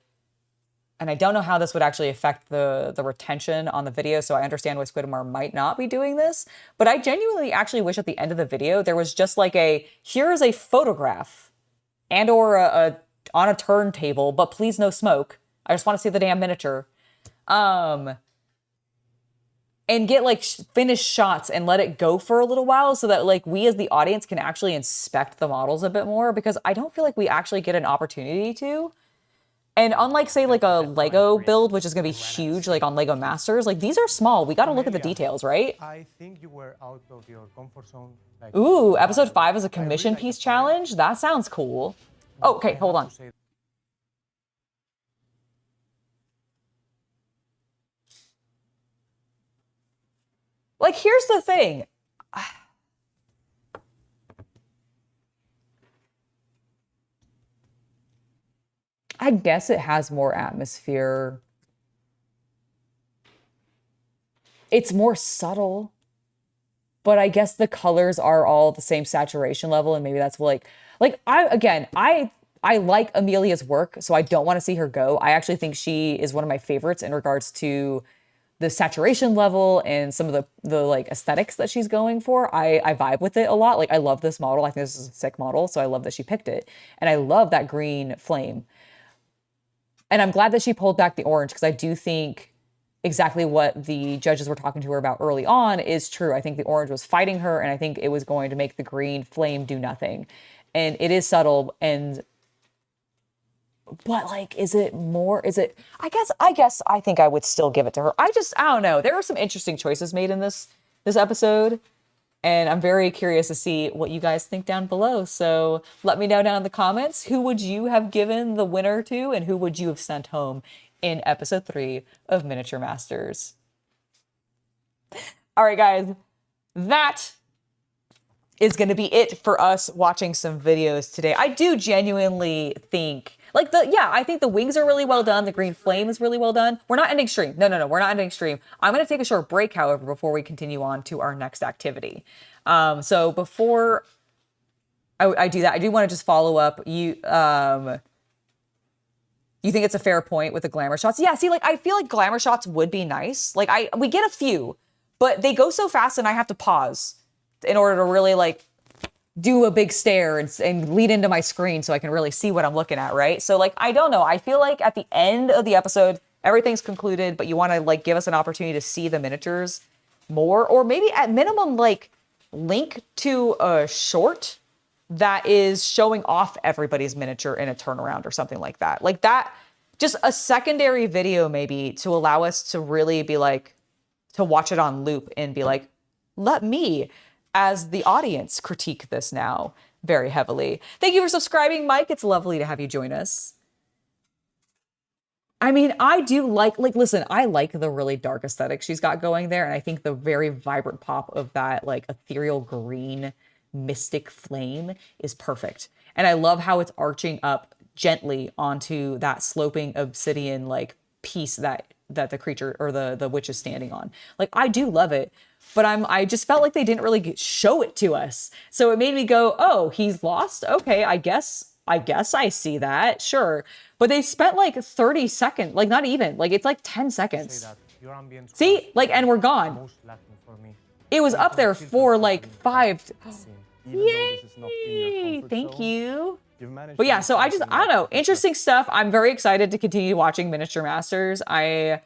and I don't know how this would actually affect the retention on the video, so I understand why Squidmar might not be doing this, but I genuinely actually wish at the end of the video there was just like here is a photograph and or on a turntable, but please no smoke. I just want to see the damn miniature. And get like finished shots and let it go for a little while so that like we as the audience can actually inspect the models a bit more, because I don't feel like we actually get an opportunity to. And unlike say like a Lego build, which is gonna be huge, like on Lego Masters, like these are small. We gotta look at the details, right? I think you were out of your comfort zone. Like, Ooh, episode 5 is a commission piece challenge? That sounds cool. Oh, okay, hold on. Like, here's the thing. I guess it has more atmosphere. It's more subtle. But I guess the colors are all the same saturation level, and maybe that's like I like Amelia's work, so I don't want to see her go. I actually think she is one of my favorites in regards to the saturation level and some of the like aesthetics that she's going for. I vibe with it a lot. Like, I love this model. I think this is a sick model, so I love that she picked it. And I love that green flame. And I'm glad that she pulled back the orange, because I do think exactly what the judges were talking to her about early on is true. I think the orange was fighting her, and I think it was going to make the green flame do nothing. And it is subtle, but like, is it more? Is it? I guess I think I would still give it to her. I don't know. There were some interesting choices made in this episode, and I'm very curious to see what you guys think down below. So let me know down in the comments, who would you have given the winner to, and who would you have sent home in episode 3 of Miniature Masters? All right, guys, that is going to be it for us watching some videos today. I do genuinely think, like, I think the wings are really well done. The green flame is really well done. We're not ending stream. No, we're not ending stream. I'm going to take a short break, however, before we continue on to our next activity. So before I do that, I do want to just follow up. You think it's a fair point with the glamour shots? Yeah, see, like, I feel like glamour shots would be nice. Like, we get a few, but they go so fast and I have to pause in order to really, like, do a big stare and lead into my screen so I can really see what I'm looking at, right? So, like, I don't know. I feel like at the end of the episode, everything's concluded, but you want to, like, give us an opportunity to see the miniatures more, or maybe at minimum, like, link to a short that is showing off everybody's miniature in a turnaround or something like that. Like that, just a secondary video maybe to allow us to really be like, to watch it on loop and be like, let me, as the audience, critique this now very heavily. Thank you for subscribing, Mike. It's lovely to have you join us. I mean, I do like, listen, I like the really dark aesthetic she's got going there. And I think the very vibrant pop of that, like, ethereal green mystic flame is perfect. And I love how it's arching up gently onto that sloping obsidian, like, piece that the creature or the witch is standing on. Like, I do love it, but I just felt like they didn't really show it to us. So it made me go, oh, he's lost? Okay, I guess I see that, sure. But they spent like 30 seconds, like not even, like it's like 10 seconds. See, like, and we're gone. It was up there for like 5. Yay, thank you. But yeah, so I don't know, interesting stuff. I'm very excited to continue watching Miniature Masters. I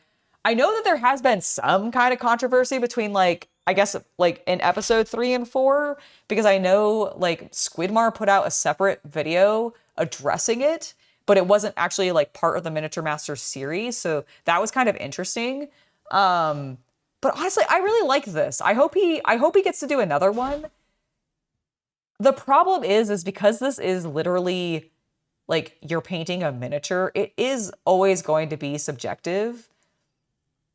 know that there has been some kind of controversy between, like, I guess, like, in episode 3 and 4, because I know, like, Squidmar put out a separate video addressing it, but it wasn't actually, like, part of the Miniature Masters series, so that was kind of interesting. But honestly, I really like this. I hope he gets to do another one. The problem is because this is literally, like, you're painting a miniature, it is always going to be subjective.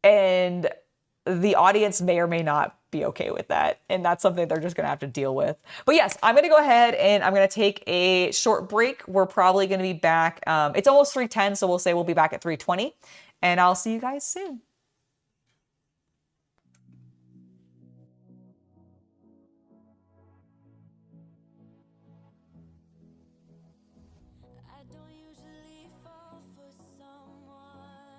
And the audience may or may not be okay with that. And that's something they're just going to have to deal with. But yes, I'm going to go ahead and I'm going to take a short break. We're probably going to be back. It's almost 3:10, so we'll say we'll be back at 3:20. And I'll see you guys soon. I don't usually fall for someone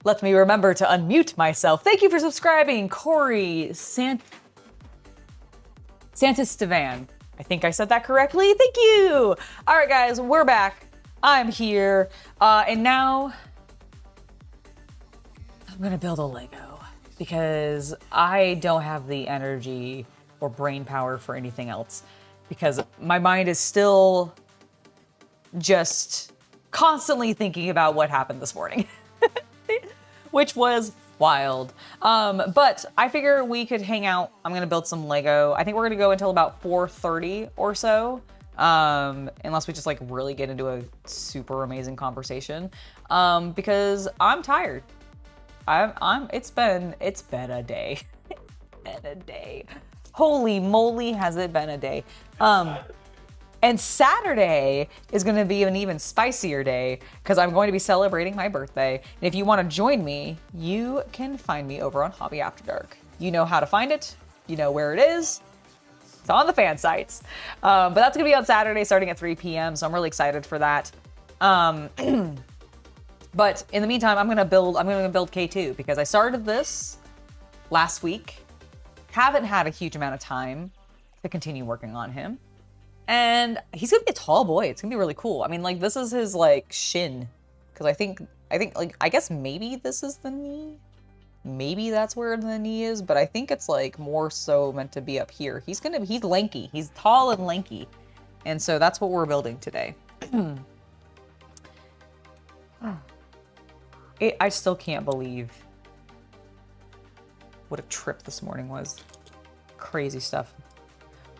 Let me remember to unmute myself. Thank you for subscribing, Corey Santistevan. I think I said that correctly. Thank you. All right, guys, we're back. I'm here. And now I'm going to build a Lego because I don't have the energy or brain power for anything else because my mind is still just constantly thinking about what happened this morning, which was wild. But I figure we could hang out. I'm going to build some Lego. I think we're going to go until about 4:30 or so. Unless we just like really get into a super amazing conversation. Because I'm tired. It's been a day. It's been a day. Holy moly, has it been a day. And Saturday is going to be an even spicier day because I'm going to be celebrating my birthday. And if you want to join me, you can find me over on Hobby After Dark. You know how to find it. You know where it is. It's on the fan sites. But that's going to be on Saturday starting at 3 p.m. So I'm really excited for that. But in the meantime, I'm going to build K2 because I started this last week. Haven't had a huge amount of time to continue working on him. And he's gonna be a tall boy. It's gonna be really cool. I mean, like, this is his like shin, because I think like I guess maybe this is the knee. Maybe that's where the knee is, but I think it's like more so meant to be up here. He's lanky. He's tall and lanky, and so that's what we're building today. I still can't believe what a trip this morning was. Crazy stuff.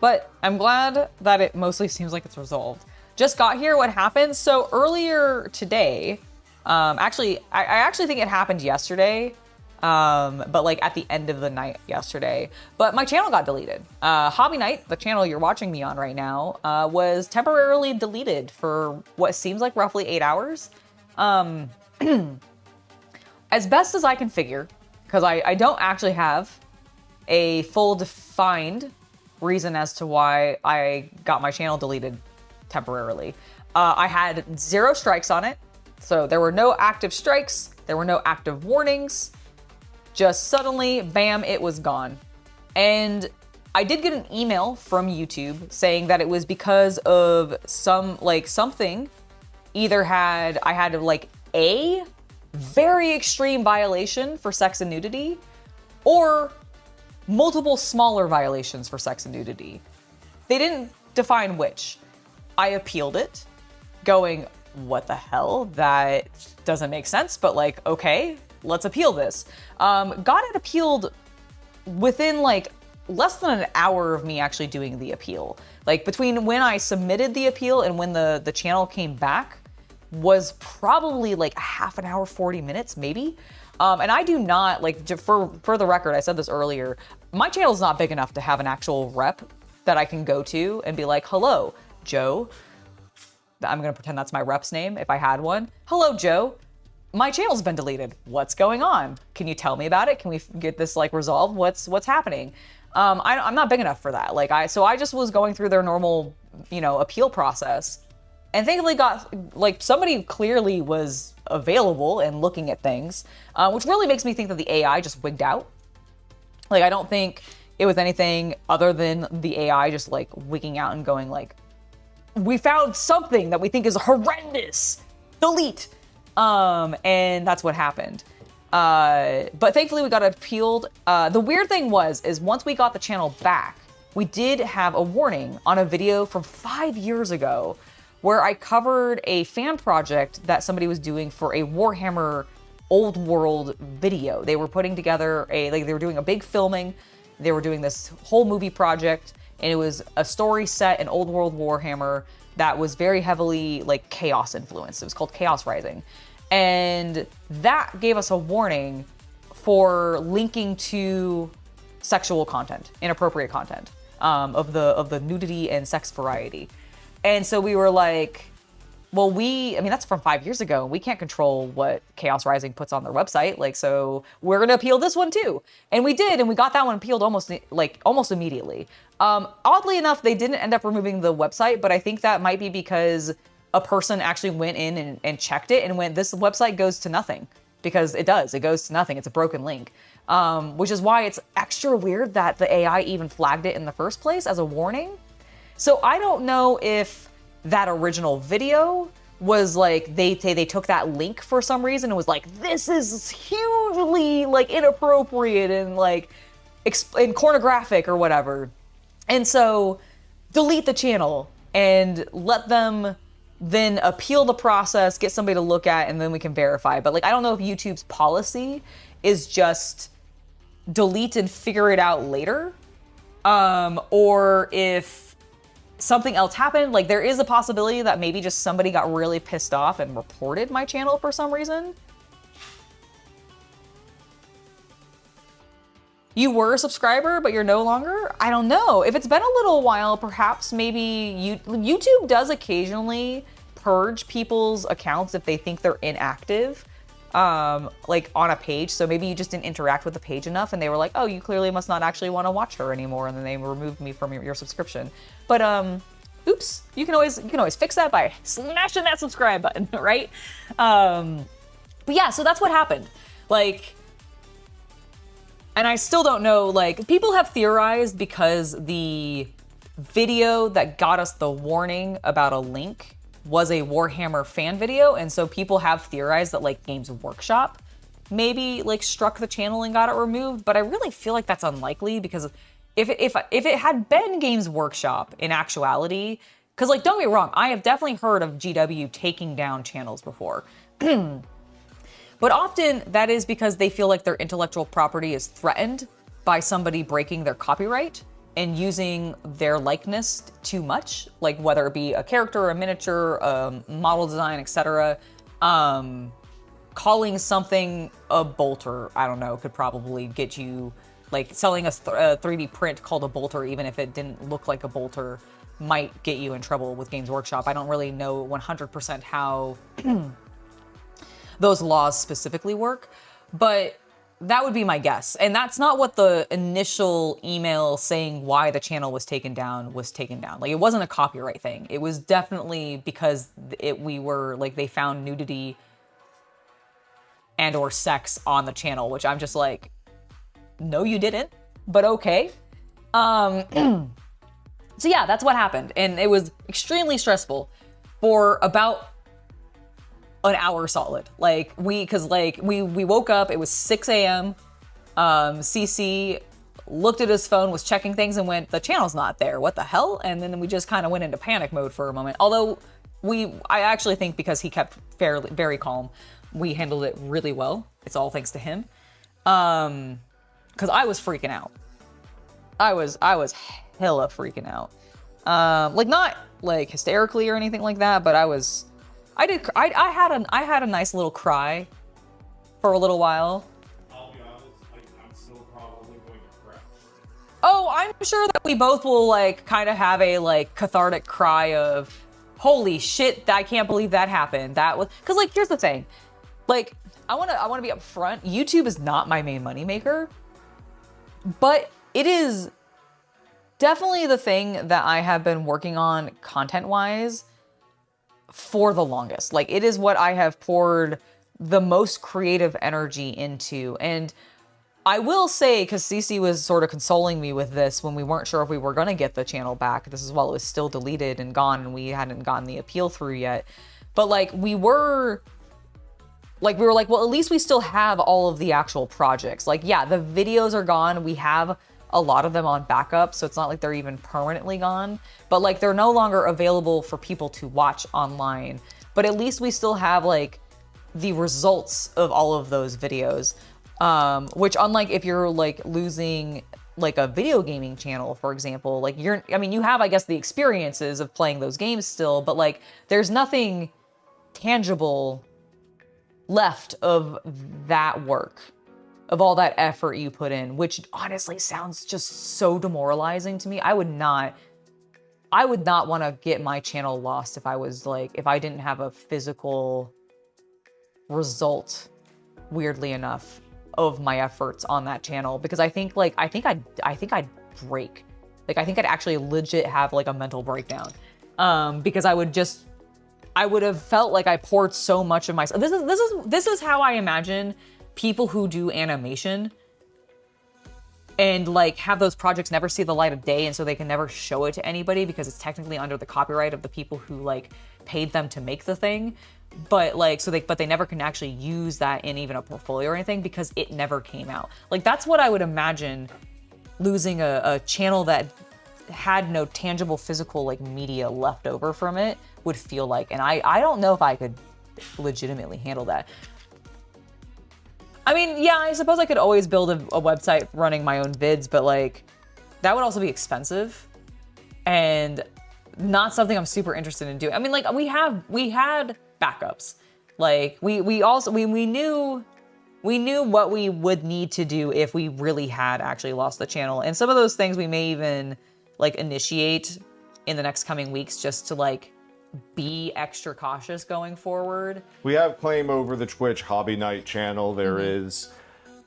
But I'm glad that it mostly seems like it's resolved. Just got here, what happened? So earlier today, I actually think it happened yesterday, but like at the end of the night yesterday. But my channel got deleted. Hobby Night, the channel you're watching me on right now, was temporarily deleted for what seems like roughly 8 hours. As best as I can figure, because I don't actually have a full defined reason as to why I got my channel deleted temporarily. I had 0 strikes on it. So there were no active strikes. There were no active warnings. Just suddenly, bam, it was gone. And I did get an email from YouTube saying that it was because of something either I had like a very extreme violation for sex and nudity or multiple smaller violations for sex and nudity. They didn't define which. I appealed it, going, what the hell? That doesn't make sense, but like, okay, let's appeal this. Got it appealed within like less than an hour of me actually doing the appeal. Like between when I submitted the appeal and when the channel came back was probably like a half an hour, 40 minutes, maybe. And I do not, like, for the record, I said this earlier, my channel's not big enough to have an actual rep that I can go to and be like, hello, Joe. I'm going to pretend that's my rep's name if I had one. Hello, Joe. My channel's been deleted. What's going on? Can you tell me about it? Can we get this, like, resolved? What's happening? I'm not big enough for that. So I just was going through their normal, appeal process. And thankfully somebody clearly was available and looking at things, which really makes me think that the AI just wigged out. Like, I don't think it was anything other than the AI just like wigging out and going like, we found something that we think is horrendous, delete. And that's what happened. But thankfully we got it appealed. The weird thing is once we got the channel back, we did have a warning on a video from 5 years ago where I covered a fan project that somebody was doing for a Warhammer Old World video. They were putting together they were doing a big filming. They were doing this whole movie project, and it was a story set in Old World Warhammer that was very heavily like chaos influenced. It was called Chaos Rising. And that gave us a warning for linking to sexual content, inappropriate content, of the nudity and sex variety. And so we were like, well, that's from 5 years ago. We can't control what Chaos Rising puts on their website. So we're going to appeal this one too. And we did, and we got that one appealed almost immediately. Oddly enough, they didn't end up removing the website, but I think that might be because a person actually went in and checked it and went, this website goes to nothing. because it does. It goes to nothing. It's a broken link, which is why it's extra weird that the AI even flagged it in the first place as a warning. So I don't know if that original video was like, they took that link for some reason and was like, this is hugely like inappropriate and like and pornographic or whatever. And so delete the channel and let them then appeal the process, get somebody to look at, and then we can verify. But like, I don't know if YouTube's policy is just delete and figure it out later, or if something else happened. Like, there is a possibility that maybe just somebody got really pissed off and reported my channel for some reason. You were a subscriber, but you're no longer? I don't know. If it's been a little while, perhaps maybe YouTube does occasionally purge people's accounts if they think they're inactive, like on a page. So maybe you just didn't interact with the page enough and they were like, oh, you clearly must not actually want to watch her anymore. And then they removed me from your subscription. But oops, you can always fix that by smashing that subscribe button, right? But yeah, so that's what happened. Like, and I still don't know, like, people have theorized because the video that got us the warning about a link was a Warhammer fan video, and so people have theorized that, like, Games Workshop maybe, like, struck the channel and got it removed, but I really feel like that's unlikely because if it had been Games Workshop in actuality, because, like, don't get me wrong, I have definitely heard of GW taking down channels before. But often that is because they feel like their intellectual property is threatened by somebody breaking their copyright and using their likeness too much, like whether it be a character, a miniature, model design, etc. Calling something a bolter, I don't know, could probably get you, like selling a 3D print called a bolter, even if it didn't look like a bolter, might get you in trouble with Games Workshop. I don't really know 100% how those laws specifically work, but that would be my guess. And that's not what the initial email saying why the channel was taken down was taken down. Like, it wasn't a copyright thing. It was definitely because they found nudity and or sex on the channel, which I'm just like, no, you didn't, but okay. So yeah, that's what happened. And it was extremely stressful for about an hour solid. Like, we woke up, it was 6 a.m. CC looked at his phone, was checking things and went, the channel's not there, what the hell? And then we just kind of went into panic mode for a moment. Although I actually think because he kept very calm, we handled it really well. It's all thanks to him. Cause I was freaking out. I was hella freaking out. Like, not like hysterically or anything like that, but I had a nice little cry for a little while. I'll be honest, I'm still probably going to cry. Oh, I'm sure that we both will like kind of have a like cathartic cry of, holy shit, I can't believe that happened. That was, cause like, here's the thing. Like, I wanna be upfront. YouTube is not my main moneymaker, but it is definitely the thing that I have been working on content-wise for the longest. Like, it is what I have poured the most creative energy into. And I will say, because Cece was sort of consoling me with this when we weren't sure if we were going to get the channel back. This is while it was still deleted and gone and we hadn't gotten the appeal through yet. But like, we were like, well, at least we still have all of the actual projects. Like, yeah, the videos are gone. We have a lot of them on backup, so it's not like they're even permanently gone, but like, they're no longer available for people to watch online. But at least we still have like the results of all of those videos, which, unlike if you're like losing like a video gaming channel, for example, like you have, I guess, the experiences of playing those games still, but like, there's nothing tangible left of that work, of all that effort you put in, which honestly sounds just so demoralizing to me. I would not want to get my channel lost if I didn't have a physical result, weirdly enough, of my efforts on that channel, because I think I'd break. Like, I think I'd actually legit have like a mental breakdown, because I would just I would have felt like I poured so much of myself. This is how I imagine people who do animation and like have those projects never see the light of day, and so they can never show it to anybody because it's technically under the copyright of the people who like paid them to make the thing. But like, but they never can actually use that in even a portfolio or anything because it never came out. Like that's what I would imagine losing a channel that had no tangible physical like media left over from it would feel like. And I don't know if I could legitimately handle that. I mean, yeah, I suppose I could always build a website running my own vids, but like that would also be expensive and not something I'm super interested in doing. I mean, like we had backups. Like we knew what we would need to do if we really had actually lost the channel. And some of those things we may even like initiate in the next coming weeks just to like be extra cautious going forward. We have claim over the Twitch Hobby Night channel. There is,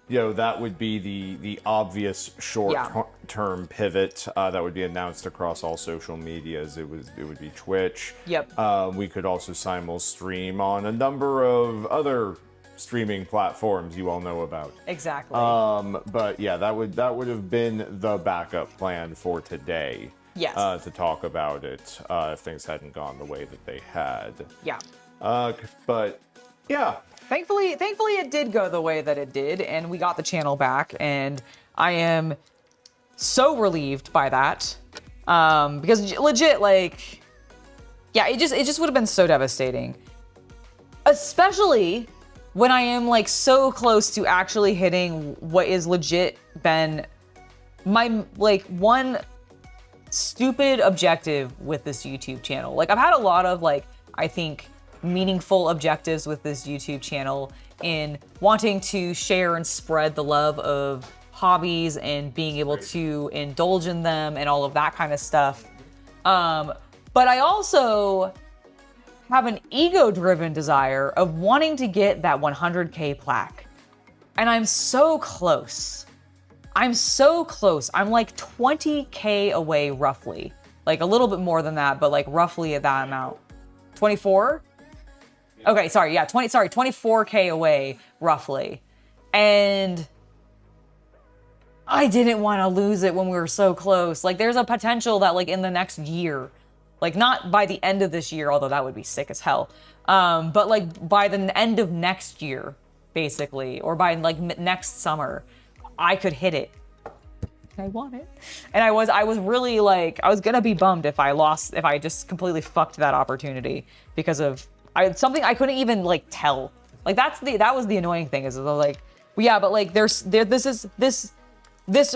you know, that would be the obvious short-term pivot that would be announced across all social medias. It would be Twitch. Yep. We could also stream on a number of other streaming platforms you all know about. Exactly. But yeah, that would have been the backup plan for today. Yes. To talk about it if things hadn't gone the way that they had. Yeah. But yeah. Thankfully it did go the way that it did, and we got the channel back, and I am so relieved by that. Because legit, like, yeah, it just would have been so devastating. Especially when I am like so close to actually hitting what is legit been my like one stupid objective with this YouTube channel. Like I've had a lot of like, I think meaningful objectives with this YouTube channel in wanting to share and spread the love of hobbies and being able to indulge in them and all of that kind of stuff. But I also have an ego-driven desire of wanting to get that 100K plaque. And I'm so close. I'm so close. I'm like 20K away roughly. Like a little bit more than that, but like roughly at that amount. 24? Okay, sorry, yeah, 24K away roughly. And I didn't want to lose it when we were so close. Like there's a potential that like in the next year, like not by the end of this year, although that would be sick as hell. But like by the end of next year, basically, or by like next summer, I could hit it. I want it. And I was really like, I was gonna be bummed if I just completely fucked that opportunity because of something I couldn't even like tell. Like that was the annoying thing is like, well, yeah, but like this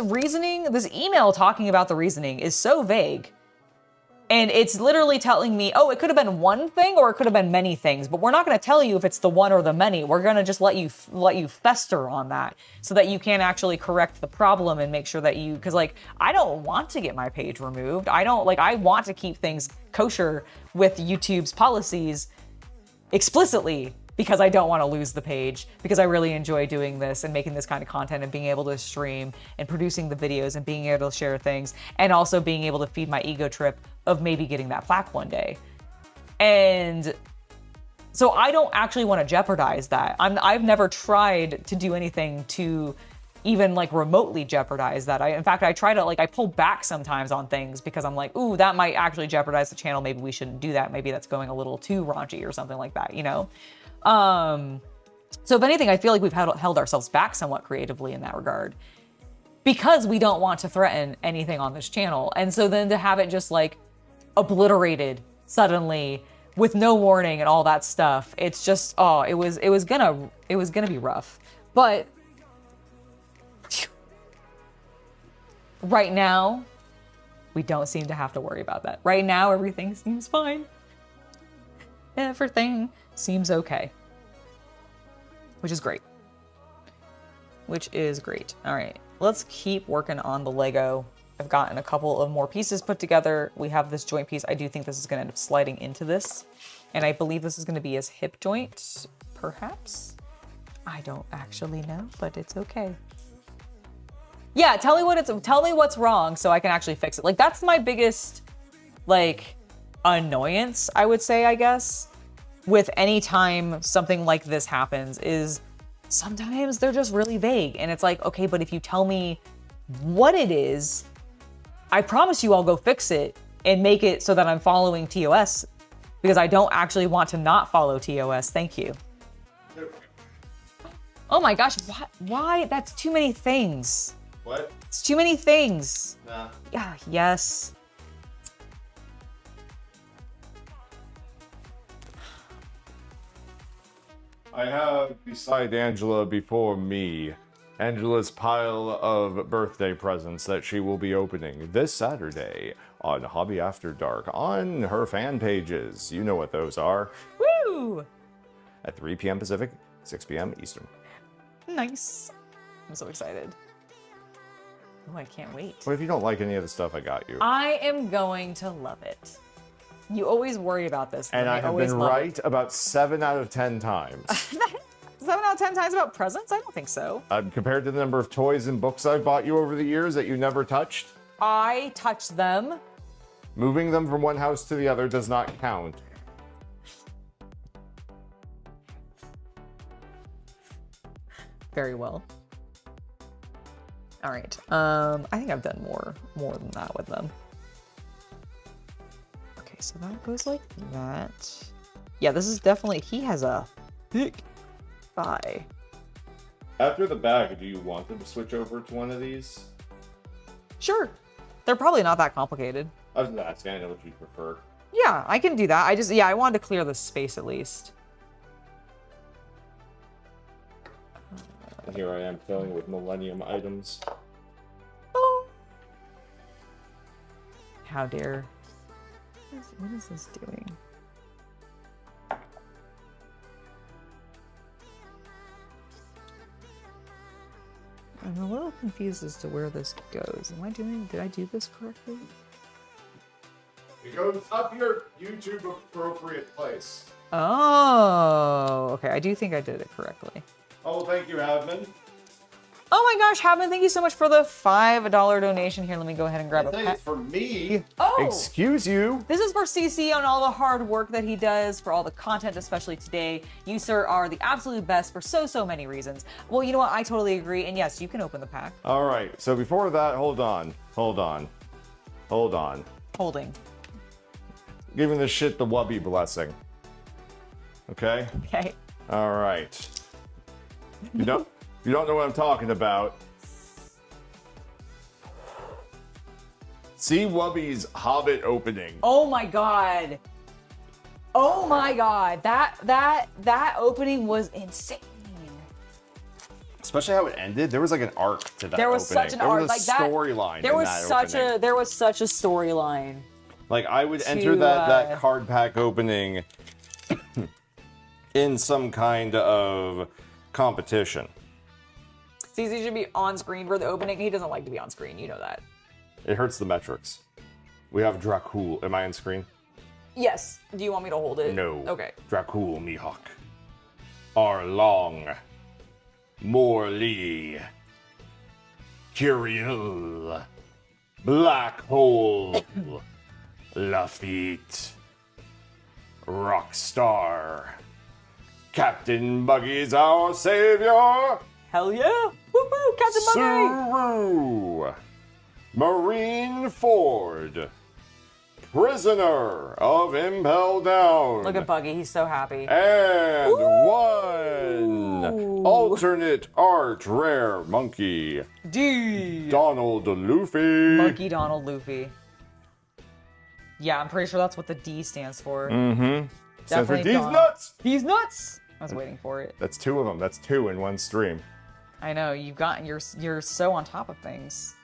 reasoning, this email talking about the reasoning is so vague. And it's literally telling me, oh, it could have been one thing or it could have been many things, but we're not going to tell you if it's the one or the many. We're going to just let you fester on that so that you can actually correct the problem and make sure that because like, I don't want to get my page removed. I want to keep things kosher with YouTube's policies explicitly because I don't want to lose the page, because I really enjoy doing this and making this kind of content and being able to stream and producing the videos and being able to share things and also being able to feed my ego trip of maybe getting that plaque one day. And so I don't actually want to jeopardize that. I've never tried to do anything to even like remotely jeopardize that. In fact, I try to like, I pull back sometimes on things because I'm like, ooh, that might actually jeopardize the channel. Maybe we shouldn't do that. Maybe that's going a little too raunchy or something like that, you know? So if anything, I feel like we've held ourselves back somewhat creatively in that regard because we don't want to threaten anything on this channel. And so then to have it just like obliterated suddenly with no warning and all that stuff, it's just, oh, it was gonna be rough. But right now, we don't seem to have to worry about that. Right now, everything seems fine. Everything seems okay. Which is great. All right, let's keep working on the Lego. I've gotten a couple of more pieces put together. We have this joint piece. I do think this is going to end up sliding into this. And I believe this is going to be his hip joint, perhaps? I don't actually know, but it's okay. Yeah, tell me what's wrong so I can actually fix it. Like that's my biggest like annoyance, I would say, I guess, with any time something like this happens is sometimes they're just really vague. And it's like, okay, but if you tell me what it is, I promise you I'll go fix it and make it so that I'm following TOS, because I don't actually want to not follow TOS. Thank you. Oh my gosh, why? That's too many things. What? It's too many things. Nah. Yeah, yes. I have beside Angela before me Angela's pile of birthday presents that she will be opening this Saturday on Hobby After Dark on her fan pages. You know what those are. Woo! At 3 p.m. Pacific, 6 p.m. Eastern. Nice. I'm so excited. Oh, I can't wait. What if you don't like any of the stuff I got you? I am going to love it. You always worry about this. And I have been right about 7 out of 10 times. 7 out of 10 times about presents? I don't think so. Compared to the number of toys and books I've bought you over the years that you never touched, I touched them. moving them from one house to the other does not count. Very well. All right. I think I've done more than that with them. Okay, so that goes like that. Yeah, this is definitely, he has a thick thigh. After the bag, do you want them to switch over to one of these? Sure. They're probably not that complicated. I was just asking, I know what you prefer. Yeah, I can do that. I wanted to clear the space at least. And here I am filling with Millennium items. Oh. How dare. What is this doing? I'm a little confused as to where this goes. Did I do this correctly? It goes up your YouTube appropriate place. Oh, okay. I do think I did it correctly. Oh, thank you, Havman. Oh my gosh, Havman, thank you so much for the $5 donation. Here, let me go ahead and grab a pen. It's for me. Oh! Excuse you. This is for CC on all the hard work that he does, for all the content, especially today. You, sir, are the absolute best for so many reasons. Well, you know what? I totally agree. And yes, you can open the pack. All right. So before that, hold on. Holding. Giving this shit the Wubby blessing. Okay? Okay. All right. You don't know what I'm talking about. See Wubby's Hobbit opening. Oh my god. Oh my god. That opening was insane. Especially how it ended. There was like an arc to that. There was opening. such an arc, There was a storyline. There was such a storyline. Like I would enter that card pack opening in some kind of competition. CZ should be on screen for the opening. He doesn't like to be on screen. You know that. It hurts the metrics. We have Dracul. Am I on screen? Yes. Do you want me to hold it? No. Okay. Dracul Mihawk. Arlong. Morley. Curiel. Black Hole. Lafitte. Rockstar. Captain Buggy's our savior. Hell yeah. Woo-hoo, Captain Buggy. Suru. Marine Ford. Prisoner of Impel Down. Look at Buggy. He's so happy. And one alternate art rare monkey. D. Donald Luffy. Monkey Donald Luffy. Yeah, I'm pretty sure that's what the D stands for. Mm-hmm. Stands for Definitely D's nuts. D's nuts. I was waiting for it. That's two of them. That's two in one stream. I know you're so on top of things.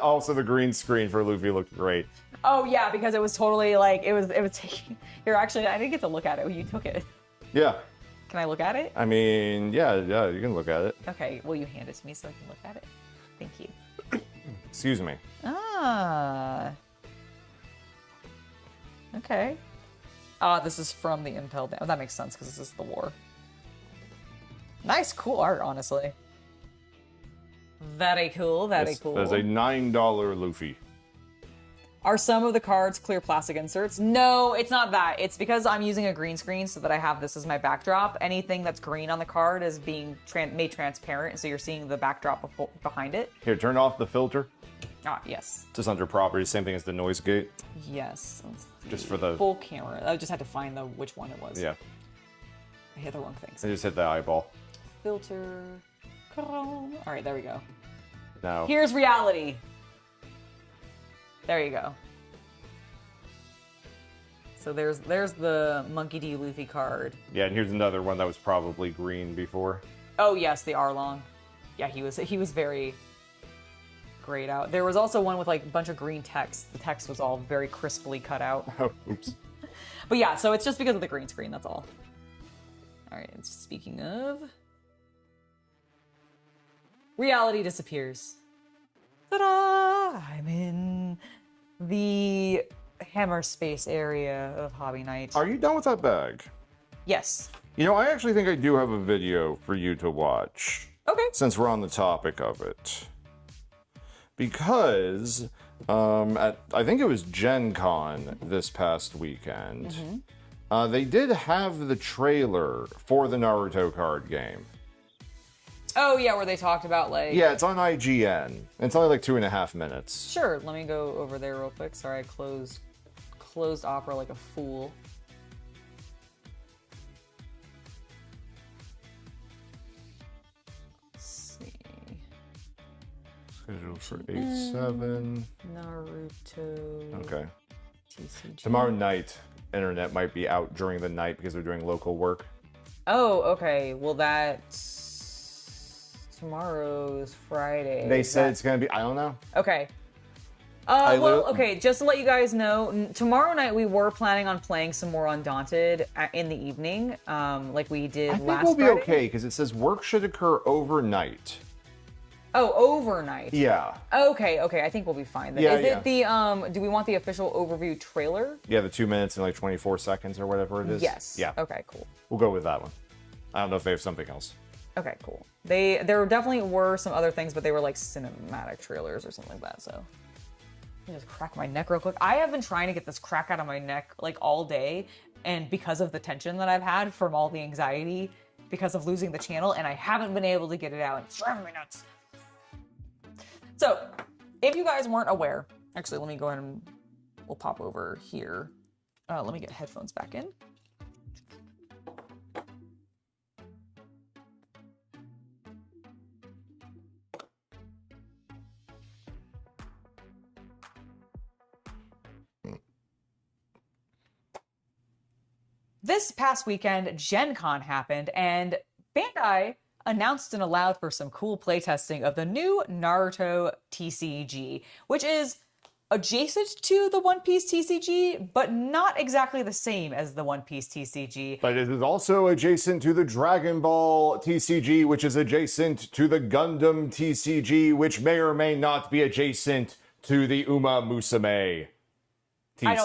Also, the green screen for Luffy looked great. Oh yeah, because it was totally like it was taking. Here, actually, I didn't get to look at it. You took it. Yeah. Can I look at it? I mean, yeah, you can look at it. Okay. Will you hand it to me so I can look at it? Thank you. Excuse me. Ah. Okay. This is from the Impel Down. That makes sense because this is the war. Nice, cool art, honestly. Very cool, very cool. That's a $9 Luffy. Are some of the cards clear plastic inserts? No, it's not that. It's because I'm using a green screen so that I have this as my backdrop. Anything that's green on the card is being made transparent, so you're seeing the backdrop behind it. Here, turn off the filter. Ah, yes. Just under properties, same thing as the noise gate. Yes. Just for the full camera. I just had to find which one it was. Yeah. I hit the wrong thing. I just hit the eyeball. Filter. All right, there we go. Now. Here's reality. There you go. So there's the Monkey D. Luffy card. Yeah, and here's another one that was probably green before. Oh yes, the Arlong. Yeah, he was very grayed out. There was also one with like a bunch of green text. The text was all very crisply cut out. Oh, oops. But yeah, so it's just because of the green screen, that's all. All right, and speaking of, reality disappears. Ta-da! I'm in the Hammer Space area of Hobby Night. Are you done with that bag? Yes. You know, I actually think I do have a video for you to watch. Okay. Since we're on the topic of it. Because I think it was Gen Con this past weekend. They did have the trailer for the Naruto card game. Oh yeah, where they talked about like... Yeah, it's on IGN. It's only like 2.5 minutes. Sure, let me go over there real quick. Sorry, I closed Opera like a fool. Let's see. Scheduled for 8/7. Naruto. Okay. TCG. Tomorrow night, internet might be out during the night because they're doing local work. Oh, okay. Well, that's... Tomorrow's Friday. They said it's going to be, I don't know. Okay. Okay, just to let you guys know, tomorrow night we were planning on playing some more Undaunted in the evening, like we did last Friday. I think we'll be okay, because it says work should occur overnight. Oh, overnight. Yeah. Okay, I think we'll be fine then. Yeah, Is it the, do we want the official overview trailer? Yeah, the 2 minutes and like 24 seconds or whatever it is. Yes. Yeah. Okay, cool. We'll go with that one. I don't know if they have something else. Okay, cool. There definitely were some other things, but they were like cinematic trailers or something like that, so. Let me just crack my neck real quick. I have been trying to get this crack out of my neck like all day, and because of the tension that I've had from all the anxiety because of losing the channel, and I haven't been able to get it out. It's driving me nuts. So, if you guys weren't aware, actually let me go ahead and we'll pop over here. Let me get headphones back in. This past weekend, Gen Con happened, and Bandai announced and allowed for some cool playtesting of the new Naruto TCG, which is adjacent to the One Piece TCG, but not exactly the same as the One Piece TCG. But it is also adjacent to the Dragon Ball TCG, which is adjacent to the Gundam TCG, which may or may not be adjacent to the Uma Musume TCG. I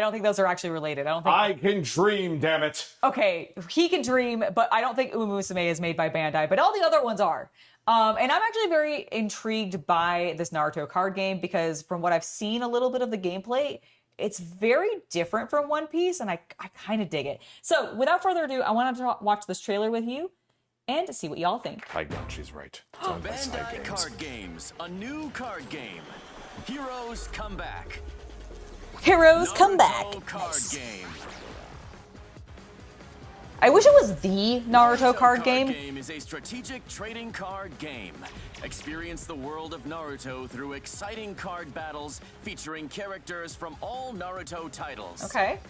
don't think those are actually related. I can dream, damn it. Okay, he can dream, but I don't think Uma Musume is made by Bandai, but all the other ones are. And I'm actually very intrigued by this Naruto card game because from what I've seen a little bit of the gameplay, it's very different from One Piece, and I kind of dig it. So without further ado, I wanted to watch this trailer with you and see what y'all think. I know, she's right. Bandai Card Games, a new card game. Heroes come back. Heroes come back. Card game. I wish it was the Naruto card game. Game is a strategic trading card game. Experience the world of Naruto through exciting card battles featuring characters from all Naruto titles. Okay.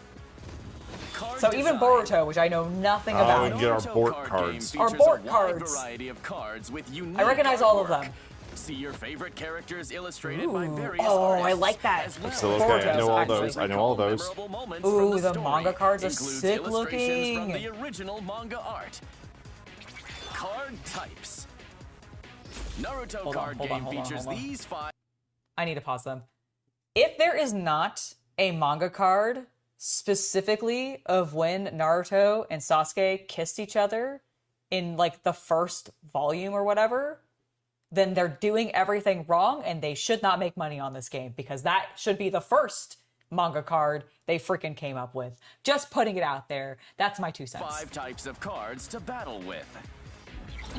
Card So even Boruto, which I know nothing about. We get our Bort cards. Our Bort cards. Variety of cards with unique I recognize all of them. See your favorite characters illustrated by various Oh, artists. I like that. So those guys, I know all those. I know all those. Ooh, the manga cards are Includes sick illustrations looking. from the original manga art. Card types. Naruto card game features these 5. I need to pause them. If there is not a manga card specifically of when Naruto and Sasuke kissed each other in like the first volume or whatever, then they're doing everything wrong and they should not make money on this game, because that should be the first manga card they freaking came up with. Just putting it out there. That's my 2 cents. 5 types of cards to battle with.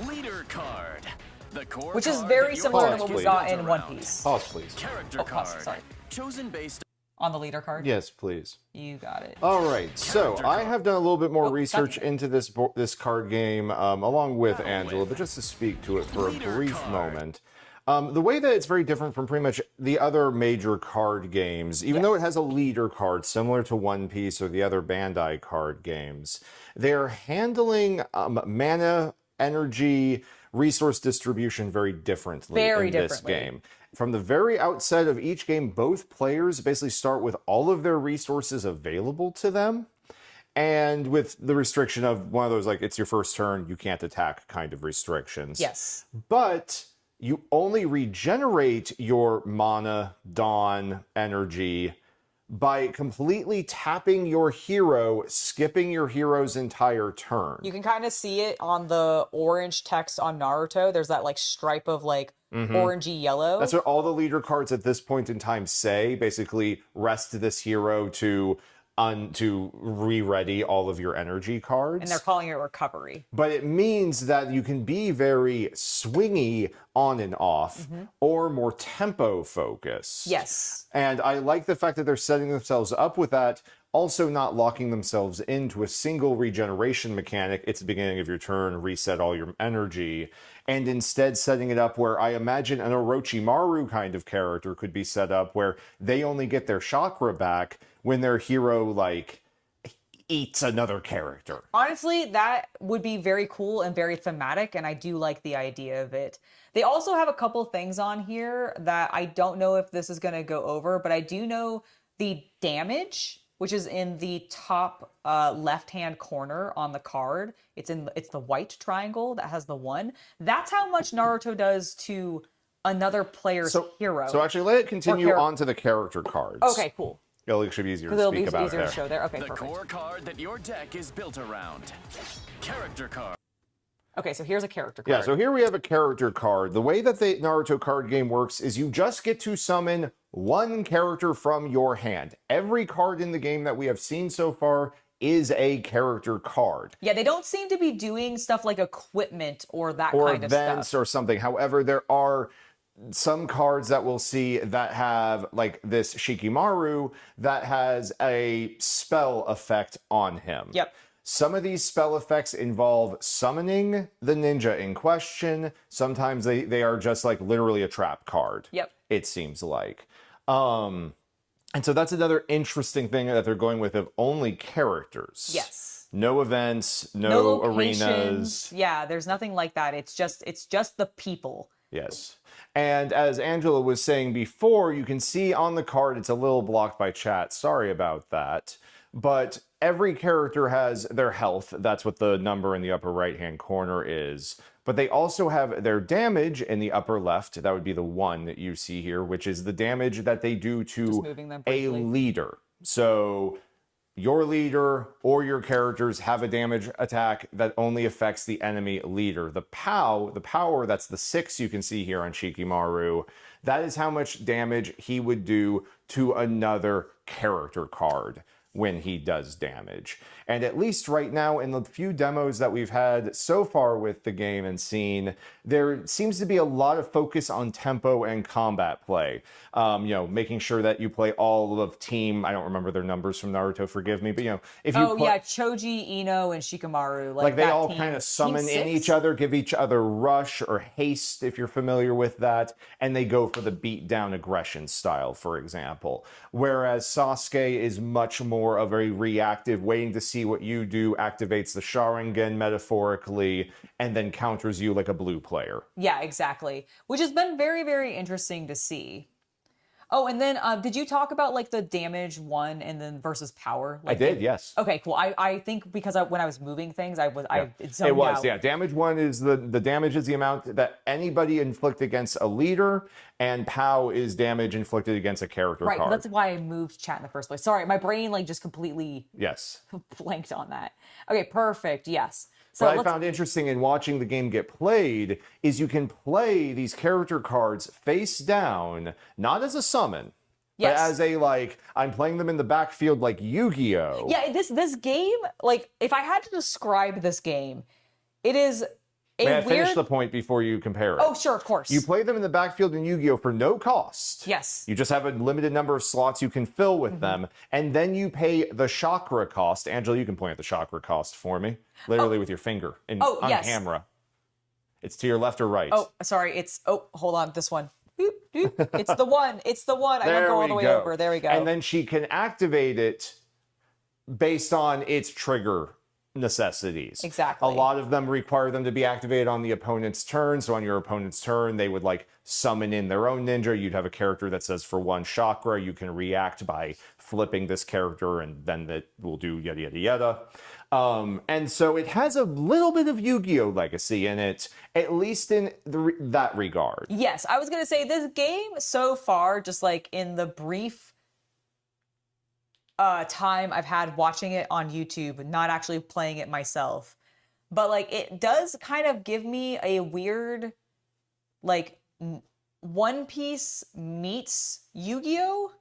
Leader card. The core Which is card very that your similar to deck what is we got built in One around. Piece. Pause, please. Character pause, card. sorry. Chosen based On the leader card? Yes, please. You got it. All right, so I have done a little bit more research into this card game, along with Angela, but just to speak to it for a brief moment. The way that it's very different from pretty much the other major card games, even though it has a leader card similar to One Piece or the other Bandai card games, they're handling mana, energy, resource distribution very differently in this game. From the very outset of each game, both players basically start with all of their resources available to them, and with the restriction of one of those, like, it's your first turn, you can't attack kind of restrictions. Yes. But you only regenerate your mana, dawn, energy by completely tapping your hero, skipping your hero's entire turn. You can kind of see it on the orange text on Naruto. There's that like stripe of like orangey yellow. That's what all the leader cards at this point in time say. Basically, rest this hero to re-ready all of your energy cards. And they're calling it recovery. But it means that you can be very swingy on and off, or more tempo focused. Yes. And I like the fact that they're setting themselves up with that, also not locking themselves into a single regeneration mechanic. It's the beginning of your turn, reset all your energy, and instead setting it up where I imagine an Orochimaru kind of character could be set up where they only get their chakra back when their hero, like, eats another character. Honestly, that would be very cool and very thematic, and I do like the idea of it. They also have a couple things on here that I don't know if this is going to go over, but I do know the damage, which is in the top left-hand corner on the card. It's the white triangle that has the 1. That's how much Naruto does to another player's hero. So actually, let it continue on to the character cards. Okay, cool. It'll should be easier to It'll speak be about easier there. to show there. Okay, the perfect. core card that your deck is built around. Character card. Okay, so here's a character card. Yeah, so here we have a character card. The way that the Naruto card game works is you just get to summon one character from your hand. Every card in the game that we have seen so far is a character card. Yeah, they don't seem to be doing stuff like equipment or that Or kind of stuff. events or something. However, there are some cards that we'll see that have, like this Shikimaru, that has a spell effect on him. Yep. Some of these spell effects involve summoning the ninja in question. Sometimes they are just like literally a trap card. Yep. It seems like. And so that's another interesting thing that they're going with, of only characters. Yes. No events, no arenas. locations. Yeah, there's nothing like that. It's just the people. Yes. And as Angela was saying before, you can see on the card, it's a little blocked by chat. Sorry about that. But every character has their health. That's what the number in the upper right-hand corner is. But they also have their damage in the upper left. That would be the 1 that you see here, which is the damage that they do to a leader. So your leader or your characters have a damage attack that only affects the enemy leader. The power, that's the 6 you can see here on Shikimaru. That is how much damage he would do to another character card when he does damage. And at least right now, in the few demos that we've had so far with the game and seen, there seems to be a lot of focus on tempo and combat play. Making sure that you play all of team, I don't remember their numbers from Naruto, forgive me, but if you Choji, Ino, and Shikamaru. Like they all kind of summon in each other, give each other rush or haste, if you're familiar with that, and they go for the beat-down aggression style, for example. Whereas Sasuke is much more of a reactive, waiting to see what you do, activates the Sharingan metaphorically, and then counters you like a blue player. Yeah, exactly. Which has been very, very interesting to see. Oh, and then did you talk about like the damage 1 and then versus power? I did, yes. Okay, cool. I think because when I was moving things, I zoned out. Yeah. Damage 1 is the damage is the amount that anybody inflict against a leader, and POW is damage inflicted against a character card. Right, that's why I moved chat in the first place. Sorry, my brain just completely yes blanked on that. Okay, perfect. Yes. So what I found interesting in watching the game get played is you can play these character cards face down, not as a summon, but as a, like, I'm playing them in the backfield like Yu-Gi-Oh! Yeah, this game, like, if I had to describe this game, it is a May I weird... finish the point before you compare it? Oh, sure, of course. You play them in the backfield in Yu-Gi-Oh! For no cost. Yes. You just have a limited number of slots you can fill with them, and then you pay the chakra cost. Angela, you can point at the chakra cost for me, literally with your finger on camera. It's to your left or right. Oh, sorry, it's... Oh, hold on, this one. Boop, boop. It's the one. It's the one. I don't go all the way over. There we go. And then she can activate it based on its trigger necessities. Exactly. A lot of them require them to be activated on the opponent's turn. So on your opponent's turn, they would like summon in their own ninja. You'd have a character that says for 1 chakra, you can react by flipping this character, and then that will do yada, yada, yada. And so it has a little bit of Yu-Gi-Oh! Legacy in it, at least in that regard. Yes, I was going to say this game so far, just like in the brief time I've had watching it on YouTube, not actually playing it myself, but like it does kind of give me a weird, like, One Piece meets Yu-Gi-Oh!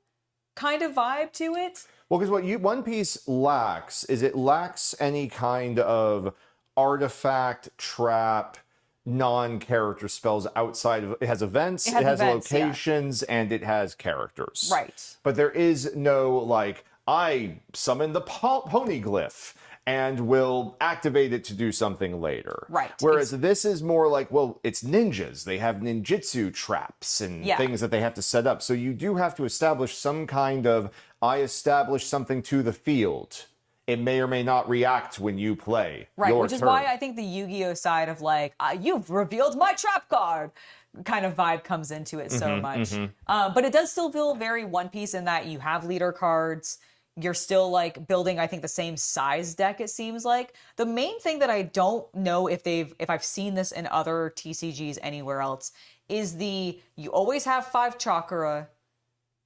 Kind of vibe to it. Well, because what One Piece lacks is it lacks any kind of artifact, trap, non-character spells outside of... It has events, it has locations, and it has characters. Right. But there is no, like, I summon the poneglyph and will activate it to do something later. Right. Whereas this is more like, well, it's ninjas. They have ninjutsu traps and things that they have to set up. So you do have to establish some kind of, I establish something to the field. It may or may not react when you play. Right, your which is turn. why I think the Yu-Gi-Oh! Side of like, you've revealed my trap card kind of vibe comes into it so much. But it does still feel very One Piece in that you have leader cards. You're still like building, I think, the same size deck, it seems like. The main thing that I don't know if I've seen this in other TCGs anywhere else is you always have 5 chakra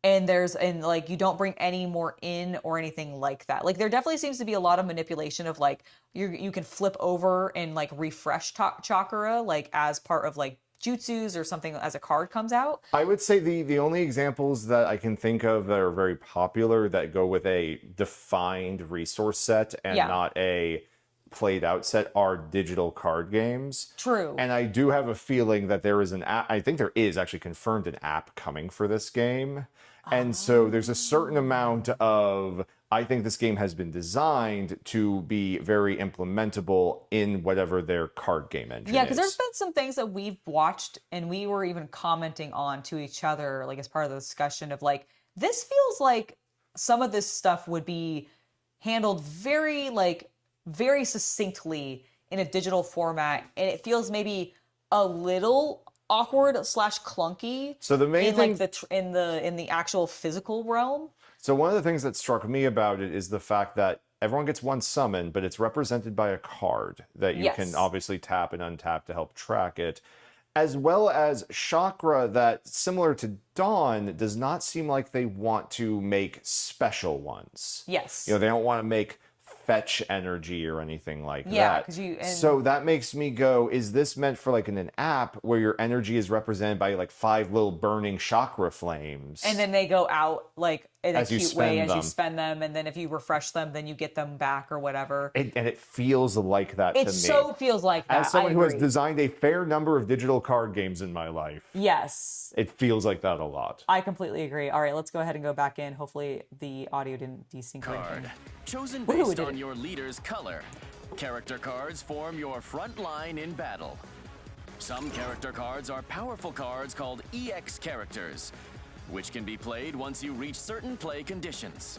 and like you don't bring any more in or anything like that. Like there definitely seems to be a lot of manipulation of like you can flip over and like refresh chakra like as part of like jutsus or something as a card comes out. I would say the only examples that I can think of that are very popular that go with a defined resource set and not a played out set are digital card games. True. And I do have a feeling that there is an app, I think there is actually confirmed an app coming for this game. And so there's a certain amount of, I think this game has been designed to be very implementable in whatever their card game engine is. Yeah, because there's been some things that we've watched and we were even commenting on to each other, like as part of the discussion of like, this feels like some of this stuff would be handled very succinctly in a digital format. And it feels maybe a little awkward / clunky. So the main thing in the actual physical realm. So one of the things that struck me about it is the fact that everyone gets one summon, but it's represented by a card that you can obviously tap and untap to help track it, as well as chakra that, similar to Dawn, does not seem like they want to make special ones. Yes. You know, they don't want to make fetch energy or anything like that. So that makes me go, is this meant for like an app where your energy is represented by like 5 little burning chakra flames? And then they go out like in a cute way as them. you spend them, and then if you refresh them, then you get them back or whatever. And it feels like that to me. It so feels like that. As someone who has designed a fair number of digital card games in my life. Yes. It feels like that a lot. I completely agree. All right, let's go ahead and go back in. Hopefully the audio didn't desync or anything. Chosen based on your leader's color. Character cards form your front line in battle. Some character cards are powerful cards called EX characters, which can be played once you reach certain play conditions.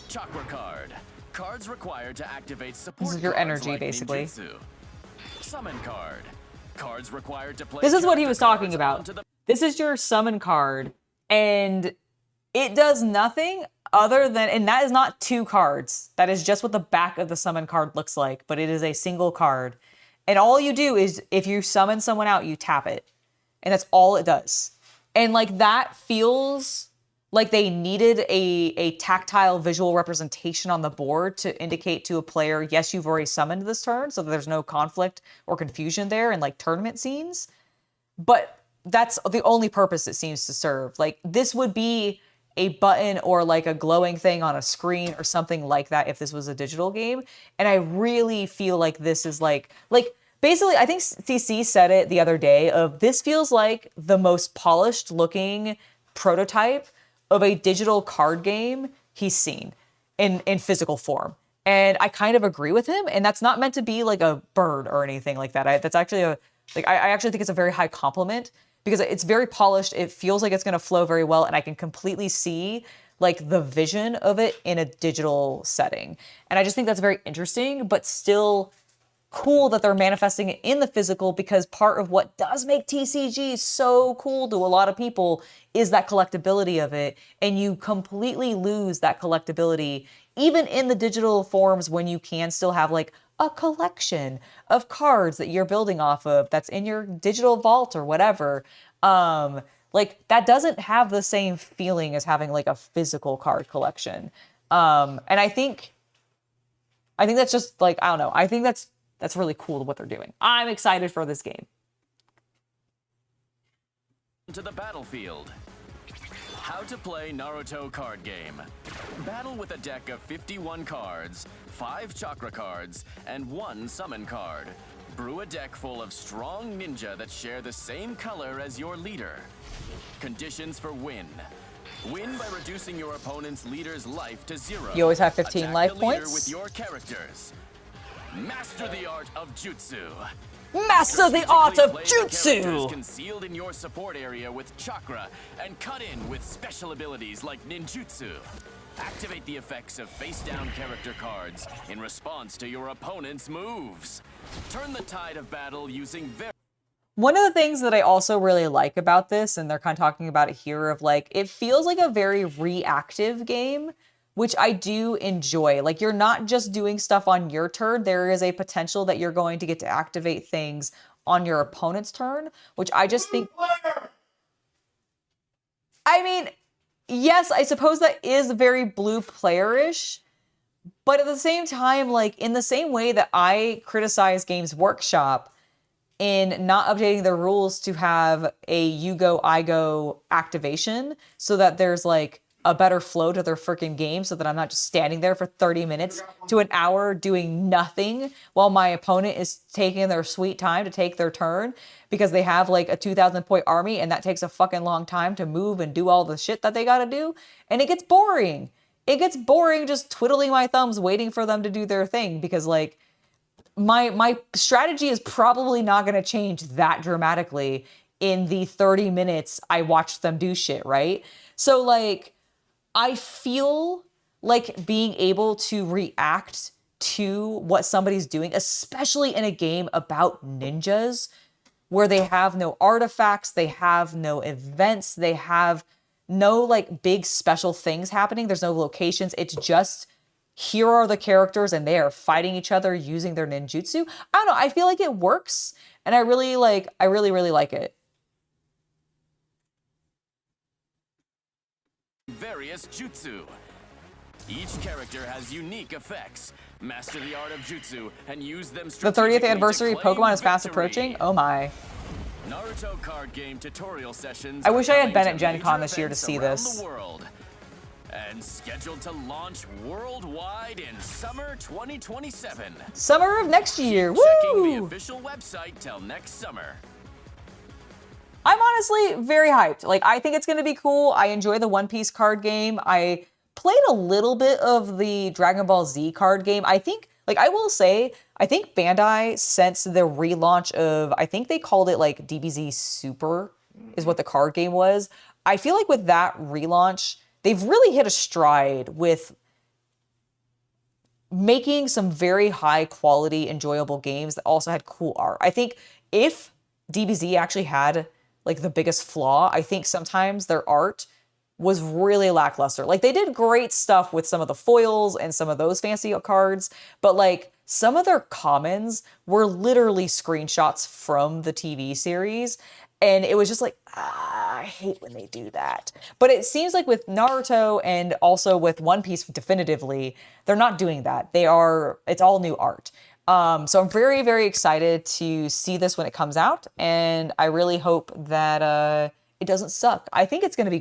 Chakra card. Cards required to activate support. This is your cards energy, like basically. ninjutsu. Summon card. Cards required to play. This is what he was talking cards about. onto the... This is your summon card, and it does nothing other than, and that is not 2 cards. That is just what the back of the summon card looks like, but it is a single card. And all you do is, if you summon someone out, you tap it. And that's all it does. And like that feels like they needed a tactile visual representation on the board to indicate to a player, yes, you've already summoned this turn, so that there's no conflict or confusion there in like tournament scenes. But that's the only purpose it seems to serve. Like this would be a button or like a glowing thing on a screen or something like that if this was a digital game. And I really feel like this is like basically, I think CC said it the other day of this feels like the most polished looking prototype of a digital card game he's seen in physical form. And I kind of agree with him. And that's not meant to be like a bird or anything like that. That's actually I actually think it's a very high compliment because it's very polished. It feels like it's going to flow very well. And I can completely see like the vision of it in a digital setting. And I just think that's very interesting, but still cool that they're manifesting it in the physical, because part of what does make TCG so cool to a lot of people is that collectability of it. And you completely lose that collectability even in the digital forms when you can still have like a collection of cards that you're building off of that's in your digital vault or whatever. Like that doesn't have the same feeling as having like a physical card collection. And I think that's just like, I don't know. I think that's really cool what they're doing. I'm excited for this game. To the battlefield. How to play Naruto card game. Battle with a deck of 51 cards, 5 chakra cards, and 1 summon card. Brew a deck full of strong ninja that share the same color as your leader. Conditions for win. Win by reducing your opponent's leader's life to 0. You always have 15 Attack life the leader points. with your characters. Master the art of jutsu. Master the art of Play the characters jutsu! concealed in your support area with chakra and cut in with special abilities like ninjutsu. Activate the effects of face-down character cards in response to your opponent's moves. Turn the tide of battle using very... One of the things that I also really like about this, and they're kind of talking about it here, of like, it feels like a very reactive game, which I do enjoy. Like, you're not just doing stuff on your turn. There is a potential that you're going to get to activate things on your opponent's turn, which I just think... I mean, yes, I suppose that is very blue player-ish, but at the same time, like, in the same way that I criticize Games Workshop in not updating their rules to have a you go, I go activation so that there's, like, a better flow to their freaking game so that I'm not just standing there for 30 minutes to an hour doing nothing while my opponent is taking their sweet time to take their turn because they have like a 2,000 point army and that takes a fucking long time to move and do all the shit that they gotta do. And it gets boring. It gets boring just twiddling my thumbs waiting for them to do their thing because like my strategy is probably not gonna change that dramatically in the 30 minutes I watched them do shit, right? So like, I feel like being able to react to what somebody's doing, especially in a game about ninjas, where they have no artifacts, they have no events, they have no like big special things happening. There's no locations. It's just, here are the characters and they are fighting each other using their ninjutsu. I don't know. I feel like it works. And I really like it. Various jutsu. Each character has unique effects. Master the art of jutsu and use them The 30th anniversary of Pokemon is fast approaching. Oh my. Naruto card game tutorial sessions. I wish I had been at to Gen major Con this year to events see around this. the world. And scheduled to launch worldwide in summer 2027. Summer of next year. Checking Woo! the official website till next summer. I'm honestly very hyped. Like, I think it's going to be cool. I enjoy the One Piece card game. I played a little bit of the Dragon Ball Z card game. I think, like, I will say, I think Bandai, since the relaunch of, I think they called it, like, DBZ Super is what the card game was. I feel like with that relaunch, they've really hit a stride with making some very high quality, enjoyable games that also had cool art. I think if DBZ actually had like the biggest flaw, I think sometimes their art was really lackluster. Like they did great stuff with some of the foils and some of those fancy cards, but like some of their commons were literally screenshots from the TV series. And it was just like, I hate when they do that. But it seems like with Naruto and also with One Piece definitively, they're not doing that. It's all new art. So I'm very, very excited to see this when it comes out. And I really hope that it doesn't suck. I think it's going to be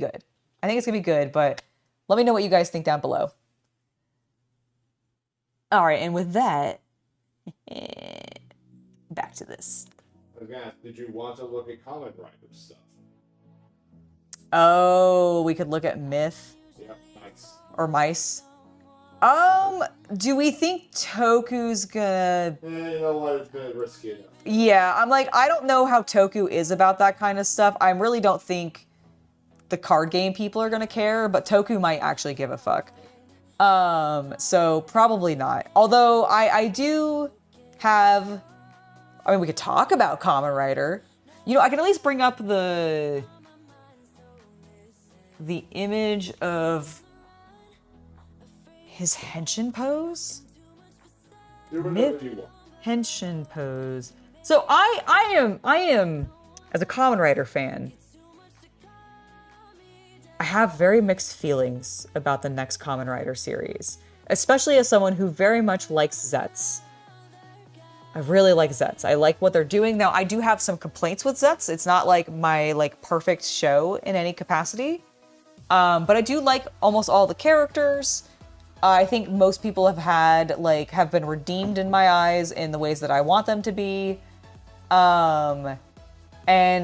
good. But let me know what you guys think down below. All right, and with that, back to this. Again, did you want to look at Kamen Rider stuff? Oh, we could look at Myth. Yeah, nice. Or Mice. Do we think Toku's gonna... You know what, it's been risky enough. Yeah, I'm like, I don't know how Toku is about that kind of stuff. I really don't think the card game people are gonna care, but Toku might actually give a fuck. So probably not. Although I do have... I mean, we could talk about Kamen Rider. You know, I can at least bring up the image of his henshin pose. Henshin pose. So I am as a Kamen Rider fan, I have very mixed feelings about the next Kamen Rider series, especially as someone who very much likes Zets. I really like Zets. I like what they're doing. Now, I do have some complaints with Zets. It's not like my perfect show in any capacity. But I do like almost all the characters. I think most people have been redeemed in my eyes in the ways that I want them to be. And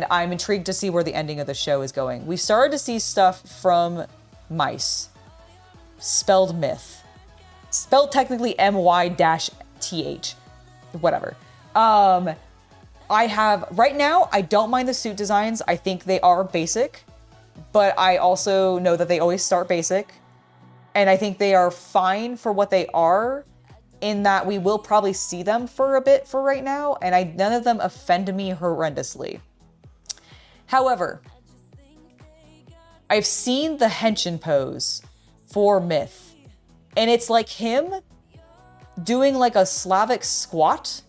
I'm intrigued to see where the ending of the show is going. We started to see stuff from Mice. Spelled Myth. Spelled technically MY-TH. Whatever. Right now, I don't mind the suit designs. I think they are basic, but I also know that they always start basic. And I think they are fine for what they are, in that we will probably see them for a bit for right now, and none of them offend me horrendously. However, I've seen the henshin pose for Myth, and it's like him doing like a Slavic squat,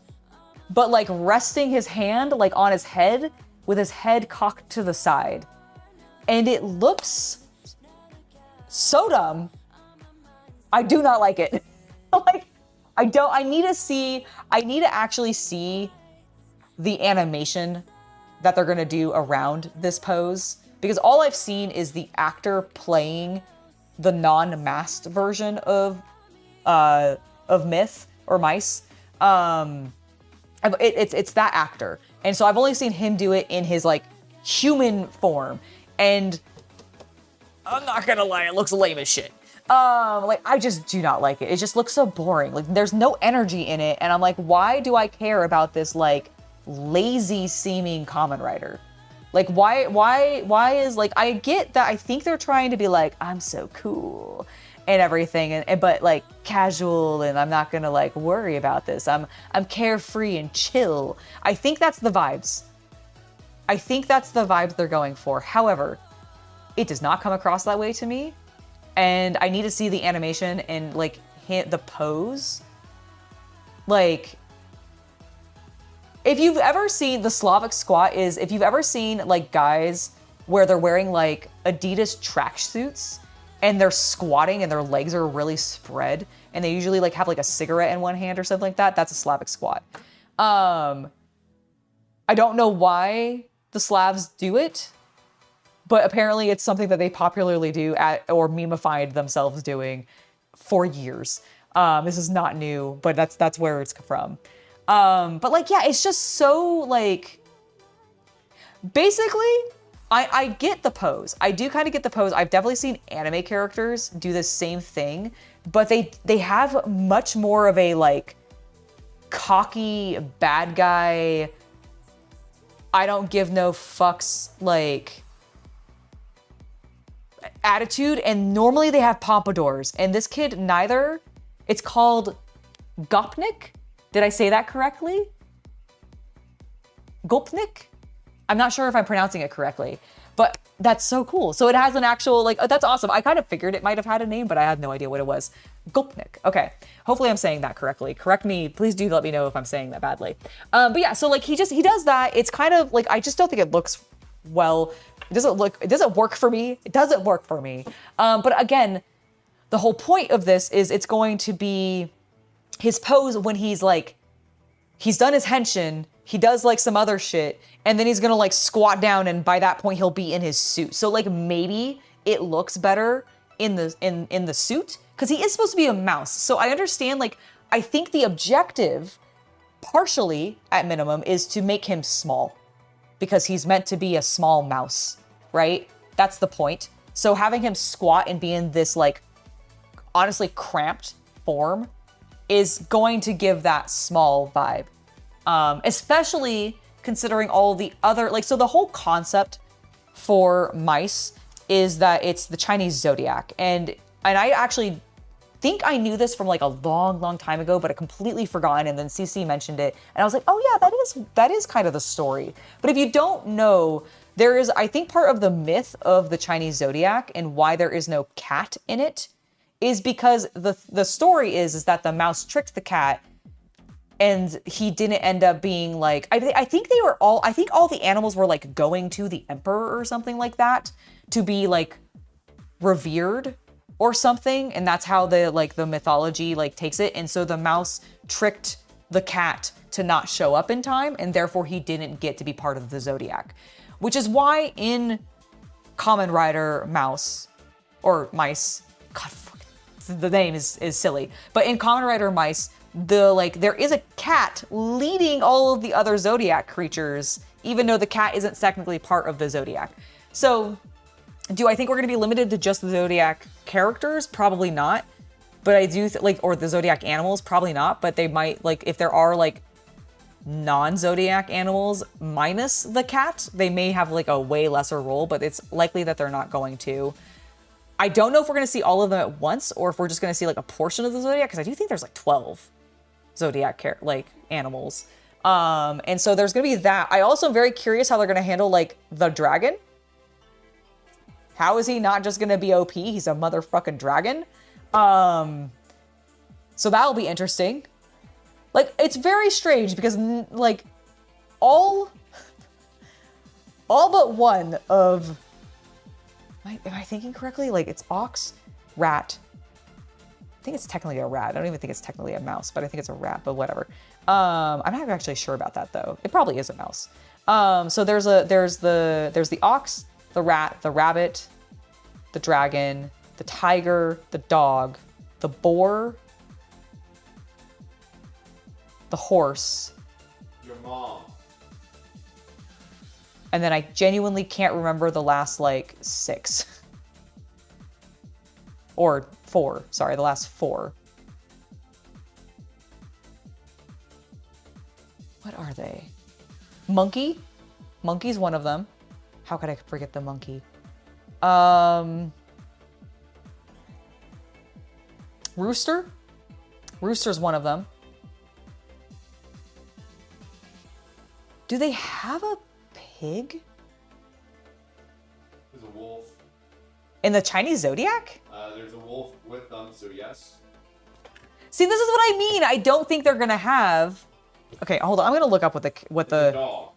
but like resting his hand like on his head with his head cocked to the side. And it looks so dumb. I do not like it. I need to actually see the animation that they're gonna do around this pose, because all I've seen is the actor playing the non-masked version of Myth or Mice. It's that actor, and so I've only seen him do it in his human form, and I'm not gonna lie, it looks lame as shit. I just do not like it. It just looks so boring. There's no energy in it, and I'm like, why do I care about this lazy seeming Kamen Rider? Why is I get that. I think they're trying to be I'm so cool and everything, but casual, and I'm not gonna worry about this. I'm carefree and chill. I think that's the vibes. They're going for. However, it does not come across that way to me, and I need to see the animation and the pose. If you've ever seen the Slavic squat, if you've ever seen guys where they're wearing Adidas tracksuits and they're squatting and their legs are really spread, and they usually have a cigarette in one hand or something like that, that's a Slavic squat. I don't know why the Slavs do it, but apparently it's something that they popularly do or memeified themselves doing for years. This is not new, but that's where it's from. But yeah, it's just so basically, I get the pose. I do kind of get the pose. I've definitely seen anime characters do the same thing, but they have much more of a cocky bad guy, I don't give no fucks attitude, and normally they have pompadours, and this kid neither. It's called Gopnik. Did I say that correctly? Gopnik? I'm not sure if I'm pronouncing it correctly, but that's so cool. So it has an actual, that's awesome. I kind of figured it might have had a name, but I had no idea what it was. Gopnik. Okay. Hopefully I'm saying that correctly. Correct me. Please do let me know if I'm saying that badly. But yeah, so he does that. It's kind of I just don't think it looks well. It doesn't work for me. It doesn't work for me. But again, the whole point of this is it's going to be his pose when he's like, he's done his henshin, he does like some other shit, and then he's gonna like squat down, and by that point he'll be in his suit. So like maybe it looks better in the suit, because he is supposed to be a mouse. So I understand, like, I think the objective, partially at minimum, is to make him small, because he's meant to be a small mouse, right? That's the point. So having him squat and be in this like honestly cramped form is going to give that small vibe. Especially considering all the other, like, so the whole concept for mice is that it's the Chinese zodiac. And I actually think I knew this from like a long time ago, but I completely forgotten. And then CC mentioned it, and I was like, oh yeah, that is kind of the story. But if you don't know, there is, I think, part of the myth of the Chinese zodiac and why there is no cat in it is because the story is that the mouse tricked the cat, and he didn't end up being like, I think all the animals were like going to the emperor or something like that to be like revered or something, and that's how the mythology like takes it. And so the mouse tricked the cat to not show up in time, and therefore he didn't get to be part of the zodiac. Which is why in Kamen Rider Mouse, or Mice, God, the name is silly, but in Kamen Rider Mice, there is a cat leading all of the other zodiac creatures, even though the cat isn't technically part of the zodiac. So do I think we're going to be limited to just the zodiac characters? Probably not. But I do or the zodiac animals, probably not. But they might, like, if there are like non-zodiac animals minus the cat, they may have like a way lesser role, but it's likely that they're not going to. I don't know if we're going to see all of them at once, or if we're just going to see like a portion of the zodiac, because I do think there's like 12 zodiac animals. And so there's going to be that. I also am very curious how they're going to handle like the dragon. How is he not just going to be OP? He's a motherfucking dragon. So that'll be interesting. Like, it's very strange because like all but one of, am I thinking correctly? Like, it's ox, rat. I think it's technically a rat. I don't even think it's technically a mouse, but I think it's a rat, but whatever. I'm not actually sure about that though. It probably is a mouse. So there's the ox, the rat, the rabbit, the dragon, the tiger, the dog, the boar, the horse. Your mom. And then I genuinely can't remember the last like 6. Or 4, sorry, the last 4. What are they? Monkey? Monkey's one of them. How could I forget the monkey? Rooster? Rooster's one of them. Do they have a pig? There's a wolf. In the Chinese zodiac? There's a wolf with them, so yes. See, this is what I mean. I don't think they're gonna have. Okay, hold on. I'm gonna look up what the dog.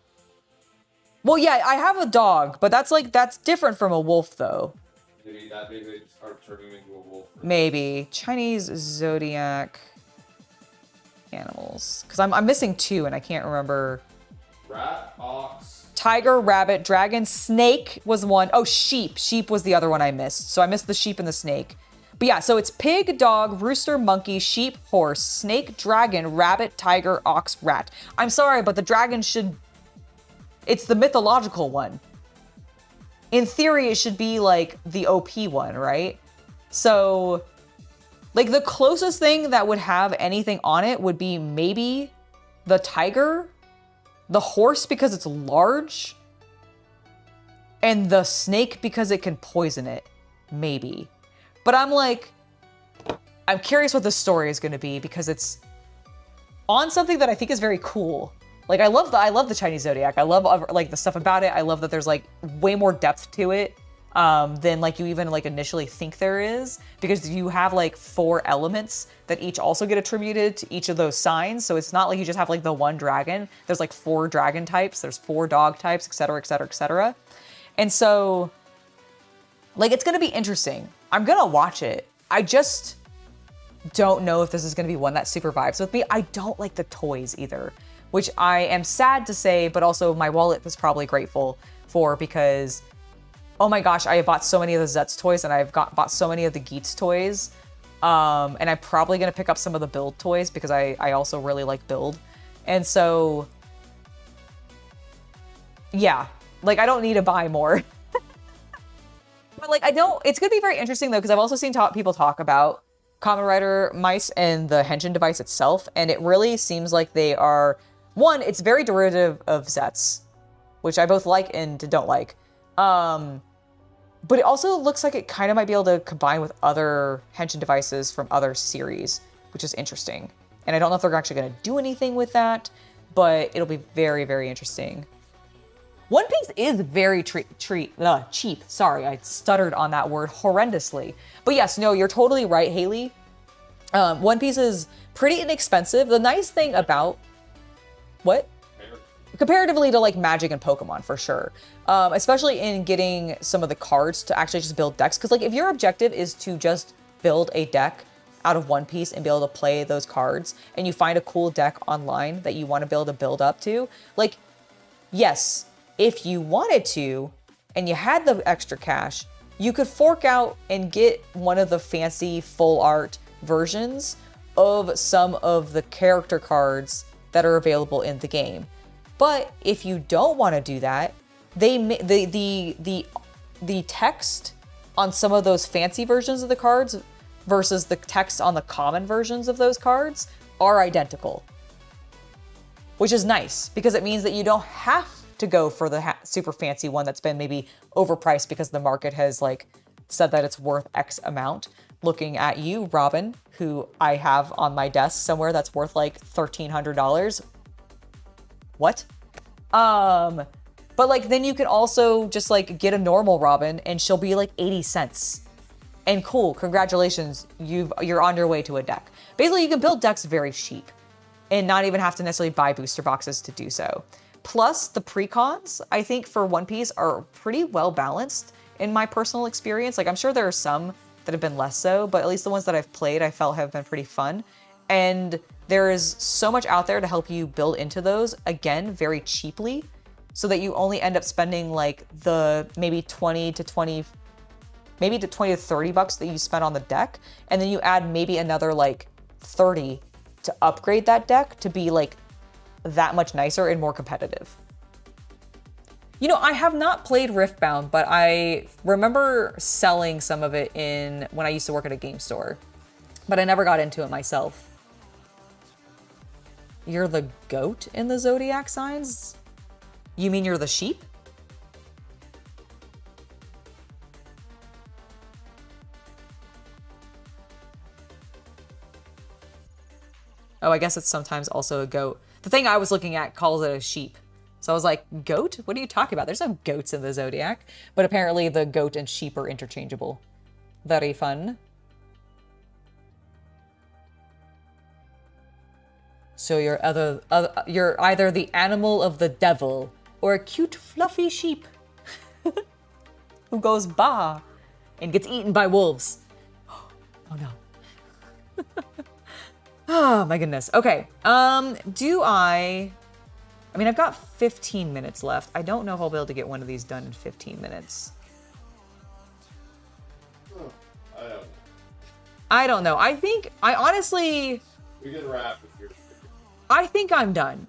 Well, yeah, I have a dog, but that's different from a wolf, though. Maybe they start turning into a wolf. Maybe Chinese zodiac animals, because I'm missing 2 and I can't remember. Rat, ox. Tiger, rabbit, dragon, snake was one. Oh, sheep. Sheep was the other one I missed. So I missed the sheep and the snake. But yeah, so it's pig, dog, rooster, monkey, sheep, horse, snake, dragon, rabbit, tiger, ox, rat. I'm sorry, but the dragon it's the mythological one. In theory, it should be like the OP one, right? So, like, the closest thing that would have anything on it would be maybe the tiger, the horse because it's large, and the snake because it can poison it, maybe. But I'm curious what the story is going to be, because it's on something that I think is very cool. Like, I love the Chinese zodiac. I love like the stuff about it. I love that there's like way more depth to it than like you even like initially think there is, because you have like 4 elements that each also get attributed to each of those signs. So it's not like you just have like the one dragon. There's like 4 dragon types, there's 4 dog types, etc., etc., etc. And so like it's gonna be interesting. I'm gonna watch it. I just don't know if this is gonna be one that super vibes with me. I don't like the toys either, which I am sad to say, but also my wallet is probably grateful for, because oh my gosh, I have bought so many of the Zetz toys, and I've bought so many of the Geets toys. And I'm probably gonna pick up some of the Build toys because I also really like Build. And so, yeah, like I don't need to buy more. But like it's gonna be very interesting though, because I've also seen people talk about Kamen Rider mice and the Henshin device itself, and it really seems like they are, one, it's very derivative of Zetz, which I both like and don't like. But it also looks like it kind of might be able to combine with other Henshin devices from other series, which is interesting. And I don't know if they're actually going to do anything with that, but it'll be very, very interesting. One Piece is very cheap. Sorry, I stuttered on that word horrendously. But yes, no, you're totally right, Haley. One Piece is pretty inexpensive. The nice thing about... What? Comparatively to like Magic and Pokemon, for sure. Especially in getting some of the cards to actually just build decks. Because like if your objective is to just build a deck out of One Piece and be able to play those cards, and you find a cool deck online that you want to be able to build up to, like, yes, if you wanted to and you had the extra cash, you could fork out and get one of the fancy full art versions of some of the character cards that are available in the game. But if you don't want to do that, the text on some of those fancy versions of the cards versus the text on the common versions of those cards are identical. Which is nice, because it means that you don't have to go for the super fancy one that's been maybe overpriced because the market has like said that it's worth X amount. Looking at you, Robin, who I have on my desk somewhere that's worth like $1,300. What? But like then you can also just like get a normal Robin and she'll be like 80 cents. And cool, congratulations, you're on your way to a deck. Basically, you can build decks very cheap and not even have to necessarily buy booster boxes to do so. Plus, the precons, I think for One Piece are pretty well balanced in my personal experience. Like I'm sure there are some that have been less so, but at least the ones that I've played I felt have been pretty fun. And there is so much out there to help you build into those, again, very cheaply, so that you only end up spending like the maybe 20 to 30 bucks that you spent on the deck, and then you add maybe another like 30 to upgrade that deck to be like that much nicer and more competitive. You know, I have not played Riftbound, but I remember selling some of it when I used to work at a game store, but I never got into it myself. You're the goat in the zodiac signs? You mean you're the sheep? Oh, I guess it's sometimes also a goat. The thing I was looking at calls it a sheep. So I was like, goat? What are you talking about? There's no goats in the zodiac. But apparently the goat and sheep are interchangeable. Very fun. So you're either the animal of the devil or a cute fluffy sheep who goes bah and gets eaten by wolves. Oh no. Oh my goodness. Okay. I mean, I've got 15 minutes left. I don't know if I'll be able to get one of these done in 15 minutes. I don't know. I honestly... We can wrap if you're... I think I'm done.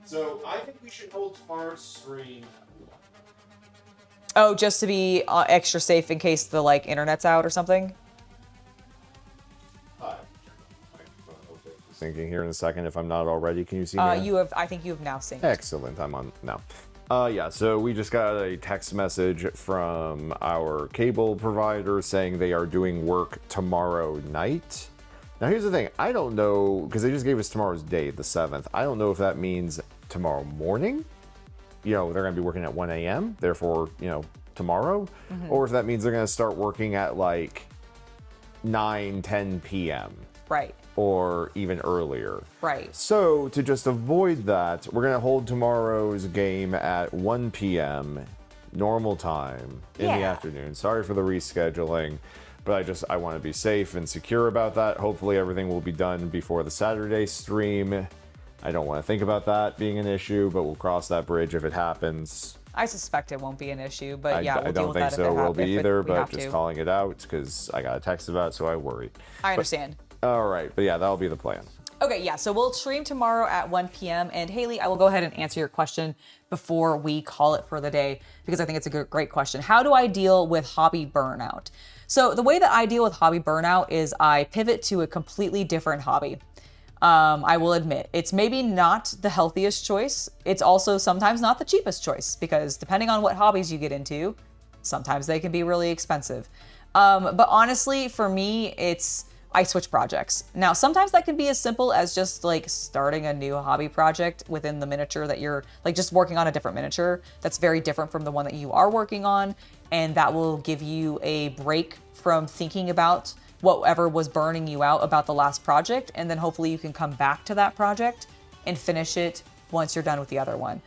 So, I think we should hold tomorrow's stream. Oh, just to be extra safe in case the, like, internet's out or something? Syncing here in a second if I'm not already. Can you see me? I think you have now synced. Excellent. I'm on now. Yeah, so we just got a text message from our cable provider saying they are doing work tomorrow night. Now, here's the thing. I don't know, because they just gave us tomorrow's date, the 7th. I don't know if that means tomorrow morning. You know, they're going to be working at 1 a.m. Therefore, you know, tomorrow, or if that means they're going to start working at like 9, 10 p.m. Right. Or even earlier. Right. So to just avoid that, we're going to hold tomorrow's game at 1 p.m. normal time in the afternoon. Sorry for the rescheduling, but I want to be safe and secure about that. Hopefully everything will be done before the Saturday stream. I don't want to think about that being an issue, but we'll cross that bridge if it happens. I suspect it won't be an issue, but I we'll deal don't with think that so if will be either, we but have just to. calling it out because I got a text about it, so I worried. I understand. All right, but yeah, that'll be the plan. Okay, yeah, so we'll stream tomorrow at 1 p.m. And Haley, I will go ahead and answer your question before we call it for the day, because I think it's a great question. How do I deal with hobby burnout? So the way that I deal with hobby burnout is I pivot to a completely different hobby. I will admit, it's maybe not the healthiest choice. It's also sometimes not the cheapest choice, because depending on what hobbies you get into, sometimes they can be really expensive. But honestly, for me, I switch projects. Now, sometimes that can be as simple as just like starting a new hobby project within the miniature that you're like just working on a different miniature that's very different from the one that you are working on. And that will give you a break from thinking about whatever was burning you out about the last project. And then hopefully you can come back to that project and finish it once you're done with the other one.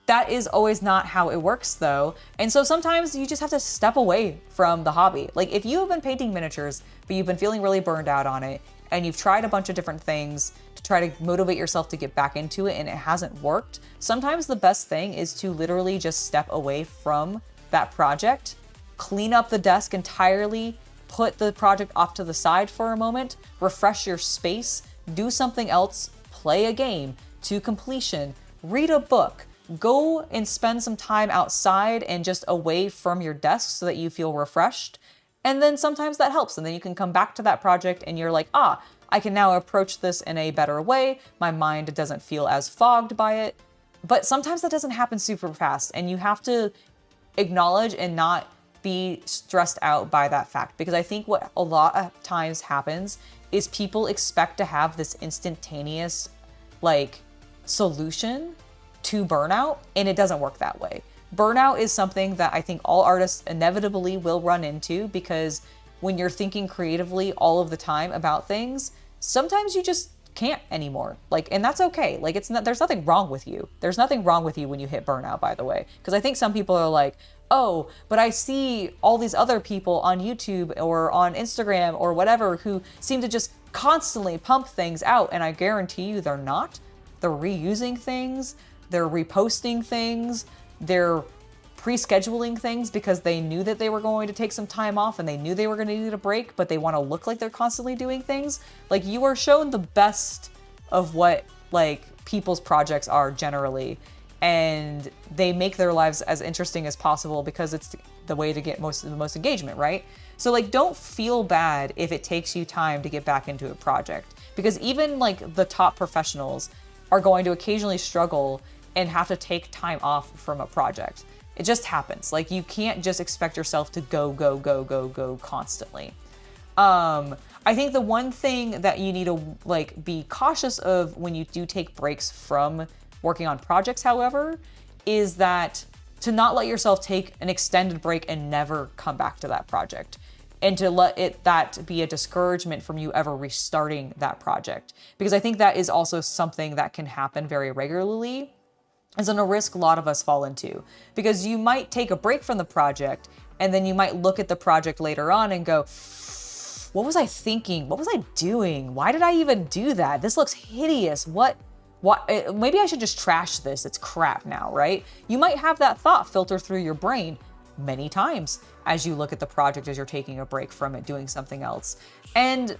That is always not how it works though. And so sometimes you just have to step away from the hobby. Like if you have been painting miniatures, but you've been feeling really burned out on it, and you've tried a bunch of different things to try to motivate yourself to get back into it and it hasn't worked, sometimes the best thing is to literally just step away from that project, clean up the desk entirely, put the project off to the side for a moment, refresh your space, do something else, play a game to completion, read a book, go and spend some time outside and just away from your desk so that you feel refreshed. And then sometimes that helps. And then you can come back to that project and you're like, I can now approach this in a better way. My mind doesn't feel as fogged by it. But sometimes that doesn't happen super fast, and you have to acknowledge and not be stressed out by that fact. Because I think what a lot of times happens is people expect to have this instantaneous solution to burnout, and it doesn't work that way. Burnout is something that I think all artists inevitably will run into, because when you're thinking creatively all of the time about things, sometimes you just can't anymore. And that's okay. There's nothing wrong with you. There's nothing wrong with you when you hit burnout, by the way. Because I think some people are like, oh, but I see all these other people on YouTube or on Instagram or whatever who seem to just constantly pump things out. And I guarantee you they're not. They're reusing things. They're reposting things. They're pre-scheduling things because they knew that they were going to take some time off and they knew they were going to need a break, but they want to look like they're constantly doing things. You are shown the best of what people's projects are generally, and they make their lives as interesting as possible because it's the way to get the most engagement, right? So don't feel bad if it takes you time to get back into a project, because even the top professionals are going to occasionally struggle and have to take time off from a project. It just happens. You can't just expect yourself to go constantly. I think the one thing that you need to be cautious of when you do take breaks from working on projects, however, is that to not let yourself take an extended break and never come back to that project, and to let that be a discouragement from you ever restarting that project. Because I think that is also something that can happen very regularly, is a risk a lot of us fall into. Because you might take a break from the project, and then you might look at the project later on and go, what was I thinking? What was I doing? Why did I even do that? This looks hideous. What? Maybe I should just trash this. It's crap now, right? You might have that thought filter through your brain many times as you look at the project, as you're taking a break from it, doing something else. And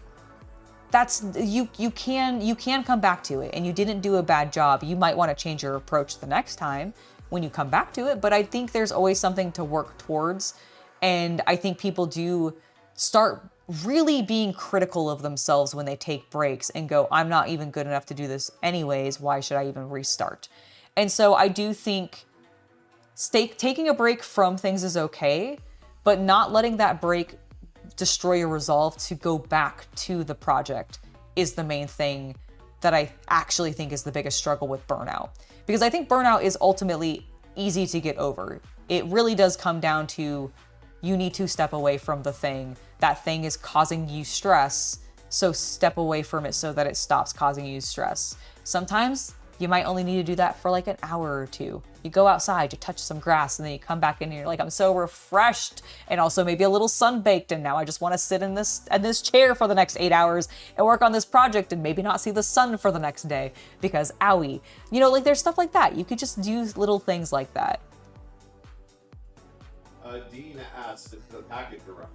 that's you can come back to it, and you didn't do a bad job. You might want to change your approach the next time when you come back to it, but I think there's always something to work towards. And I think people do start really being critical of themselves when they take breaks and go, I'm not even good enough to do this anyways. Why should I even restart? And so I do think taking a break from things is okay, but not letting that break destroy your resolve to go back to the project is the main thing that I actually think is the biggest struggle with burnout. Because I think burnout is ultimately easy to get over. It really does come down to you need to step away from the thing. That thing is causing you stress, so step away from it so that it stops causing you stress. Sometimes you might only need to do that for like an hour or two. You go outside, you touch some grass, and then you come back in and you're like, I'm so refreshed, and also maybe a little sun-baked, and now I just want to sit in this chair for the next 8 hours and work on this project and maybe not see the sun for the next day because owie. You know, like there's stuff like that. You could just do little things like that. Dean asked if the package arrived.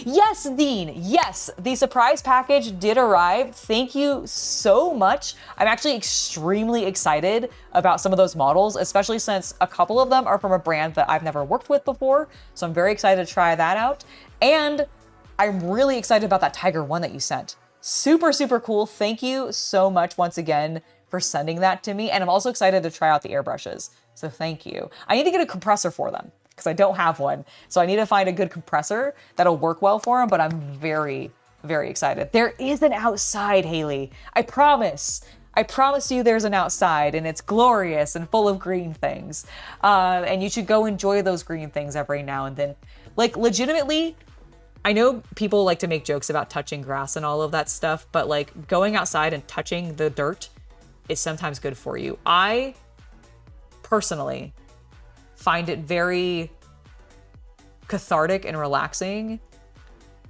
Yes, Dean. Yes, the surprise package did arrive. Thank you so much. I'm actually extremely excited about some of those models, especially since a couple of them are from a brand that I've never worked with before. So I'm very excited to try that out. And I'm really excited about that Tiger one that you sent. Super, super cool. Thank you so much once again for sending that to me. And I'm also excited to try out the airbrushes. So thank you. I need to get a compressor for them, because I don't have one. So I need to find a good compressor that'll work well for them, but I'm very, very excited. There is an outside, Haley. I promise. I promise you there's an outside, and it's glorious and full of green things. And you should go enjoy those green things every now and then. Like, legitimately, I know people like to make jokes about touching grass and all of that stuff, but like going outside and touching the dirt is sometimes good for you. I personally find it very cathartic and relaxing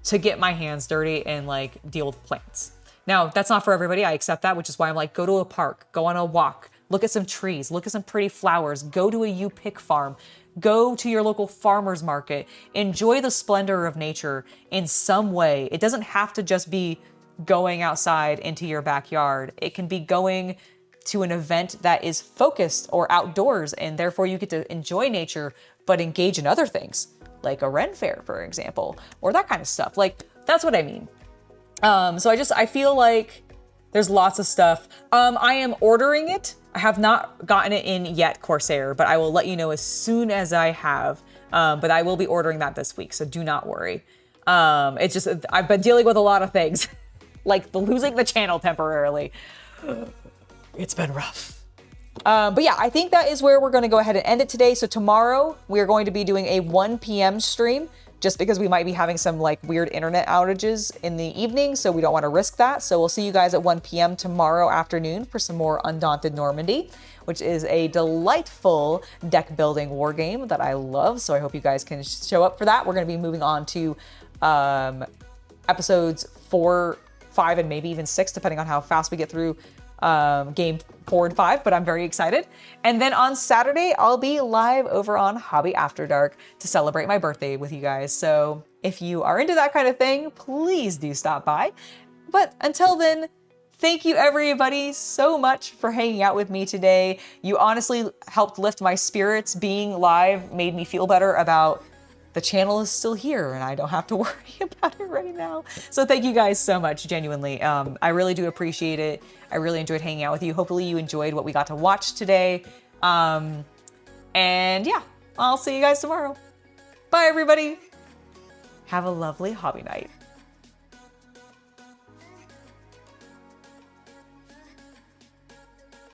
to get my hands dirty and like deal with plants. Now, that's not for everybody. I accept that, which is why I'm like, go to a park, go on a walk, look at some trees, look at some pretty flowers, go to a U-Pick farm, go to your local farmer's market, enjoy the splendor of nature in some way. It doesn't have to just be going outside into your backyard. It can be going to an event that is focused or outdoors, and therefore you get to enjoy nature, but engage in other things, like a Ren Fair, for example, or that kind of stuff. Like, that's what I mean. So I feel like there's lots of stuff. I am ordering it. I have not gotten it in yet, Corsair, but I will let you know as soon as I have. But I will be ordering that this week, so do not worry. It's just, I've been dealing with a lot of things, like losing the channel temporarily. It's been rough. But yeah, I think that is where we're going to go ahead and end it today. So tomorrow we are going to be doing a 1 p.m. stream, just because we might be having some like weird internet outages in the evening. So we don't want to risk that. So we'll see you guys at 1 p.m. tomorrow afternoon for some more Undaunted Normandy, which is a delightful deck building war game that I love. So I hope you guys can show up for that. We're going to be moving on to episodes 4, 5, and maybe even 6, depending on how fast we get through game 4 and 5, but I'm very excited. And then on Saturday, I'll be live over on Hobby After Dark to celebrate my birthday with you guys. So if you are into that kind of thing, please do stop by. But until then, thank you everybody so much for hanging out with me today. You honestly helped lift my spirits. Being live made me feel better about the channel is still here and I don't have to worry about it right now. So thank you guys so much, genuinely. I really do appreciate it. I really enjoyed hanging out with you. Hopefully you enjoyed what we got to watch today. And yeah, I'll see you guys tomorrow. Bye everybody. Have a lovely hobby night.